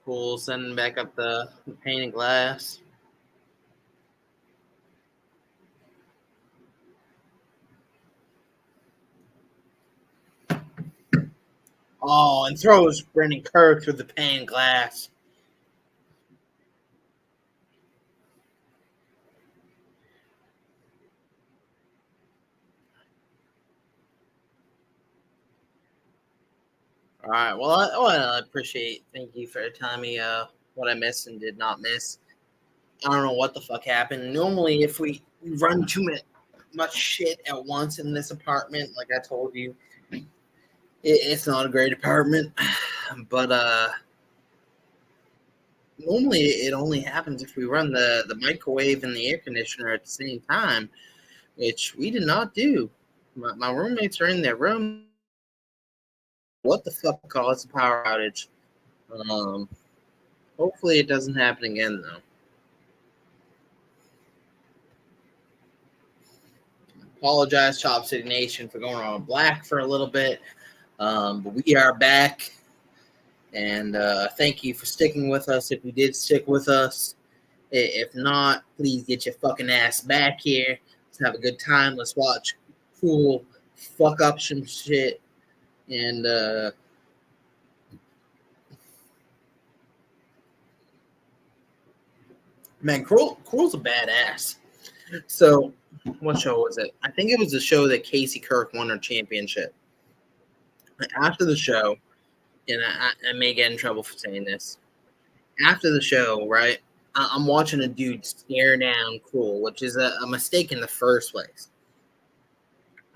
Cruel sending back up the painted glass. Oh, and throws Brendan Kirk through the painted glass. All right. Well, I appreciate. Thank you for telling me what I missed and did not miss. I don't know what the fuck happened. Normally, if we run too much shit at once in this apartment, like I told you, it's not a great apartment. But normally it only happens if we run the microwave and the air conditioner at the same time, which we did not do. My roommates are in their room. What the fuck caused the power outage? Hopefully it doesn't happen again, though. Apologize, Chop City Nation, for going on black for a little bit. But we are back. And thank you for sticking with us if you did stick with us. If not, please get your fucking ass back here. Let's have a good time. Let's watch Cool fuck up some shit. And man, Cruel's a badass. So, what show was it? I think it was the show that Casey Kirk won her championship. After the show, and I may get in trouble for saying this. After the show, right, I'm watching a dude stare down Cruel, which is a mistake in the first place.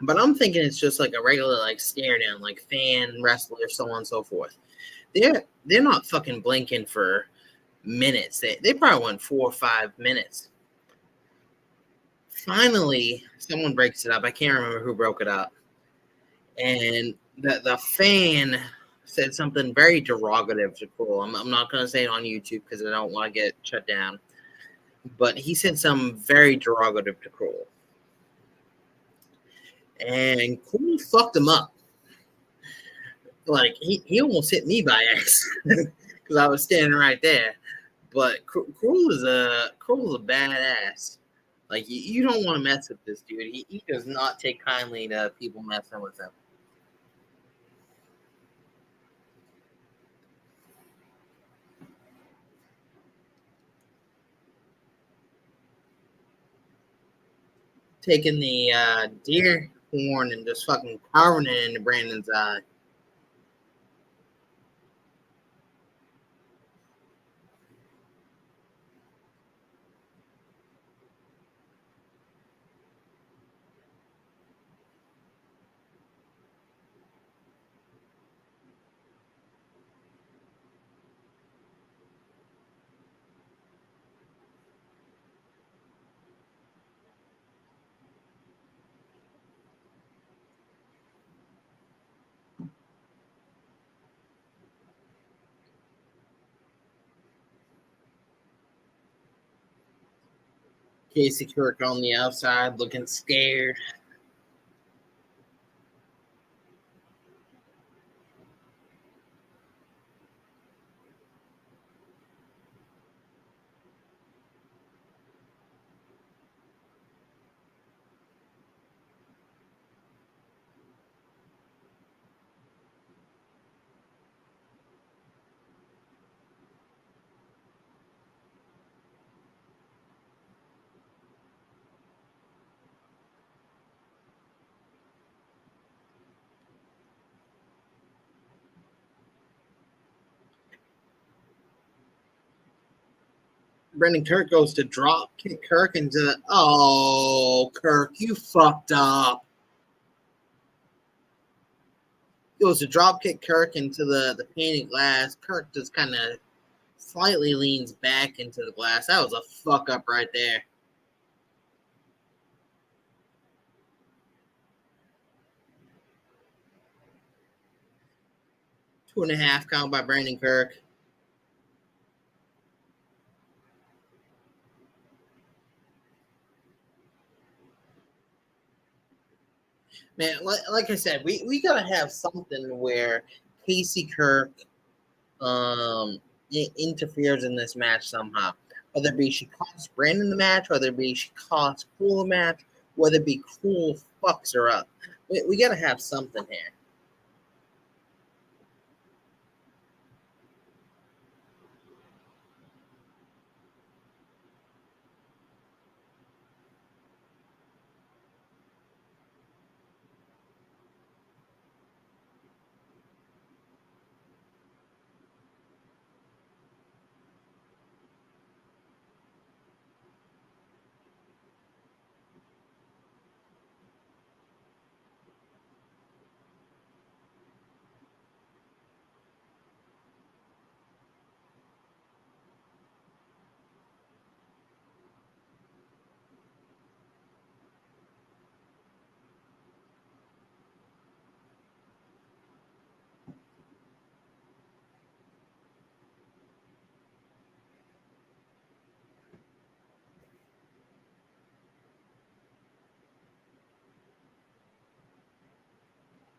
But I'm thinking it's just like a regular like stare down, like fan wrestler, so on and so forth. They're not fucking blinking for minutes. They probably went 4 or 5 minutes. Finally, someone breaks it up. I can't remember who broke it up. And the fan said something very derogative to Cruel. I'm not going to say it on YouTube because I don't want to get shut down. But he said something very derogative to Cruel. And Cruel fucked him up. Like, he almost hit me by accident because I was standing right there. But Cruel's a badass. Like, you don't want to mess with this dude. He does not take kindly to people messing with him. taking the deer horn and just fucking carving it into Brandon's eye. Casey Kirk on the outside looking scared. Brandon Kirk goes to drop kick Kirk into the. Oh, Kirk, you fucked up. Goes to drop kick Kirk into the painted glass. Kirk just kind of slightly leans back into the glass. That was a fuck up right there. Two and a half count by Brandon Kirk. Man, like I said, we gotta have something where Casey Kirk interferes in this match somehow. Whether it be she costs Brandon the match, whether it be she costs Cruel the match, whether it be Cruel fucks her up. We gotta have something here.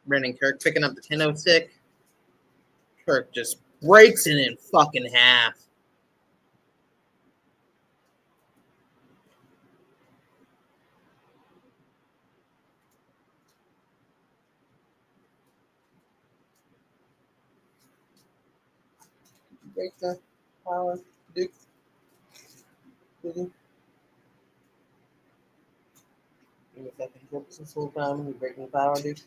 Brandon Kirk picking up the 10-06. Kirk just breaks it in fucking half. Break the power, Duke. Give me a second. Focus this whole time. You breaking the power, Duke.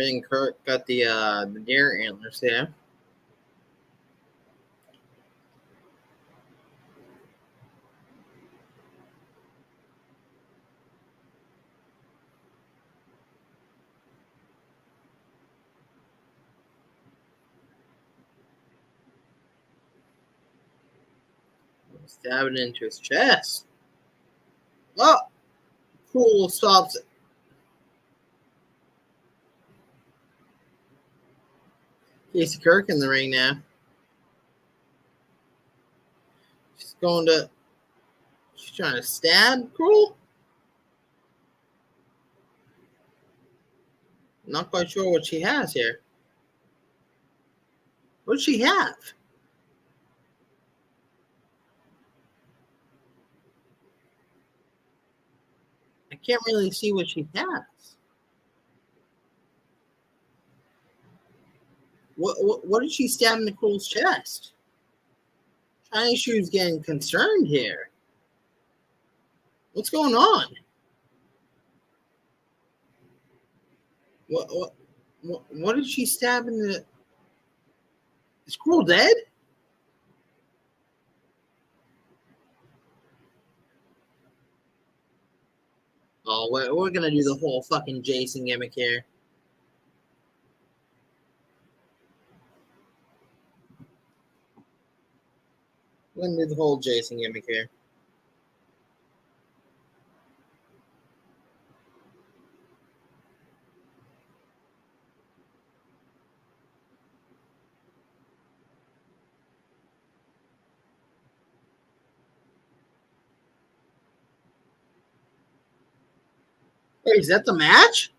And Kurt got the deer antlers there. Stabbing into his chest. Oh, Cool stops it. Casey Kirk in the ring now. She's trying to stab Cruel. Not quite sure what she has here. What does she have? I can't really see what she has. What did she stab in Nicole's chest? Chinese Shoe's getting concerned here. What's going on? What did she stab in the? Is Cruel dead? Oh, we're gonna do the whole fucking Jason gimmick here. We're gonna do the whole Jason gimmick here. Wait, is that the match?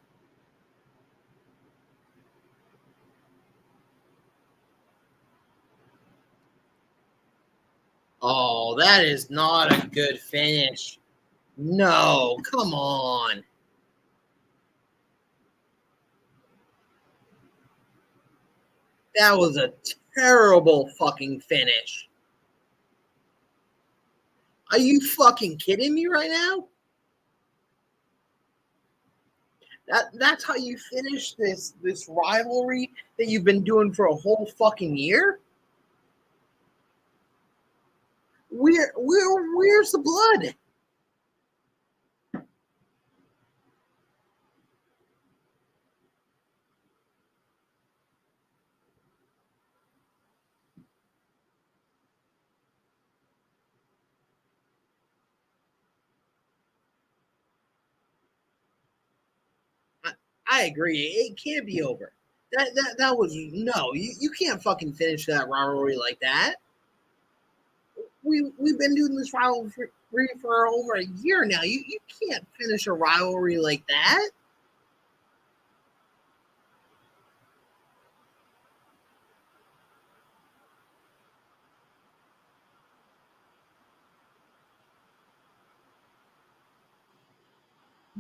Oh, that is not a good finish. No, come on. That was a terrible fucking finish. Are you fucking kidding me right now? That's how you finish this rivalry that you've been doing for a whole fucking year? Where's the blood? I agree. It can't be over. That was no. You can't fucking finish that rivalry like that. We've been doing this rivalry for over a year now. You can't finish a rivalry like that.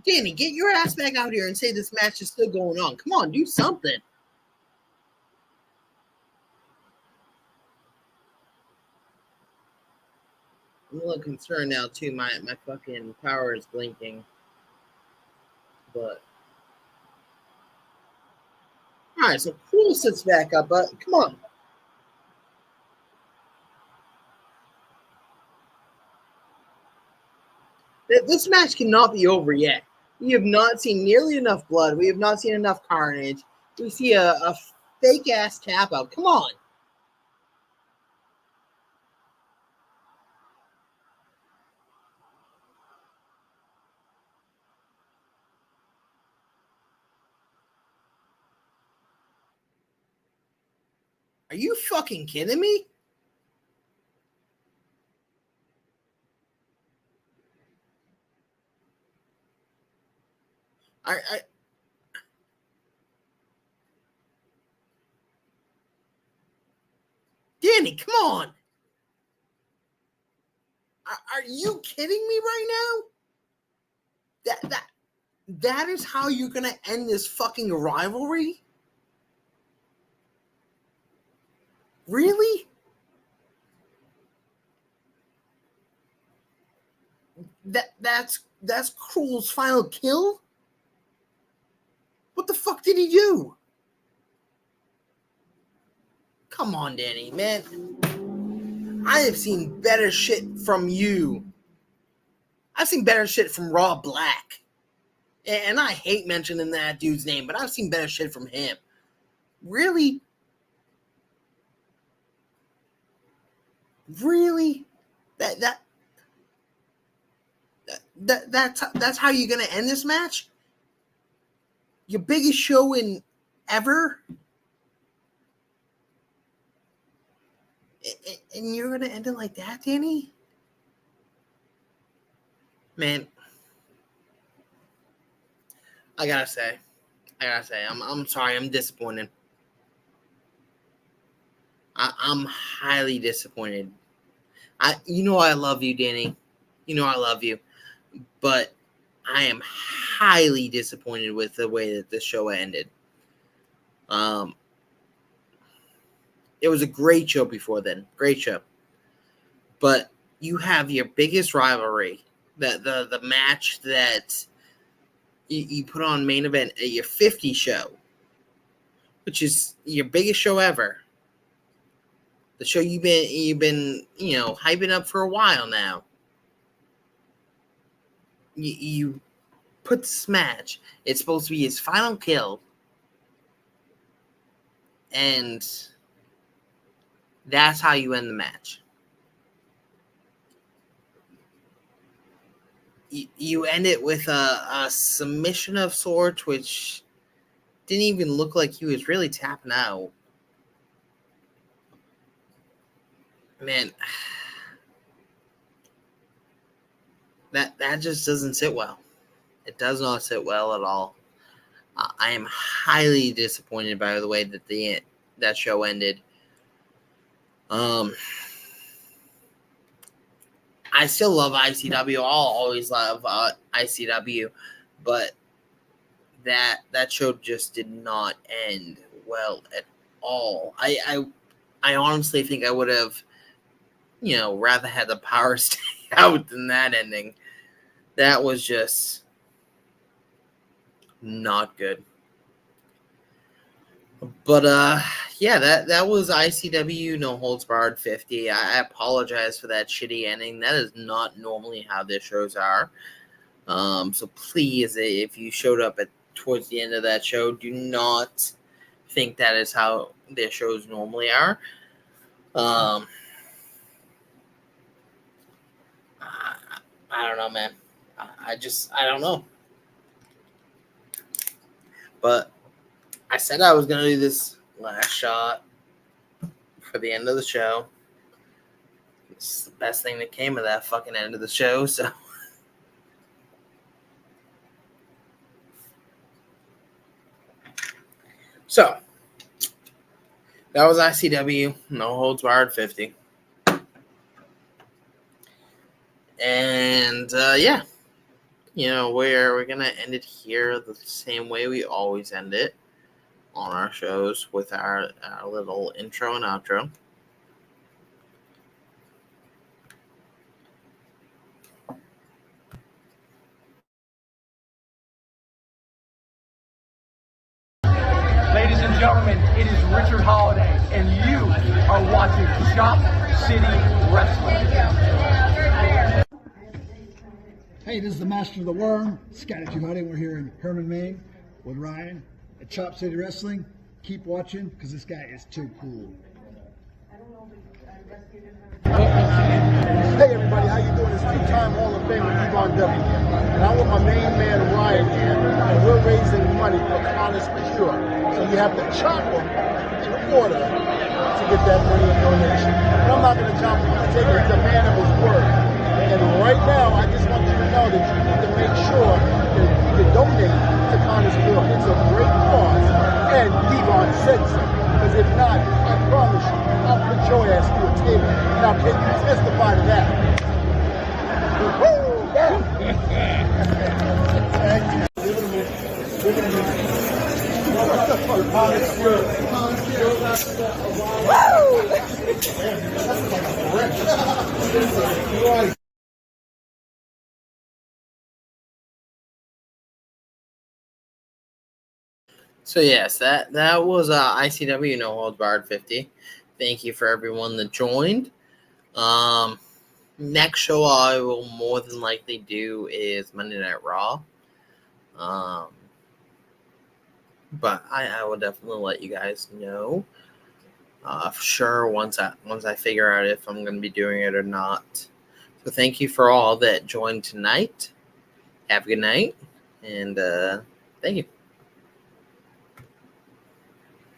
Danny, get your ass back out here and say this match is still going on. Come on, do something. I'm a little concerned now too. My fucking power is blinking. But alright, so Cool sits back up, but come on. This match cannot be over yet. We have not seen nearly enough blood. We have not seen enough carnage. We see a fake ass tap out. Come on. Are you fucking kidding me? Danny, come on. Are you kidding me right now? That is how you're gonna end this fucking rivalry? Really? That's Cruel's final kill? What the fuck did he do? Come on, Danny, man. I have seen better shit from you. I've seen better shit from Rob Black. And I hate mentioning that dude's name, but I've seen better shit from him. Really? Really? That's how you're gonna end this match? Your biggest show in ever? And you're gonna end it like that, Danny? Man, I gotta say, I'm sorry, I'm disappointed. I'm highly disappointed. I love you, Danny. You know I love you, but I am highly disappointed with the way that the show ended. It was a great show before then, great show, but you have your biggest rivalry, that the match that you put on main event at your 50 show, which is your biggest show ever. The show you've been hyping up for a while now. You put this match. It's supposed to be his final kill, and that's how you end the match. You end it with a submission of sorts, which didn't even look like he was really tapping out. Man, that just doesn't sit well. It does not sit well at all. I am highly disappointed by the way that that show ended. I still love ICW. I'll always love ICW, but that show just did not end well at all. I honestly think I would have, rather had the power stay out than that ending. That was just not good. But that was ICW No Holds Barred 50. I apologize for that shitty ending. That is not normally how their shows are. So please, if you showed up towards the end of that show, do not think that is how their shows normally are. I don't know, man. I don't know. But I said I was going to do this last shot for the end of the show. It's the best thing that came of that fucking end of the show, so. So, that was ICW, No Holds Barred 50. And, we're going to end it here the same way we always end it on our shows, with our little intro and outro. Ladies and gentlemen, it is Richard Holiday, and you are watching Shop City Wrestling. Hey, this is the Master of the Worm, Icw Nhb. We're here in Herman, Maine, with Ryan at Chop City Wrestling. Keep watching, because this guy is too cool. Hey everybody, how you doing? It's two-time Hall of Famer Icw Nhb. And I'm with my main man Ryan here, and we're raising money for Honest Cure. So you have to chop them in order to get that money in donation. But I'm not going to chop them, I'm going to take the man of his word. And right now, I just want you to know that you need to make sure that you donate to Honest Cure. It's a great cause, and Devon said so. Because if not, I promise you, I'll put your ass through a table. Now, can you testify to that? Woo! Woo! So yes, that was ICW No Holds Barred 50. Thank you for everyone that joined. Next show I will more than likely do is Monday Night Raw. But I will definitely let you guys know for sure once I figure out if I'm going to be doing it or not. So thank you for all that joined tonight. Have a good night, and thank you.